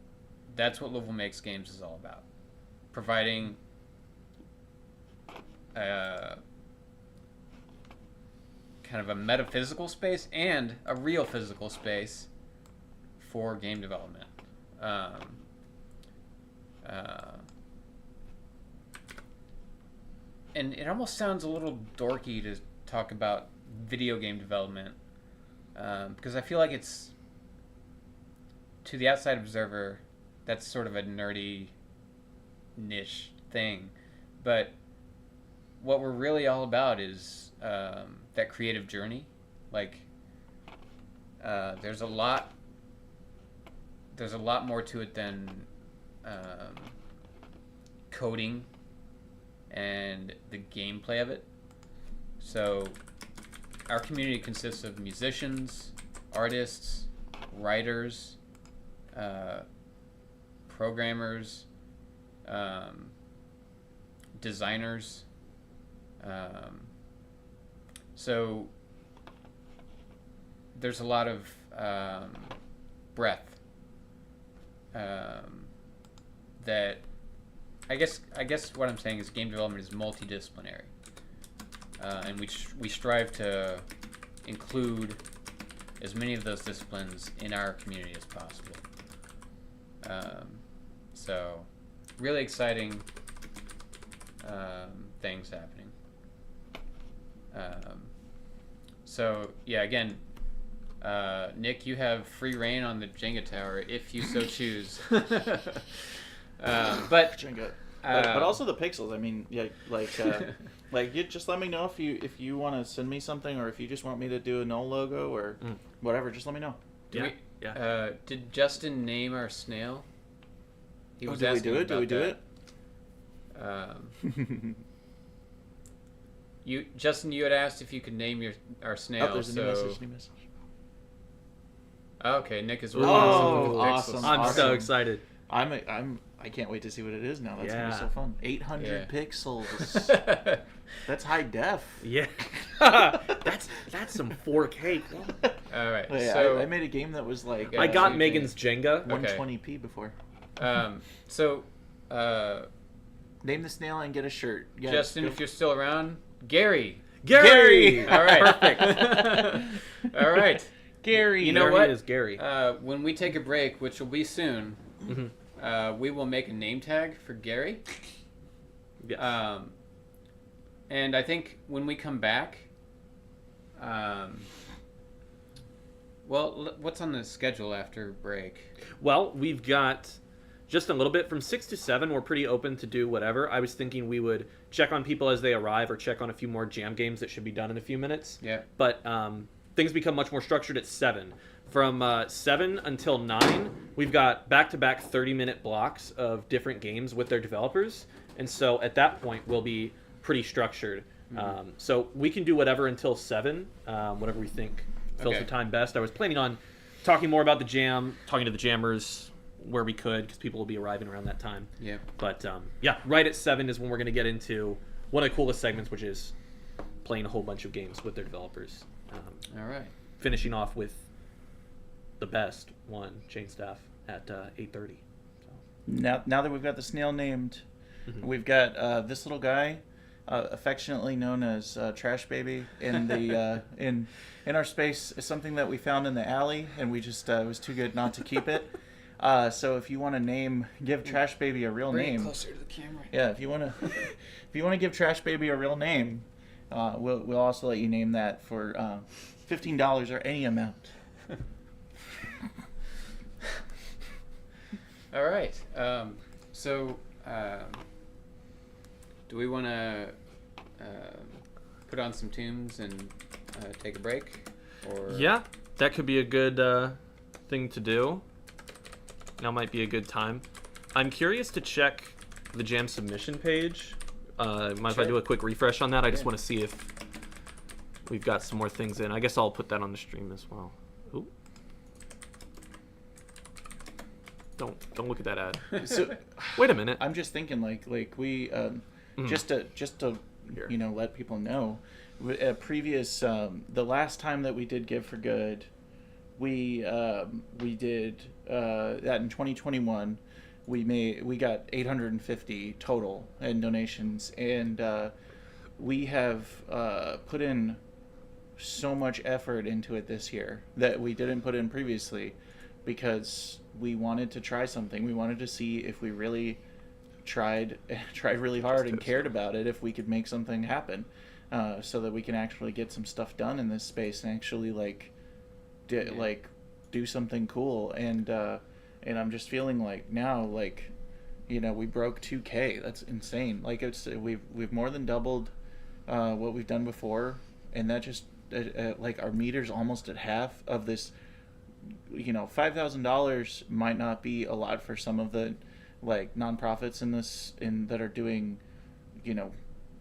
that's what Louisville Makes Games is all about. Providing kind of a metaphysical space and a real physical space for game development. And it almost sounds a little dorky to talk about video game development, because I feel like it's, to the outside observer, that's sort of a nerdy niche thing. But what we're really all about is that creative journey. Like, there's a lot more to it than coding and the gameplay of it. So our community consists of musicians, artists, writers, programmers, designers. So there's a lot of breadth that I guess what I'm saying is game development is multidisciplinary, and we strive to include as many of those disciplines in our community as possible. So really exciting things happening. So yeah, again, Nick, you have free reign on the Jenga tower if you so choose. But
Jenga. But also the pixels. I mean, yeah, like you just let me know if you want to send me something, or if you just want me to do a null logo or whatever. Just let me know.
Did Justin name our snail? He was
did we
asking
do it? Did we do
about
it?
Justin, you had asked if you could name our snail.
Oh, there's a new message.
Okay, Nick is working
Oh,
on something with
awesome.
pixels.
I'm so excited.
I can't wait to see what it is now. That's gonna be
Yeah.
so fun. 800 pixels. That's high def.
Yeah. that's some 4K.
All right,
Yeah,
so
I made a game that was like
I got
so
Megan's Jenga.
120p before.
So
Name the snail and get a shirt. Yeah,
Justin, if you're still around, Gary.
Gary.
All right,
Perfect.
All right,
Gary.
You know
There
what?
he is, Gary.
When we take a break, which will be soon,
Mhm.
we will make a name tag for Gary.
Yes.
And I think when we come back, well, what's on the schedule after break?
Well, we've got just a little bit from 6 to 7. We're pretty open to do whatever. I was thinking we would check on people as they arrive, or check on a few more jam games that should be done in a few minutes.
Yeah.
But things become much more structured at 7. From 7 until 9, we've got back-to-back 30-minute blocks of different games with their developers. And so at that point, we'll be pretty structured. So we can do whatever until 7, whatever we think fills
Okay.
the time best. I was planning on talking more about the jam, talking to the jammers where we could, because people will be arriving around that time.
Yeah.
But yeah, right at 7 is when we're going to get into one of the coolest segments, which is playing a whole bunch of games with their developers.
All right.
Finishing off with the best one, Chain Staff, at 8:30.
Now that we've got the snail named, we've got this little guy, affectionately known as Trash Baby in the in our space, is something that we found in the alley, and we just it was too good not to keep it. So if you want to give Trash Baby a real name,
closer to the camera.
yeah, if you want to give Trash Baby a real name, we'll also let you name that for $15 or any amount.
All right. So, do we want to put on some tunes and take a break? Or
Yeah, that could be a good thing to do. Now might be a good time. I'm curious to check the jam submission page. Mind if I
Sure.
do a quick refresh on that? I just
Yeah.
want to see if we've got some more things in. I guess I'll put that on the stream as well. Ooh. Don't look at that ad.
So
Wait a minute.
I'm just thinking like we just to
Here.
let people know, previous the last time that we did Give for Good, we did that in 2021. We got 850 total in donations, and we have put in so much effort into it this year that we didn't put in previously, because we wanted to try something. We wanted to see if we really tried really hard and cared about it, if we could make something happen, so that we can actually get some stuff done in this space and actually do something cool. And I'm just feeling like now, we broke 2K. That's insane. Like, we've more than doubled what we've done before, and that just our meter's almost at half of this. $5,000 might not be a lot for some of the nonprofits that are doing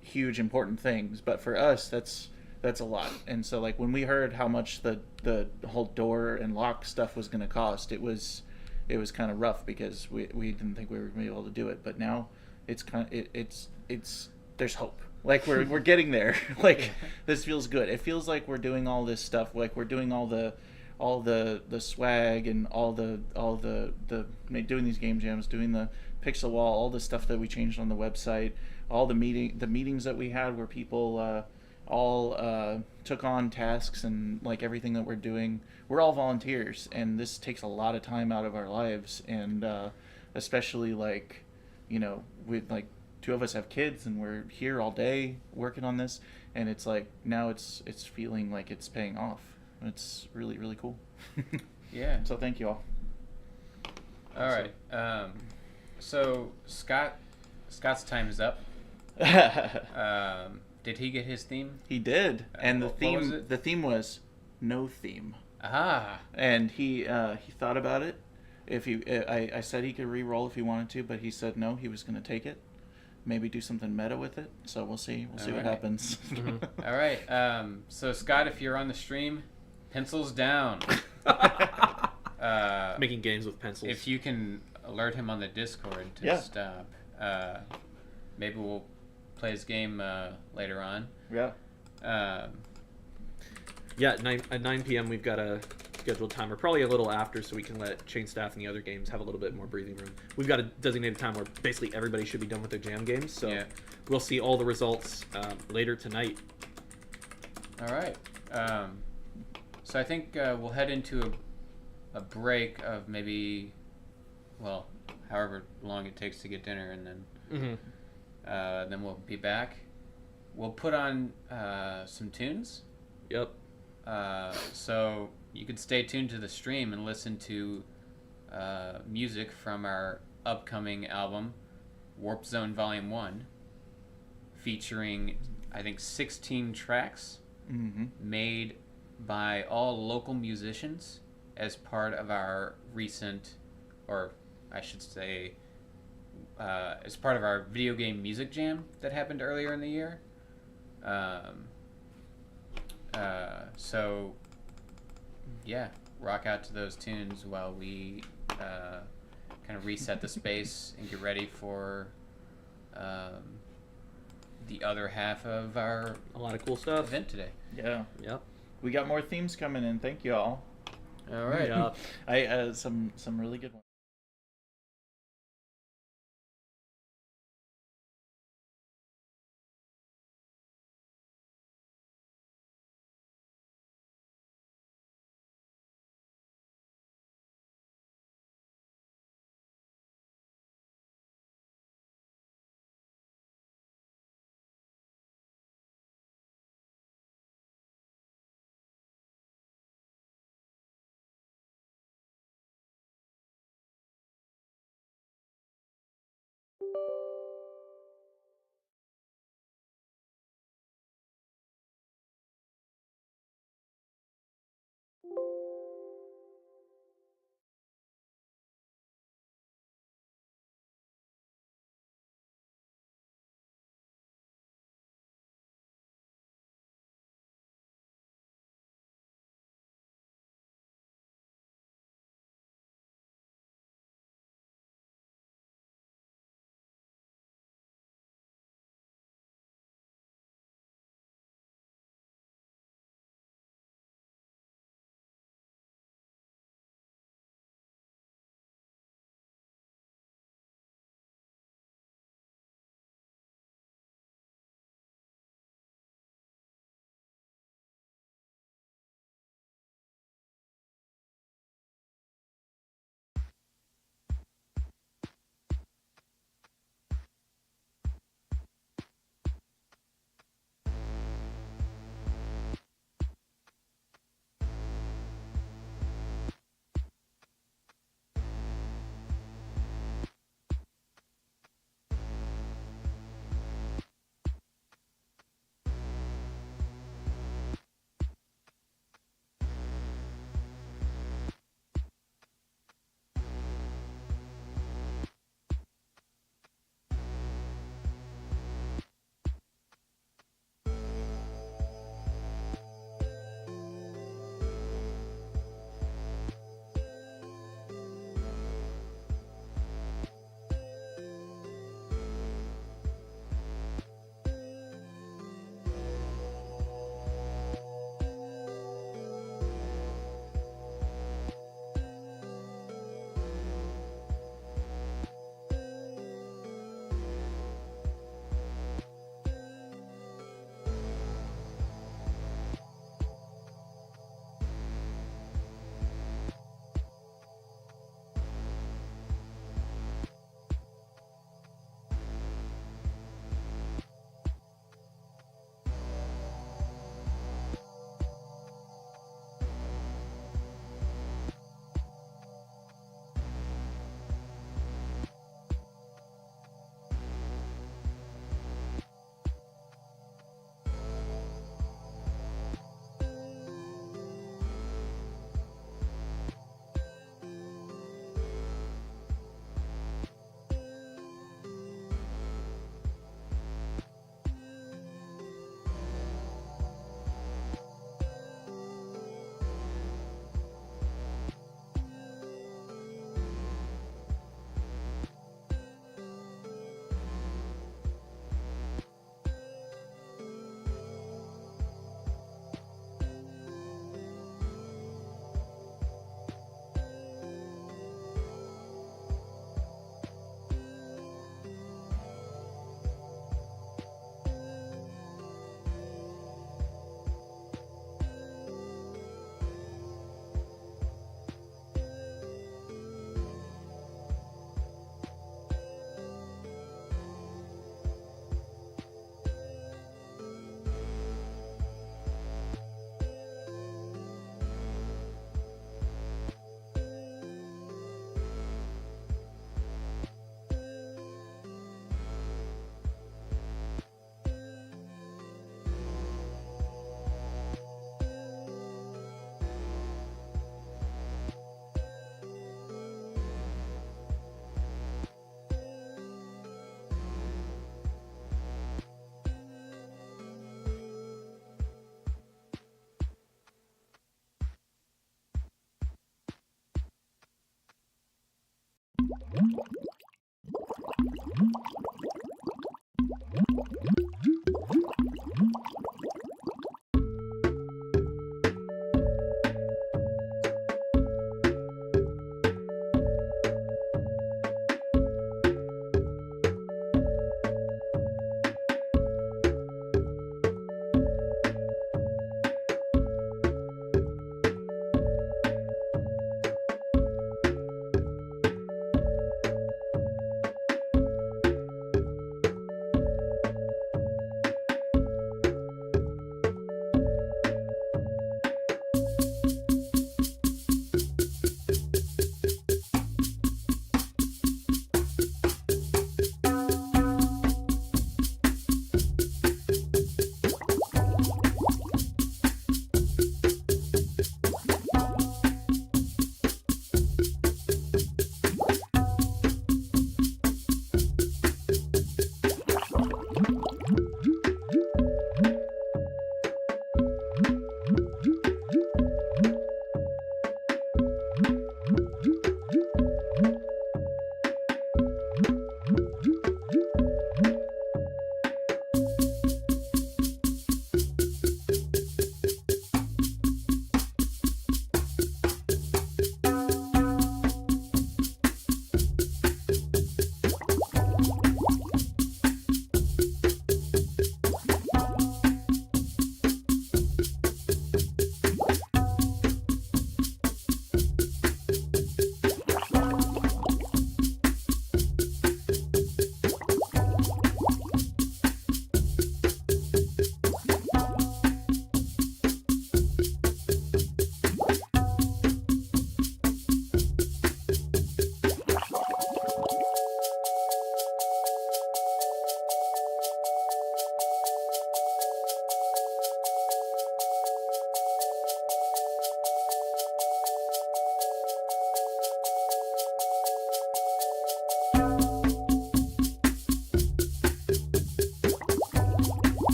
huge important things, but for us that's a lot. And so when we heard how much the whole door and lock stuff was going to cost, it was kind of rough, because we didn't think we were going to be able to do it. But now it's there's hope. We're getting there. This feels good. It feels like we're doing all this stuff. We're doing all the swag and all the doing these game jams, doing the pixel wall, all the stuff that we changed on the website, all the meetings that we had where people all took on tasks, and everything that we're doing, we're all volunteers, and this takes a lot of time out of our lives. And especially with two of us have kids, and we're here all day working on this, and it's now it's feeling like it's paying off. It's really, really cool.
Yeah.
So thank you all.
All right. So Scott's time is up. Did he get his theme?
He did, and
what was it?
the theme was no theme.
Ah.
And he thought about it. I said he could re-roll if he wanted to, but he said no, he was going to take it. Maybe do something meta with it. So we'll see. We'll see what
right.
happens.
All right. So Scott, if you're on the stream, pencils down.
Making games with pencils.
If you can alert him on the Discord to
Yeah.
stop, maybe we'll play his game later on.
Yeah.
Yeah, at 9 p.m. we've got a scheduled timer, probably a little after, so we can let Chain Staff and the other games have a little bit more breathing room. We've got a designated time where basically everybody should be done with their jam games, so
Yeah.
we'll see all the results later tonight.
All right. So I think we'll head into a break of maybe, well, however long it takes to get dinner, and then we'll be back. We'll put on some tunes.
Yep.
So you could stay tuned to the stream and listen to music from our upcoming album, Warp Zone Volume 1, featuring, I think, 16 tracks made by all local musicians as part of our recent, or I should say, as part of our video game music jam that happened earlier in the year. Um, so yeah, rock out to those tunes while we kind of reset the space and get ready for the other half of our
A lot of cool stuff.
event today.
Yeah.
Yep.
We got more themes coming in. Thank you all.
All right.
Yeah.
I some really good ones.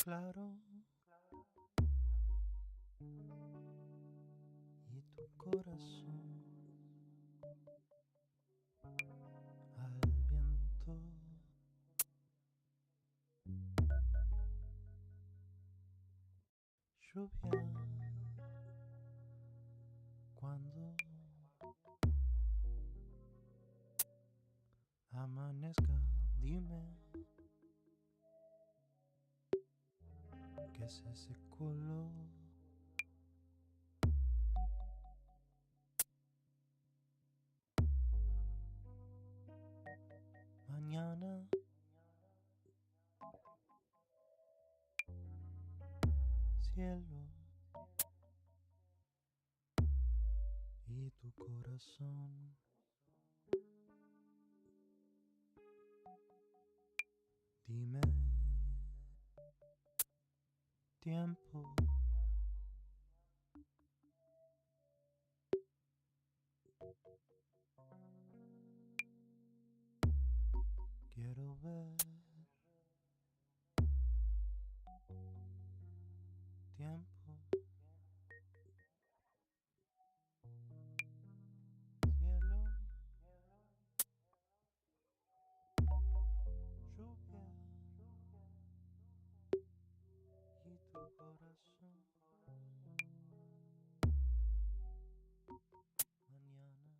claro y tu corazón al viento. Lluvia cuando amanezca, dime qué es ese color. Mañana cielo y tu corazón. Dime tiempo. Quiero ver tiempo. Cielo, lluvia y tu corazón. Mañana.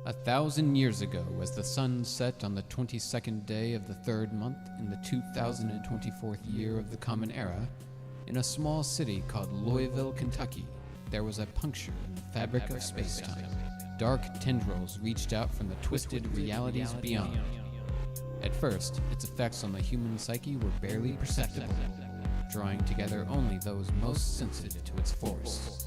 1,000 years ago, as the sun set on the 22nd day of the 3rd month in the 2024th year of the Common Era, in a small city called Louisville, Kentucky, there was a puncture in the fabric of space-time. Dark tendrils reached out from the twisted realities beyond. At first, its effects on the human psyche were barely perceptible, drawing together only those most sensitive to its force.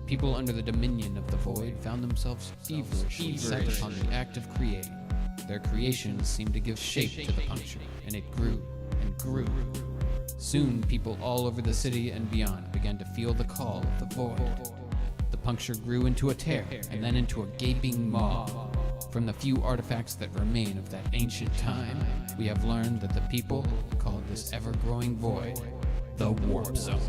People under the dominion of the void found themselves feverishly set upon the act of creating. Their creations seemed to give shape to the puncture, and it grew and grew. Soon, people all over the city and beyond began to feel the call of the void. The puncture grew into a tear, and then into a gaping maw. From the few artifacts that remain of that ancient time, we have learned that the people called this ever-growing void the Warp Zone.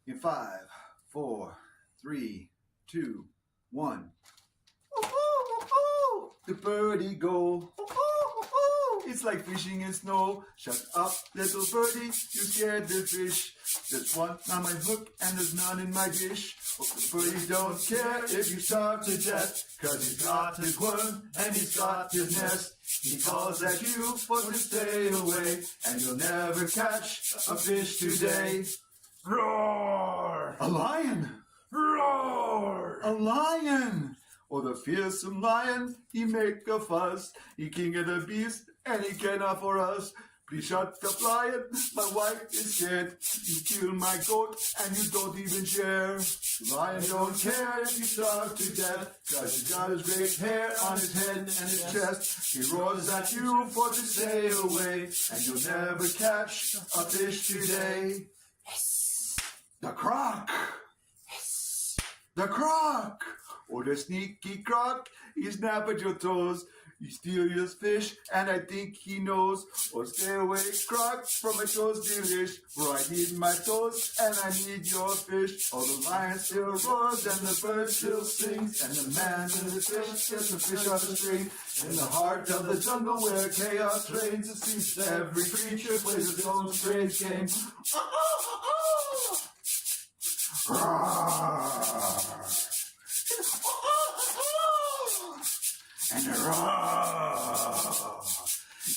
In 5, 4, 3, 2, 1. Woohoo! The birdie go. Woohoo! It's like fishing in snow. Shut up, little birdie, you scared the fish. There's one on my hook and there's none in my dish. The birdie don't care if you starve to death, 'cause he's got his worm and he's got his nest. He calls at you for to stay away, and you'll never catch a fish today. Roar! A lion! Roar! A lion! Oh, the fearsome lion, he make a fuss. He king of the beast, and he cannot for us. Please shut up, lion, my wife is scared. You kill my goat, and you don't even share. Lion don't care if you starve to death, 'cause he's got his great hair on his head and his chest. He roars at you for to stay away, and you'll never catch a fish today. The croc! The croc! Oh, the sneaky croc, he snap at your toes. He steal your fish, and I think he knows. Oh, stay away, croc, from my toes, delish. For I need my toes, and I need your fish. Oh, the lion still roars, and the bird still sings, and the man in the fish gets the fish on the string. In the heart of the jungle where chaos reigns, it seems that every creature plays its own strange game. And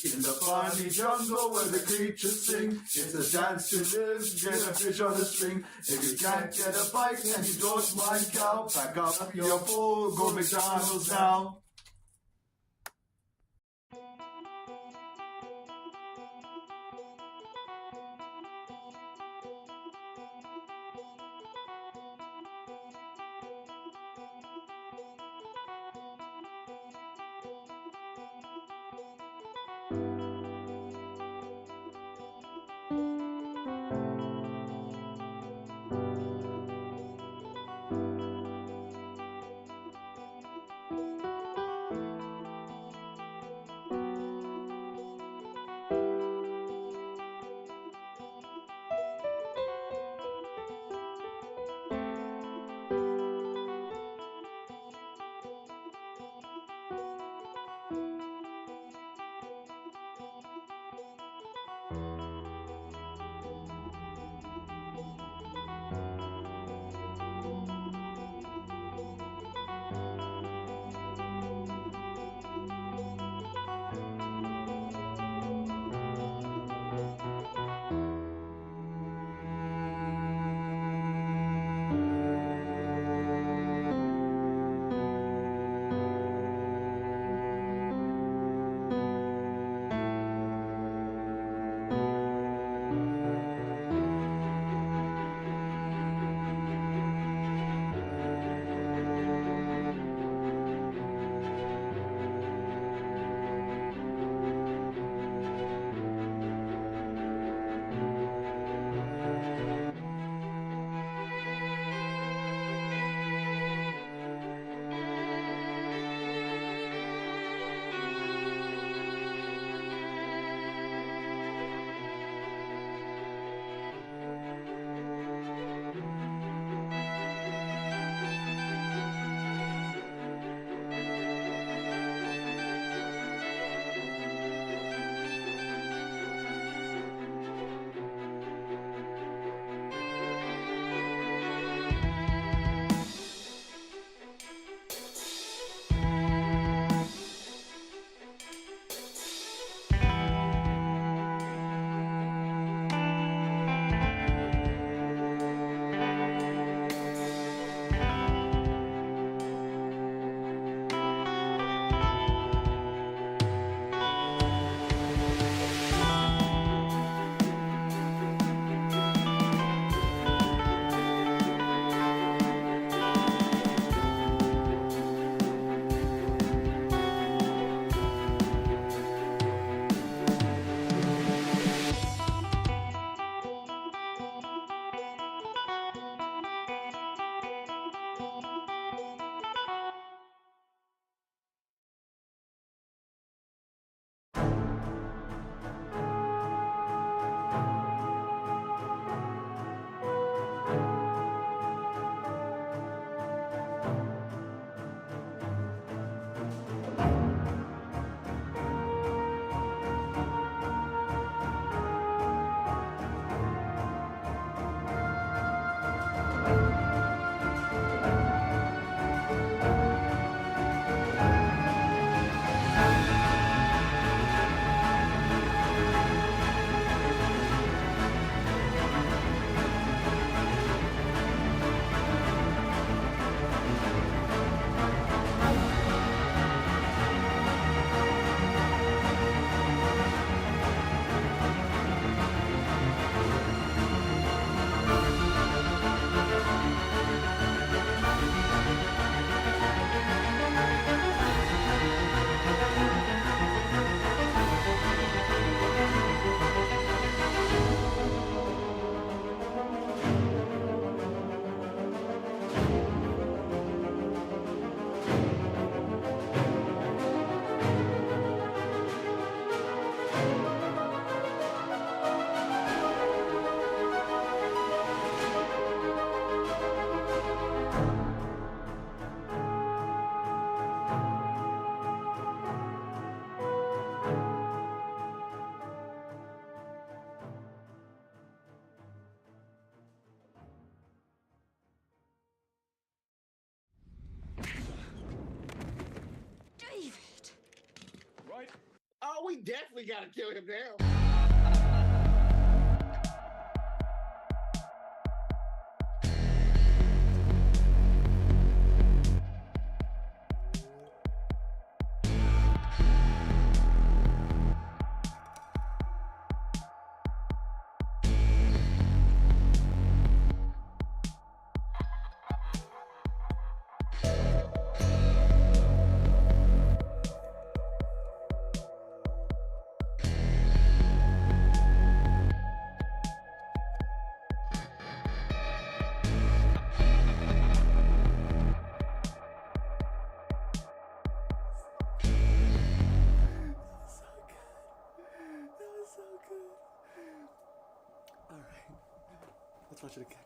in the funny jungle where the creatures sing, it's a dance to live, get a fish on the string. If you can't get a bite and you don't mind cow, pack up your bowl, go McDonald's now.
we definitely gotta kill him now.
All right, let's watch it again.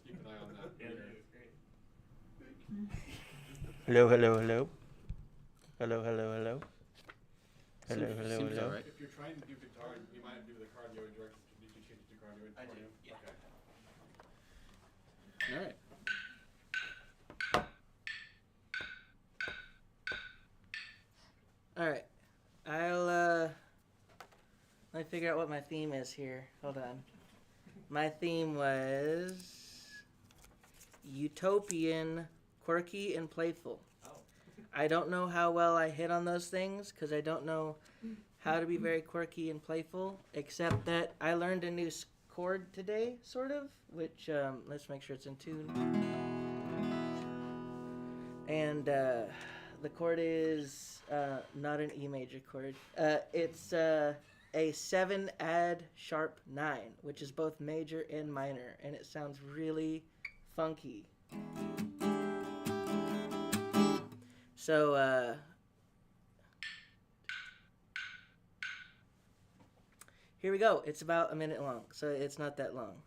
keep an eye on that.
Hello, hello, hello. Hello, hello, hello. Hello, hello,
Seems
hello.
alright.
If you're trying to do guitar, you might do the cardio direction. Did you change it to cardio?
I did, yeah.
Okay.
Alright.
Alright. Let me figure out what my theme is here. Hold on. My theme was utopian, quirky, and playful. I don't know how well I hit on those things because I don't know how to be very quirky and playful, except that I learned a new chord today, sort of, which, let's make sure it's in tune. And the chord is not an E major chord. It's a 7 add sharp 9, which is both major and minor, and it sounds really funky. So, here we go. It's about a minute long, so it's not that long.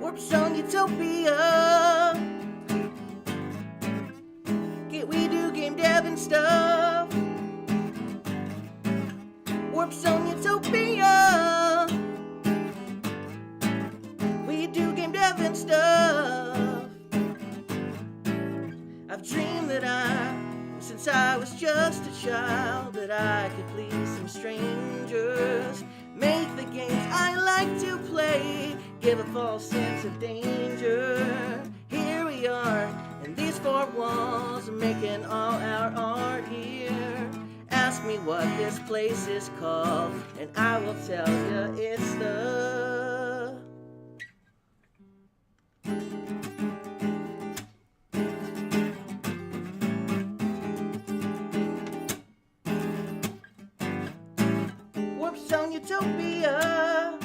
Warp Zone Utopia. We do game dev and stuff. Warp Zone Utopia. We do game dev and stuff. I've dreamed that since I was just a child, that I could please some strangers, make the games I like to play, give a false sense of danger. Here we are in these four walls, making all our art here. Ask me what this place is called, and I will tell you it's the Warp Zone Utopia.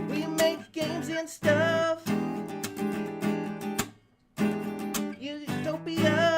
We make games and stuff. Utopia.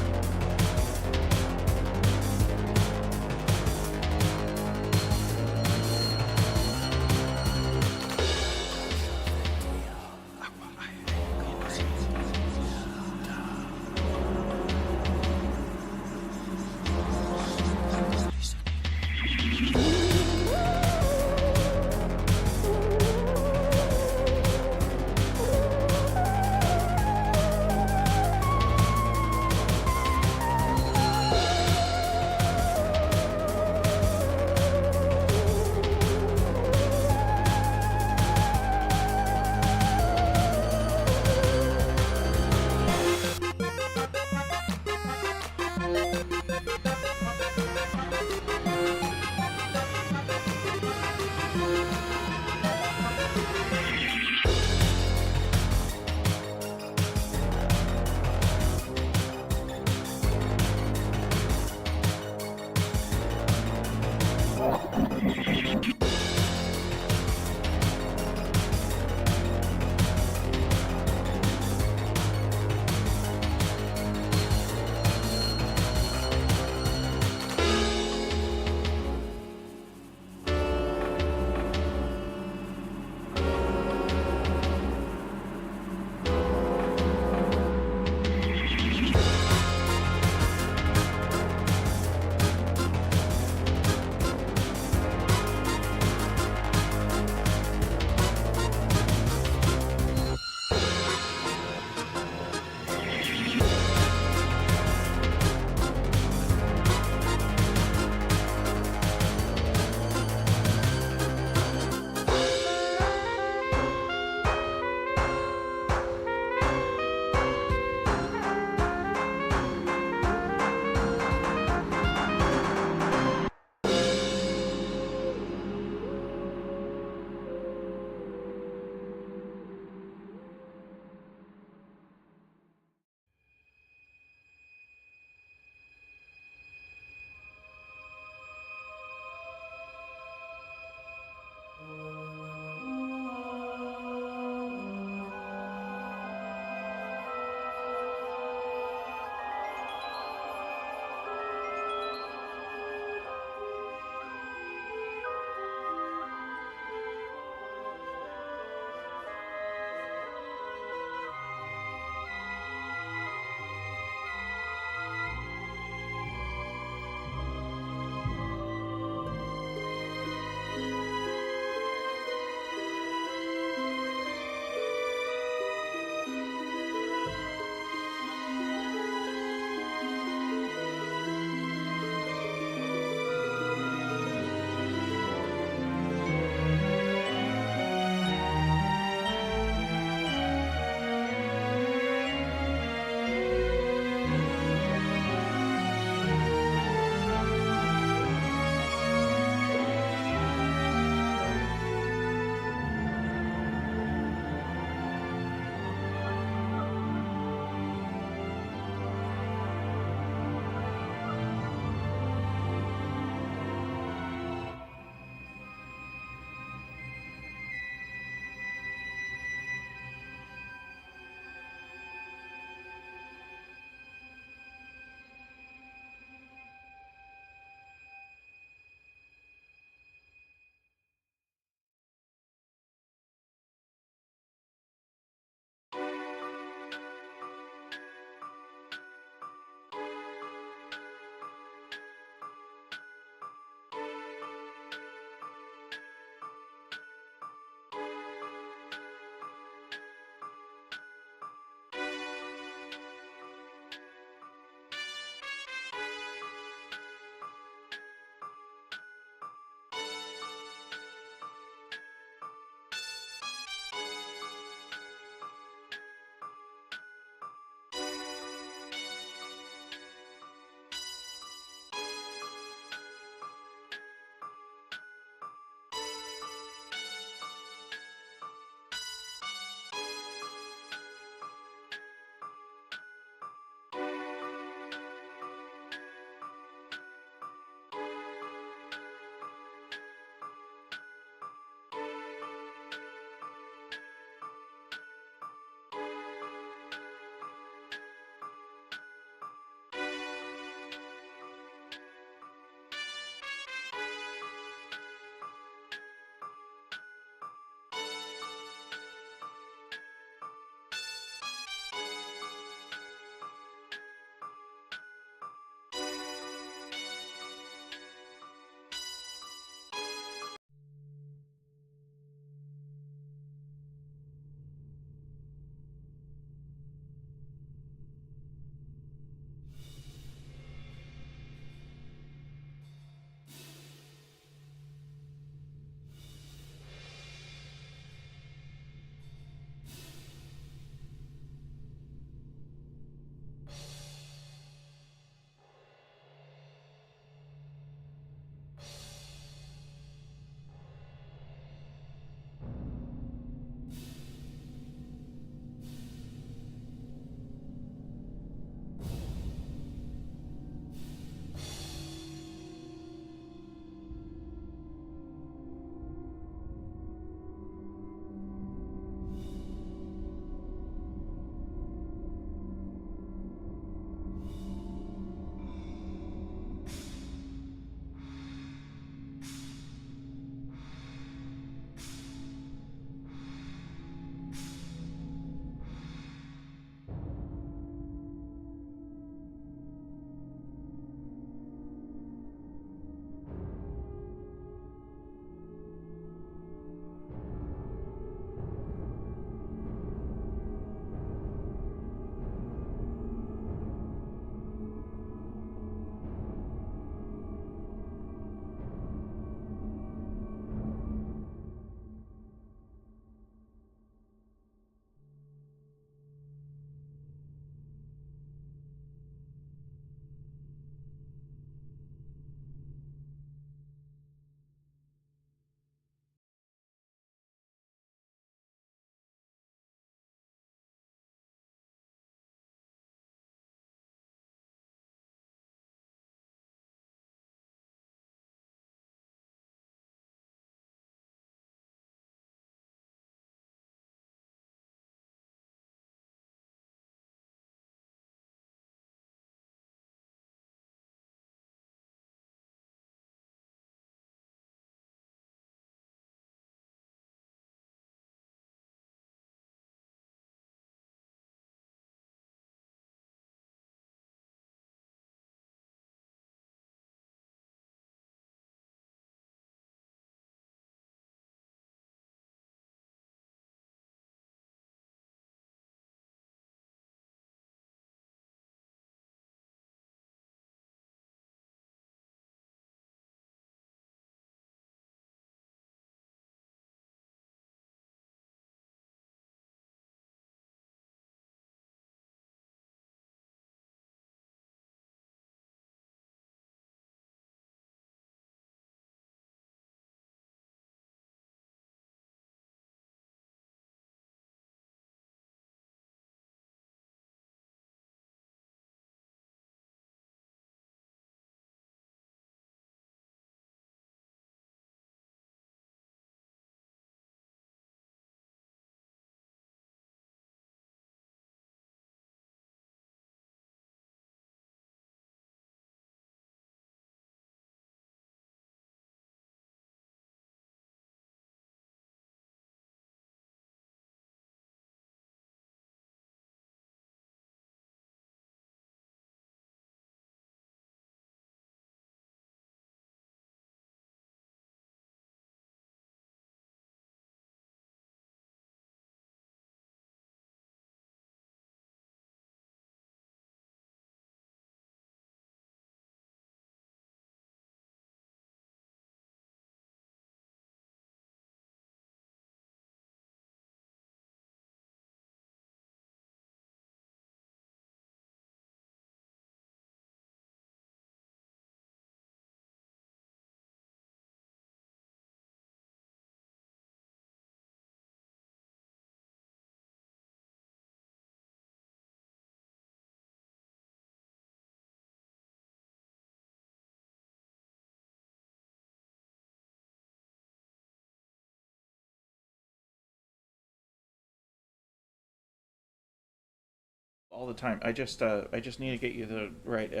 all the time. I just need to get you the right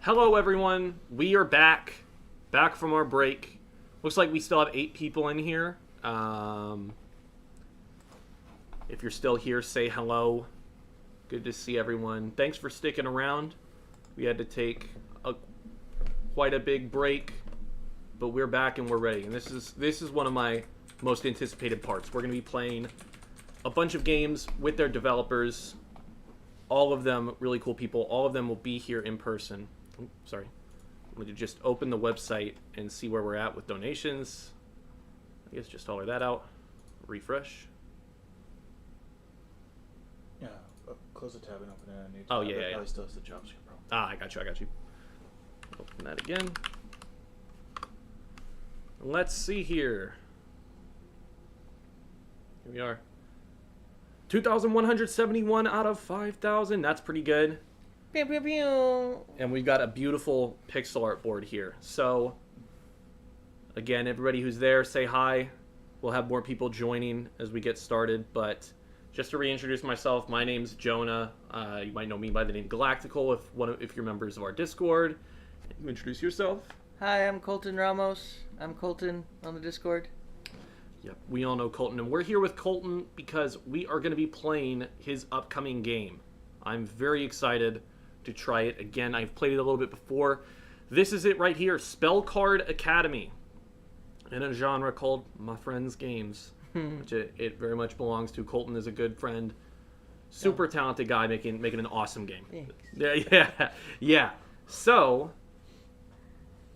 Hello, everyone. We are back from our break. Looks like we still have 8 people in here. If you're still here, say hello. Good to see everyone. Thanks for sticking around. We had to take quite a big break, but we're back and we're ready. And this is one of my most anticipated parts. We're going to be playing a bunch of games with their developers. All of them really cool people. All of them will be here in person. Oh, sorry. I'm going to just open the website and see where we're at with donations. I guess just holler that out. Refresh.
Yeah, close the tab and open a new tab.
Oh, yeah, yeah.
Probably still has the JavaScript problem.
I got you. Open that again. Let's see here. Here we are. 2,171 out of 5,000. That's pretty good.
Pew, pew, pew.
And we've got a beautiful pixel art board here. So, again, everybody who's there, say hi. We'll have more people joining as we get started. But just to reintroduce myself, my name's Jonah. You might know me by the name Galactical if you're members of our Discord. You introduce yourself.
Hi, I'm Colton Ramos. I'm Colton on the Discord.
Yep, we all know Colton. And we're here with Colton because we are going to be playing his upcoming game. I'm very excited to try it again. I've played it a little bit before. This is it right here, Spell Card Academy, in a genre called My Friend's Games, which it very much belongs to. Colton is a good friend, super talented guy making an awesome game. Yeah. So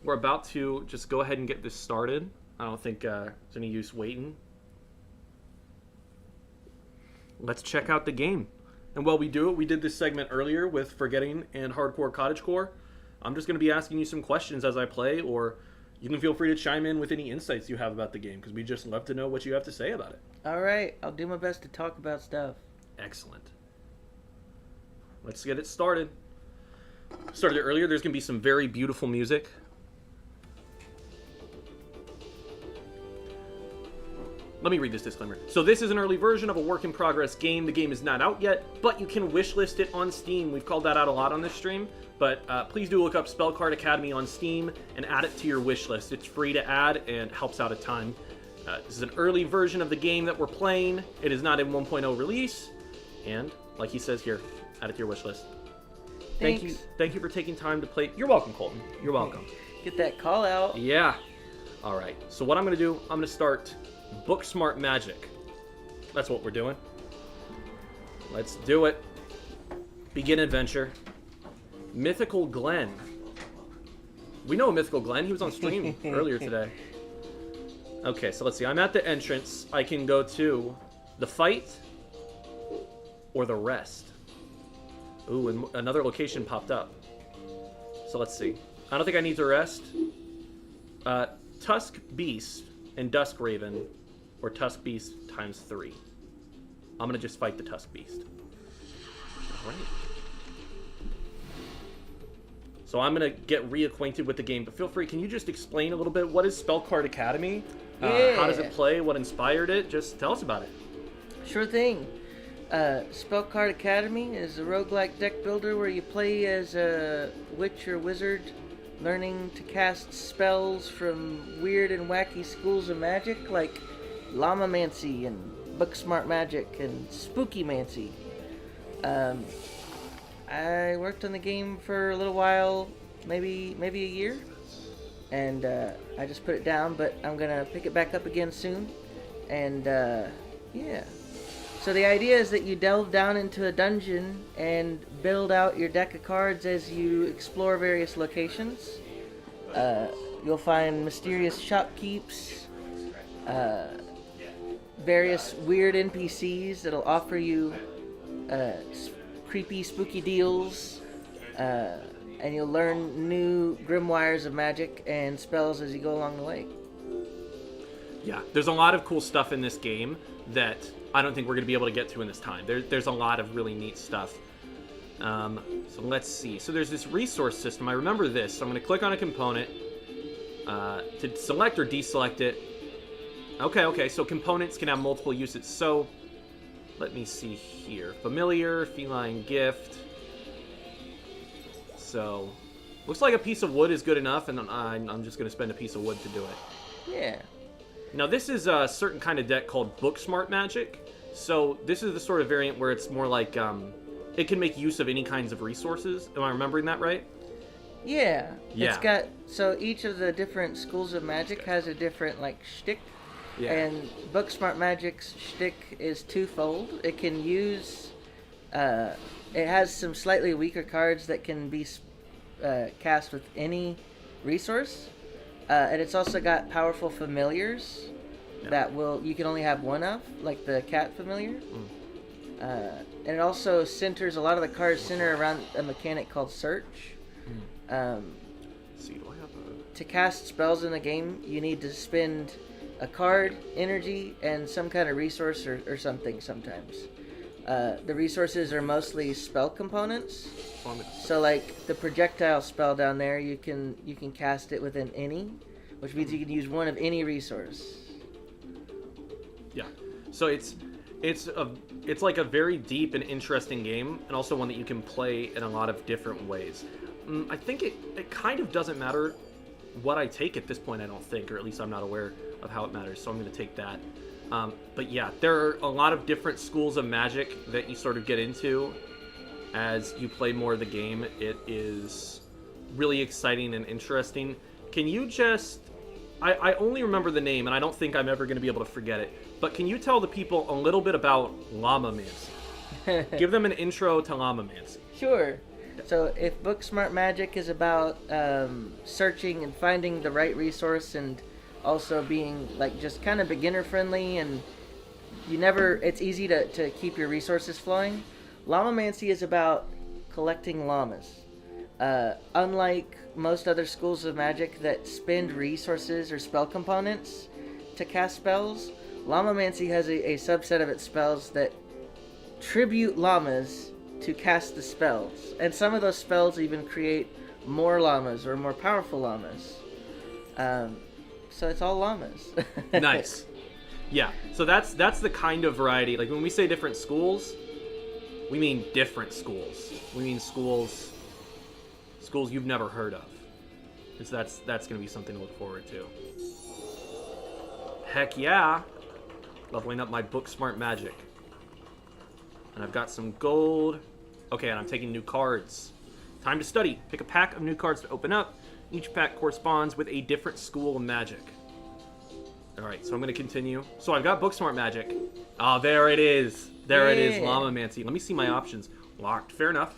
we're about to just go ahead and get this started. I don't think there's any use waiting. Let's check out the game. And while we do it, we did this segment earlier with Forgetting and Hardcore Cottagecore. I'm just going to be asking you some questions as I play, or you can feel free to chime in with any insights you have about the game, because we just love to know what you have to say about it.
All right, I'll do my best to talk about stuff.
Excellent. Let's get it started. Started earlier, there's going to be some very beautiful music. Let me read this disclaimer. So this is an early version of a work-in-progress game. The game is not out yet, but you can wishlist it on Steam. We've called that out a lot on this stream, but please do look up Spell Card Academy on Steam and add it to your wishlist. It's free to add and helps out a ton. This is an early version of the game that we're playing. It is not a 1.0 release, and like he says here, add it to your wishlist. Thank you for taking time to play. You're welcome, Colton. You're welcome.
Get that call out.
Yeah. All right. So what I'm going to do, I'm going to start Book Smart Magic. That's what we're doing. Let's do it. Begin adventure. Mythical Glen. We know Mythical Glen. He was on stream earlier today. Okay, so let's see. I'm at the entrance. I can go to the fight or the rest. Ooh, and another location popped up. So let's see. I don't think I need to rest. Tusk Beast and Dusk Raven, or Tusk Beast times 3. I'm gonna just fight the Tusk Beast. All right. So I'm gonna get reacquainted with the game, but feel free. Can you just explain a little bit? What is Spell Card Academy? How does it play? What inspired it? Just tell us about it.
Sure thing. Spell Card Academy is a roguelike deck builder where you play as a witch or wizard, learning to cast spells from weird and wacky schools of magic like Llama-mancy and Book Smart Magic and Spooky-mancy. I worked on the game for a little while, maybe a year, and I just put it down, but I'm gonna pick it back up again soon. And yeah. So the idea is that you delve down into a dungeon and build out your deck of cards as you explore various locations. You'll find mysterious shopkeeps, various weird NPCs that'll offer you creepy, spooky deals, and you'll learn new grimoires of magic and spells as you go along the way.
Yeah, there's a lot of cool stuff in this game that I don't think we're going to be able to get to in this time. There's a lot of really neat stuff. So let's see. So there's this resource system. I remember this. So I'm going to click on a component to select or deselect it. Okay. So components can have multiple uses. So let me see here. Familiar, feline gift. So Looks like a piece of wood is good enough, and I'm just going to spend a piece of wood to do it.
Yeah.
Now, this is a certain kind of deck called Book Smart Magic. So this is the sort of variant where it's more like it can make use of any kinds of resources. Am I remembering that right?
Yeah.
Yeah.
It's got, so each of the different schools of magic has a different, like, shtick.
Yeah.
And Book Smart Magic's shtick is twofold. It can use, it has some slightly weaker cards that can be cast with any resource. And it's also got powerful familiars that you can only have one of, like the cat familiar. And it also centers, a lot of the cards center around a mechanic called search.
See, do I have
To cast spells in the game, you need to spend a card, energy, and some kind of resource or something sometimes. The resources are mostly spell components. So like the projectile spell down there, you can cast it with an any, which means you can use one of any resource.
Yeah. So it's like a very deep and interesting game, and also one that you can play in a lot of different ways. I think it kind of doesn't matter what I take at this point, I don't think, or at least I'm not aware of how it matters, so I'm going to take that. But yeah, there are a lot of different schools of magic that you sort of get into as you play more of the game. It is really exciting and interesting. Can you just... I only remember the name, and I don't think I'm ever going to be able to forget it, but can you tell the people a little bit about Llama-mancy? Give them an intro to Llama-mancy.
Sure. So if Book Smart Magic is about searching and finding the right resource, and also being like just kind of beginner friendly, and it's easy to keep your resources flowing, Llama-mancy is about collecting llamas. Unlike most other schools of magic that spend resources or spell components to cast spells, Llama-mancy has a subset of its spells that tribute llamas to cast the spells. And some of those spells even create more llamas or more powerful llamas. So it's all llamas.
Nice. Yeah, so that's the kind of variety. Like when we say different schools, we mean different schools. We mean schools you've never heard of. So that's going to be something to look forward to. Heck yeah. Leveling up my Book Smart Magic. And I've got some gold. Okay, and I'm taking new cards. Time to study. Pick a pack of new cards to open up. Each pack corresponds with a different school of magic. Alright, so I'm going to continue. So I've got Book Smart Magic. Oh, there it is. There it is, Llama-mancy. Let me see my options. Locked. Fair enough.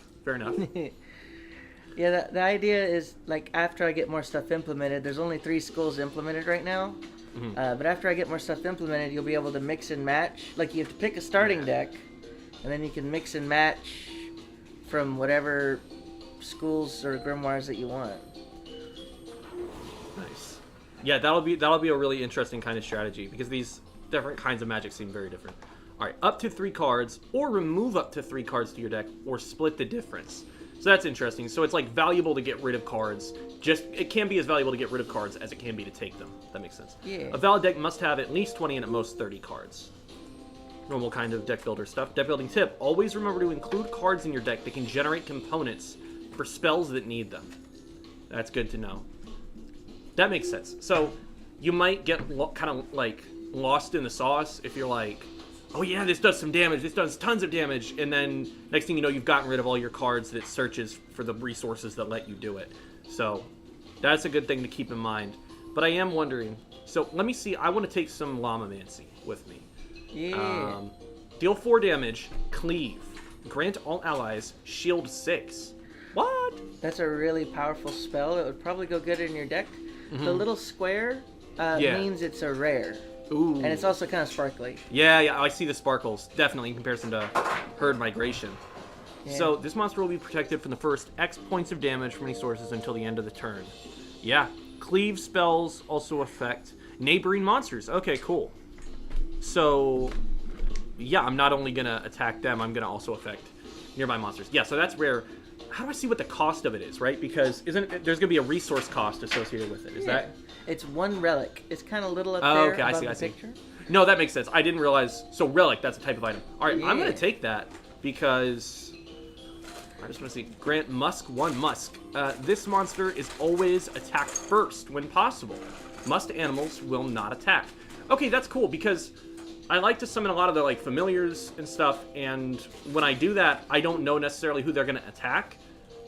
Yeah, the idea is, like, after I get more stuff implemented, there's only 3 schools implemented right now.
Mm-hmm.
But after I get more stuff implemented, you'll be able to mix and match. Like, you have to pick a starting deck, and then you can mix and match from whatever schools or grimoires that you want.
Nice. Yeah, that'll be a really interesting kind of strategy, because these different kinds of magic seem very different. All right, up to 3 cards, or remove up to 3 cards to your deck, or split the difference. So that's interesting. So it's like valuable to get rid of cards. It can be as valuable to get rid of cards as it can be to take them. That makes sense.
Yeah.
A valid deck must have at least 20 and at most 30 cards. Normal kind of deck builder stuff. Deck building tip: always remember to include cards in your deck that can generate components for spells that need them. That's good to know. That makes sense. So you might get kind of like lost in the sauce if you're like, oh yeah, this does some damage, this does tons of damage, and then next thing you know, you've gotten rid of all your cards that it searches for the resources that let you do it. So that's a good thing to keep in mind. But I am wondering, so let me see, I want to take some Llama-mancy with me.
Yeah.
Deal 4 damage, cleave. Grant all allies shield 6. What?
That's a really powerful spell. It would probably go good in your deck.
Mm-hmm.
The little square means it's a rare.
Ooh.
And it's also kind of sparkly.
Yeah, I see the sparkles, definitely, in comparison to Herd Migration.
Yeah.
So, this monster will be protected from the first X points of damage from any sources until the end of the turn. Yeah, cleave spells also affect neighboring monsters. Okay, cool. So, yeah, I'm not only going to attack them, I'm going to also affect nearby monsters. Yeah, so that's rare. How do I see what the cost of it is, right? Because there's going to be a resource cost associated with it. Is that...
It's 1 relic. It's kind of little up there
okay,
above
I
the
see.
picture.
No, that makes sense. I didn't realize. So relic, that's a type of item. All right, I'm
Yeah.
going to take that because I just want to see. Grant Musk 1 Musk. This monster is always attacked first when possible. Must animals will not attack. Okay, that's cool because I like to summon a lot of the like familiars and stuff, and when I do that, I don't know necessarily who they're going to attack.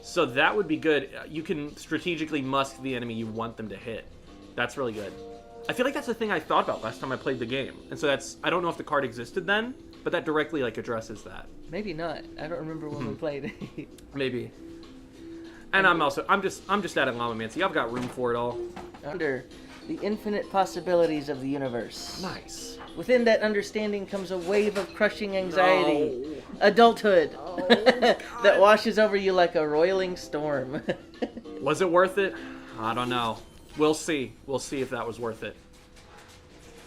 So that would be good. You can strategically musk the enemy you want them to hit. That's really good. I feel like that's the thing I thought about last time I played the game. And so I don't know if the card existed then, but that directly like addresses that.
Maybe not. I don't remember when we played.
Maybe. And I'm just adding Llama-mancy. I've got room for it all.
Under the infinite possibilities of the universe.
Nice.
Within that understanding comes a wave of crushing anxiety. Adulthood. That washes over you like a roiling storm.
Was it worth it? I don't know. We'll see. We'll see if that was worth it.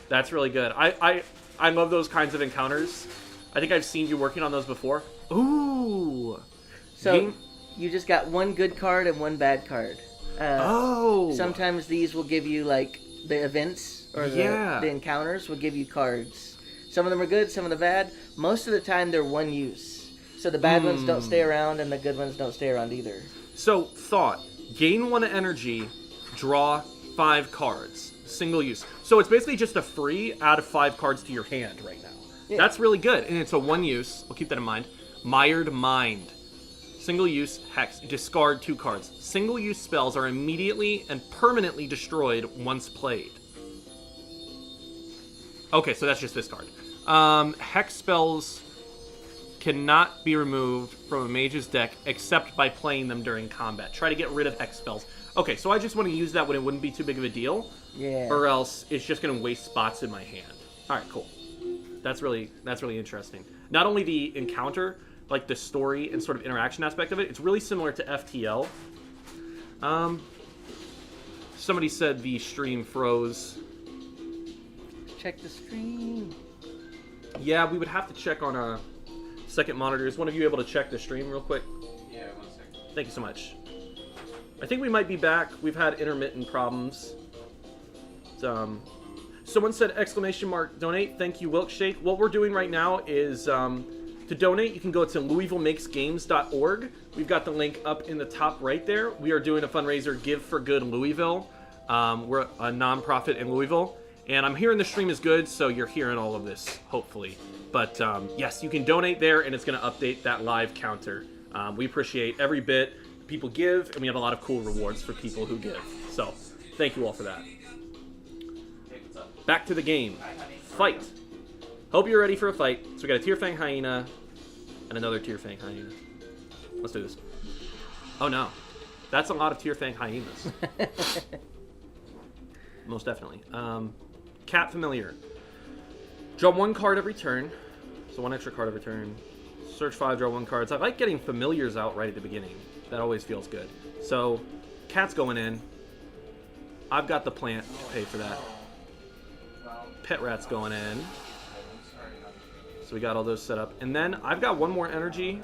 That's really good. I love those kinds of encounters. I think I've seen you working on those before. Ooh.
So you just got one good card and one bad card. Sometimes these will give you like the events or the encounters will give you cards. Some of them are good, some of them bad. Most of the time they're one use. So the bad ones don't stay around and the good ones don't stay around either.
So thought, gain 1 energy, draw 5 cards. Single use. So it's basically just a free add 5 cards to your hand right now. Yeah. That's really good. And it's a 1 use. I'll keep that in mind. Mired Mind. Single use, hex. Discard 2 cards. Single use spells are immediately and permanently destroyed once played. Okay, so that's just this card. Hex spells cannot be removed from a mage's deck except by playing them during combat. Try to get rid of hex spells. Okay, so I just want to use that when it wouldn't be too big of a deal.
Yeah.
Or else it's just going to waste spots in my hand. All right, cool. That's really interesting. Not only the encounter, like the story and sort of interaction aspect of it, it's really similar to FTL. Somebody said the stream froze.
Check the stream.
Yeah, we would have to check on a second monitor. Is one of you able to check the stream real quick?
Yeah, 1 second.
Thank you so much. I think we might be back. We've had intermittent problems. Someone said exclamation mark donate. Thank you, Wilkshake. What we're doing right now is to donate, you can go to LouisvilleMakesGames.org. We've got the link up in the top right there. We are doing a fundraiser, Give for Good Louisville. We're a nonprofit in Louisville. And I'm hearing the stream is good, so you're hearing all of this, hopefully. But yes, you can donate there, and it's going to update that live counter. We appreciate every bit people give, and we have a lot of cool rewards for people who give. So thank you all for that. Back to the game. Fight. Hope you're ready for a fight. So we got a Tearfang Hyena and another Tearfang Hyena. Let's do this. Oh no. That's a lot of Tearfang Hyenas. Most definitely. Cat Familiar. Draw 1 card every turn. So 1 extra card every turn. Search 5, draw 1 cards. I like getting Familiars out right at the beginning. That always feels good. So, Cat's going in. I've got the plant to pay for that. Pet Rat's going in. So we got all those set up. And then I've got 1 more energy.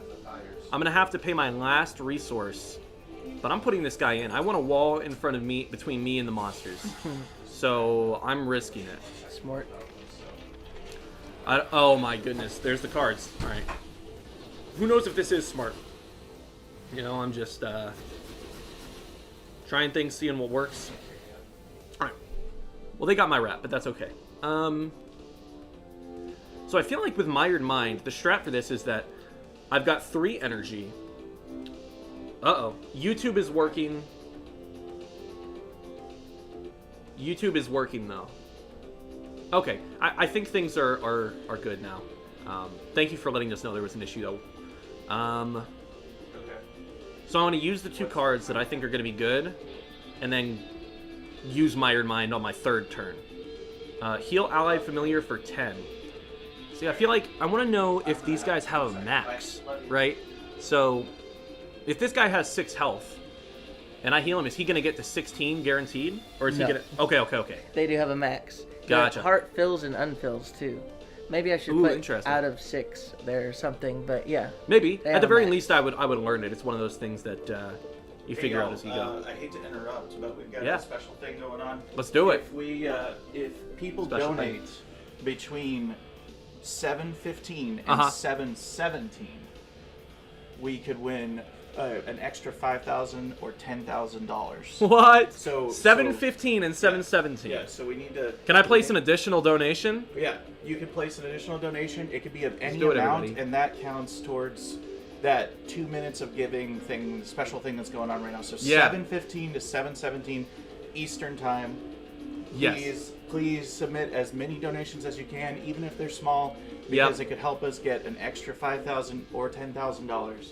I'm going to have to pay my last resource. But I'm putting this guy in. I want a wall in front of me, between me and the monsters. So I'm risking it.
Smart.
Oh my goodness. There's the cards. All right. Who knows if this is smart? You know, I'm just trying things, seeing what works. All right. Well, they got my rat, but that's okay. So I feel like with Mired Mind, the strat for this is that I've got 3 energy. Uh-oh. YouTube is working. YouTube is working, though. Okay. I think things are good now. Thank you for letting us know there was an issue, though. So I want to use the 2 cards that I think are going to be good, and then use Mired Mind on my 3rd turn. Heal Allied Familiar for 10. See, I feel like I want to know if these guys have a max, right? So, if this guy has 6 health, and I heal him, is he going to get to 16 guaranteed? Or is he going to... Okay.
They do have a max.
Gotcha.
The heart fills and unfills, too. Maybe I should put out of 6 there or something, but yeah.
Maybe. At the very least, I would learn it. It's one of those things that you figure out as you go.
I hate to interrupt, but we've got a special thing going on.
Let's do it.
If people donate between $7.15 and $7.17, we could win an extra $5,000 or $10,000.
What?
So
$7.15 and $7.17.
Yeah. So we need to.
Can I place an additional donation?
Yeah, you can place an additional donation. It could be of any
do it,
amount,
everybody.
and that counts towards that 2 minutes of giving thing, the special thing that's going on right now. So
Yeah.
7:15 to 7:17 Eastern time.
Yes.
Please submit as many donations as you can, even if they're small, because it could help us get an extra $5,000 or $10,000.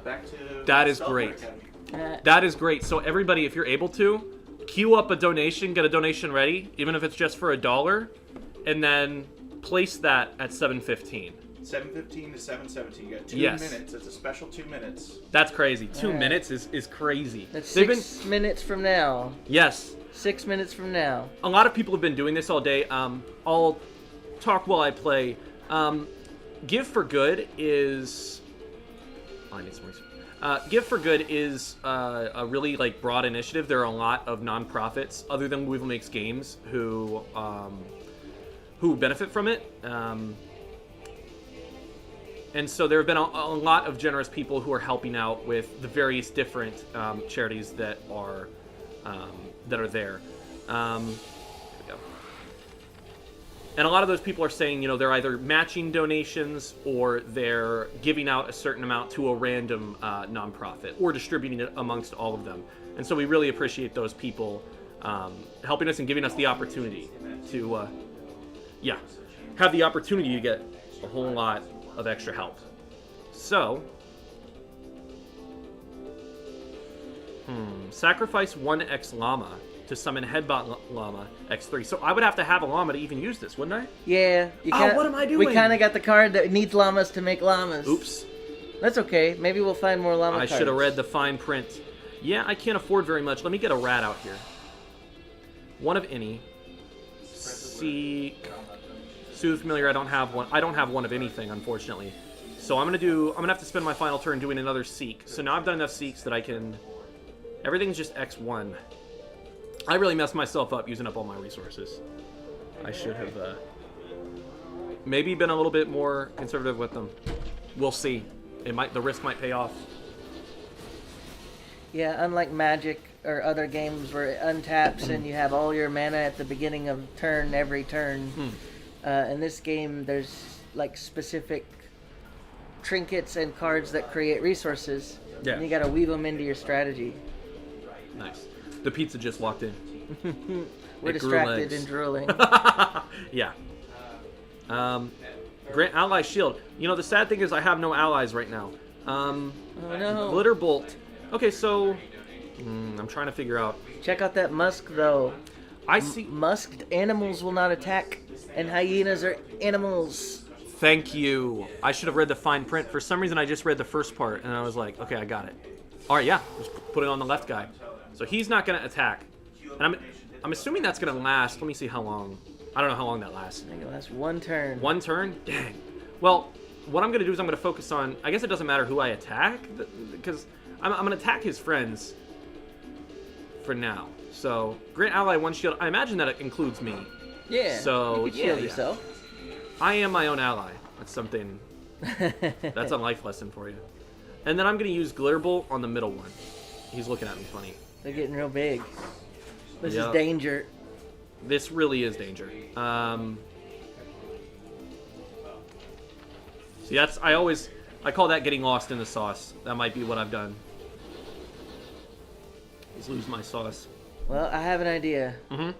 Back to
That is
Spellcraft
great.
Academy.
That is great. So everybody, if you're able to, queue up a donation, get a donation ready, even if it's just for $1, and then place that at 7:15.
7:15 to 7:17. You got 2
Yes.
minutes. It's a special 2 minutes.
That's crazy. 2
Alright.
minutes is crazy.
That's
They've
6 minutes from now.
Yes.
6 minutes from now.
A lot of people have been doing this all day. I'll talk while I play. Give for Good is... Oh, I need some research. Give for Good is a really broad initiative. There are a lot of nonprofits other than Louisville Makes Games who benefit from it. And so there have been a lot of generous people who are helping out with the various different charities that are there. Here we go. And a lot of those people are saying, they're either matching donations or they're giving out a certain amount to a random nonprofit or distributing it amongst all of them. And so we really appreciate those people helping us and giving us the opportunity to, have the opportunity to get a whole lot of extra help. So, sacrifice 1x llama to summon Headbot Llama X3. So I would have to have a llama to even use this, wouldn't I?
Yeah.
What am I doing?
We kind of got the card that needs llamas to make llamas.
Oops.
That's okay. Maybe we'll find more llama
I
cards.
should have read the fine print. Yeah, I can't afford very much. Let me get a rat out here. One of any. Seek. Soothe Familiar, I don't have one. I don't have one of anything, unfortunately. So I'm gonna have to spend my final turn doing another Seek. So now I've done enough Seeks that I can... Everything's just X1. I really messed myself up using up all my resources. I should have maybe been a little bit more conservative with them. We'll see. The risk might pay off.
Yeah, unlike Magic or other games where it untaps and you have all your mana at the beginning of turn every turn. In this game, there's specific trinkets and cards that create resources.
Yeah.
And you gotta weave them into your strategy.
Nice. The pizza just walked in.
We're distracted and drooling.
Yeah. Grant Ally Shield. The sad thing is I have no allies right now.
Oh no.
Glitter Bolt. Okay, so... I'm trying to figure out...
Check out that musk, though.
I see...
Musked animals will not attack, and hyenas are animals.
Thank you. I should have read the fine print. For some reason, I just read the first part, and I was like, okay, I got it. All right, yeah. Just put it on the left guy. So he's not going to attack. And I'm assuming that's going to last. Let me see how long. I don't know how long that lasts.
I think it lasts one turn.
One turn? Dang. Well, what I'm going to do is I'm going to focus on... I guess it doesn't matter who I attack, because I'm going to attack his friends for now. So, Grant Ally 1 shield. I imagine that it includes me.
Yeah.
So,
you can shield yourself.
I am my own ally. That's something... That's a life lesson for you. And then I'm going to use Glitter Bolt on the middle one. He's looking at me funny.
They're getting real big. This is danger.
This really is danger. See, that's... I call that getting lost in the sauce. That might be what I've done. Just lose my sauce.
Well, I have an idea.
Mm-hmm.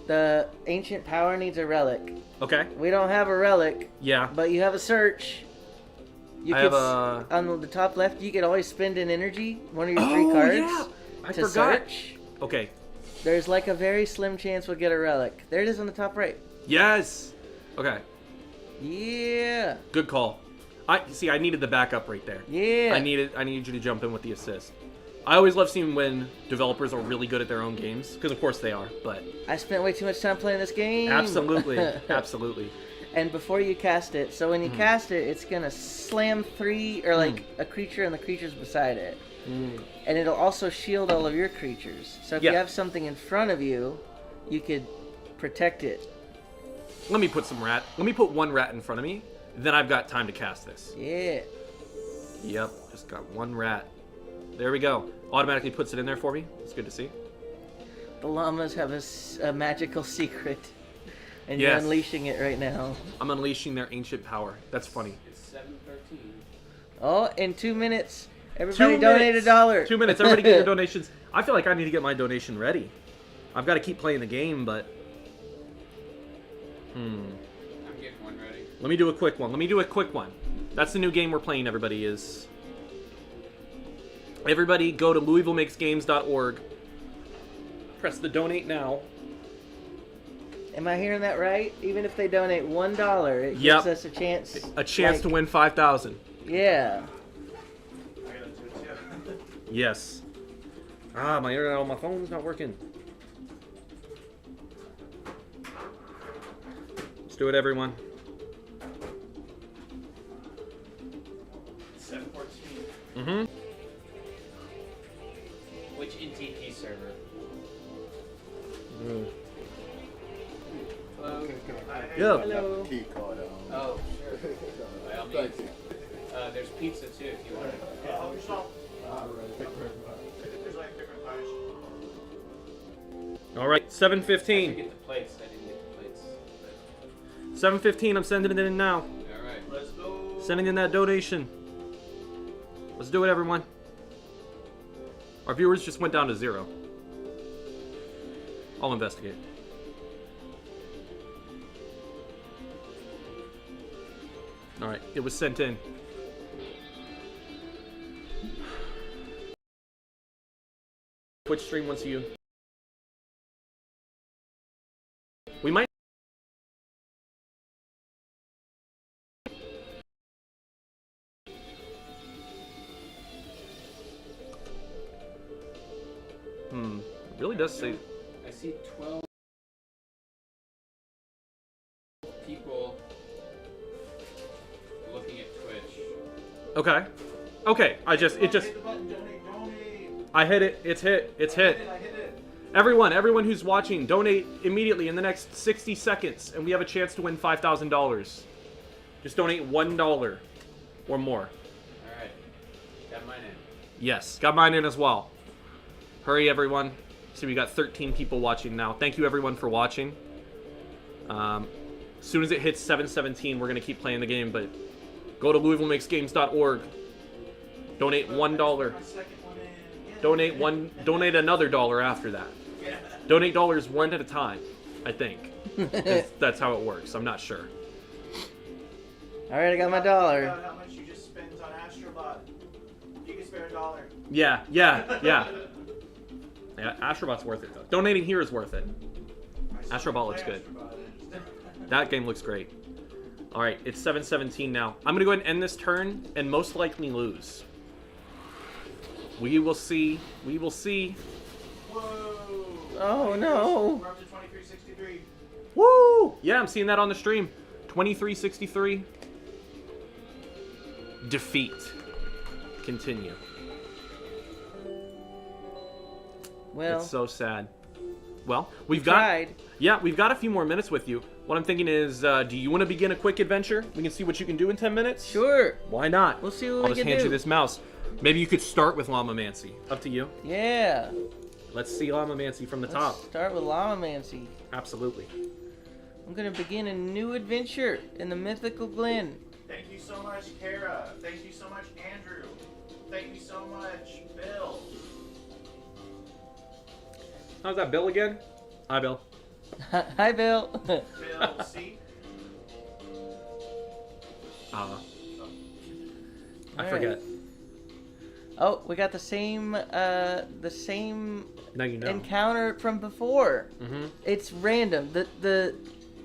The ancient power needs a relic.
Okay.
We don't have a relic.
Yeah.
But you have a search. You
I
could
have a...
on the top left, you could always spend an energy, one of your 3 cards,
yeah. I
to
forgot.
search.
Okay.
There's a very slim chance we'll get a relic. There it is on the top right.
Yes. Okay.
Yeah.
Good call. I needed the backup right there.
Yeah.
I needed you to jump in with the assist. I always love seeing when developers are really good at their own games, because of course they are, but...
I spent way too much time playing this game.
Absolutely. Absolutely.
And before you cast it, so when you cast it, it's going to slam 3, or a creature and the creatures beside it. And it'll also shield all of your creatures. So if you have something in front of you, you could protect it.
Let me put 1 rat in front of me, then I've got time to cast this.
Yeah.
Yep, just got one rat. There we go. Automatically puts it in there for me. It's good to see.
The llamas have a magical secret, and
Yes.
you're unleashing it right now.
I'm unleashing their ancient power. That's funny.
It's 7:13.
Oh, in 2 minutes, everybody
2
donate
minutes.
$1.
2 minutes. Everybody get your donations. I feel like I need to get my donation ready. I've got to keep playing the game, but...
I'm getting one ready.
Let me do a quick one. That's the new game we're playing, everybody, is... Everybody go to LouisvilleMakesGames.org. Press the donate now.
Am I hearing that right? Even if they donate $1, it
Yep.
gives us a chance.
A chance
like-
to win 5,000.
Yeah.
Yes. Ah, my internet on my phone's not working. Let's do it, everyone.
7:14.
Mm-hmm.
Which NTP server? Hello.
Yeah.
Hello.
Oh, sure. By all means. There's pizza too if you want it.
Help yourself. There's like different types.
All right,
I
7:15.
get the plates. I didn't get the plates.
7:15. I'm sending it in now.
All right.
Let's go.
Sending in that donation. Let's do it, everyone. Our viewers just went down to 0. I'll investigate. All right, it was sent in. Twitch stream once you. We might. It really does say.
I see 12 people looking at Twitch.
Okay. Okay. I just.
Hit the button, donate.
I hit it. It's hit. It's hit.
I hit it.
Everyone who's watching, donate immediately in the next 60 seconds, and we have a chance to win $5,000. Just donate $1 or more.
All right. Got mine in.
Yes, got mine in as well. Hurry, everyone. See, we got 13 people watching now. Thank you, everyone, for watching. As soon as it hits 7:17, we're gonna keep playing the game. But go to LouisvilleMakesGames.org. Donate $1. Donate another $1 after that. Donate dollars one at a time, I think. That's how it works. I'm not sure.
All right, I got my $1.
How much you just spent on Astrobot? You can spare $1.
Yeah. Astrobot's worth it though. Donating here is worth it. Astrobot looks good. That game looks great. All right, it's 7:17 now. I'm gonna go ahead and end this turn and most likely lose. We will see. We will see.
Whoa.
Oh, no.
We're up to 2363.
Woo! Yeah, I'm seeing that on the stream. 2363. Defeat. Continue.
Well,
It's so sad. Well, we've
tried.
we've got a few more minutes with you. What I'm thinking is, do you want to begin a quick adventure? We can see what you can do in 10 minutes?
Sure.
Why not?
We'll see what
I'll
we
just
can
hand
do.
you this mouse. Maybe you could start with Llamamancy. Up to you.
Yeah.
Let's see Llamamancy from the
Let's
top.
start with Llamamancy.
Absolutely.
I'm gonna begin a new adventure in the mythical Glen.
Thank you so much, Kara. Thank you so much, Andrew. Thank you so much, Bill.
How's that, Bill again? Hi, Bill.
Hi, Bill.
Bill C.
I
All
forget.
right. Oh, we got the same
Now you know.
encounter from before.
Mm-hmm.
It's random.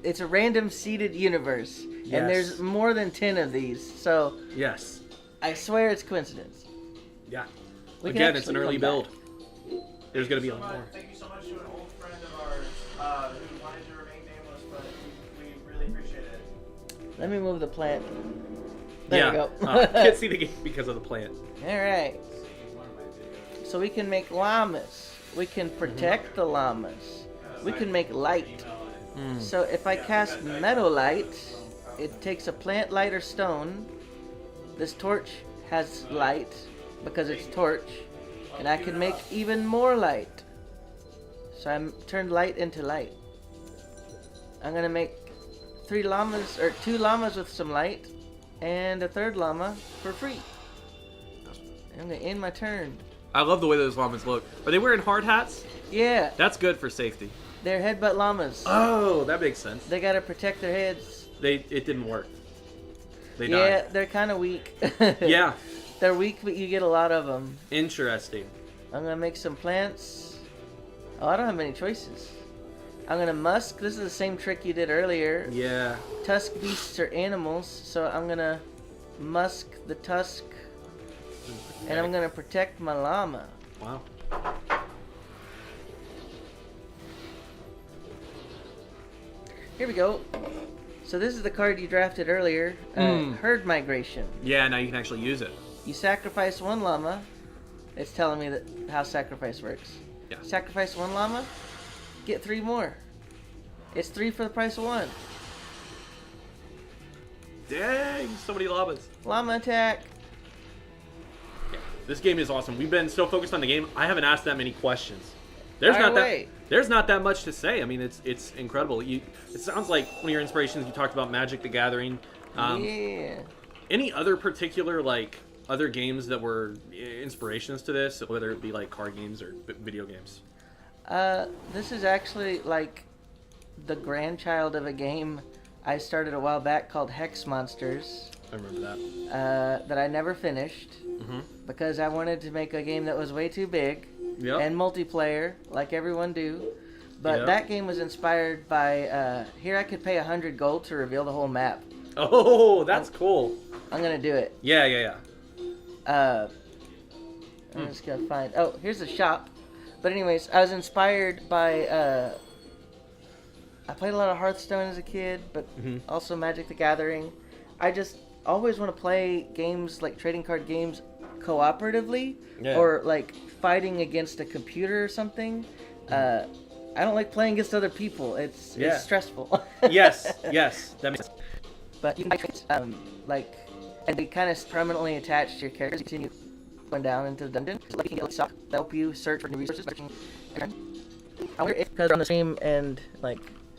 It's a random seeded universe,
Yes.
and there's more than 10 of these. So
Yes.
I swear it's coincidence.
Yeah.
We can
Again, it's an
actually
early
come
build.
back.
There's going to be a
so
lot
much-
more.
Thank you so much to an old friend of ours who wanted to remain nameless, but we really appreciate it.
Let me move the plant. There
Yeah.
we go.
Can't see the game because of the plant.
All right. So we can make llamas. We can protect the llamas. We can make light. So if I cast meadow light, it takes a plant, light, or stone. This torch has light because it's torch, and I can make even more light. So I turned light into light. I'm gonna make 2 llamas with some light, and a 3rd llama for free. I'm gonna end my turn.
I love the way those llamas look. Are they wearing hard hats?
Yeah,
That's good for safety.
they're headbutt llamas.
Oh, that makes sense.
They gotta protect their heads.
It didn't work. They
Yeah,
died.
they're kind of weak.
Yeah.
They're weak, but you get a lot of them.
Interesting.
I'm gonna make some plants. Oh, I don't have many choices. I'm gonna musk. This is the same trick you did earlier.
Yeah.
Tusk beasts are animals, so I'm gonna musk the tusk, and I'm gonna protect my llama.
Wow.
Here we go. So this is the card you drafted earlier. Herd migration.
Yeah, now you can actually use it.
You sacrifice 1 llama. It's telling me that how sacrifice works.
Yeah.
Sacrifice 1 llama, get 3 more. It's 3 for the price of 1.
Dang, so many llamas.
Llama attack.
Yeah, this game is awesome. We've been so focused on the game, I haven't asked that many questions. There's not that much to say. I mean, it's incredible. It sounds like one of your inspirations. You talked about Magic: The Gathering.
Yeah.
Any other particular other games that were inspirations to this, whether it be like card games or video games?
This is actually like the grandchild of a game I started a while back called Hex Monsters.
I remember that.
That I never finished because I wanted to make a game that was way too big and multiplayer, like everyone do. But that game was inspired by here I could pay 100 gold to reveal the whole map.
Oh, that's cool.
I'm gonna do it.
Yeah.
I'm just gonna find. Oh, here's the shop. But anyways, I was inspired by. I played a lot of Hearthstone as a kid, but also Magic: The Gathering. I just always want to play games like trading card games cooperatively, or like fighting against a computer or something. I don't like playing against other people. It's stressful.
yes, that makes sense.
But you can and be kind of permanently attached to your characters. You continue going down into the dungeon. Like you can get to help you search for new resources. I wonder if because on the stream and like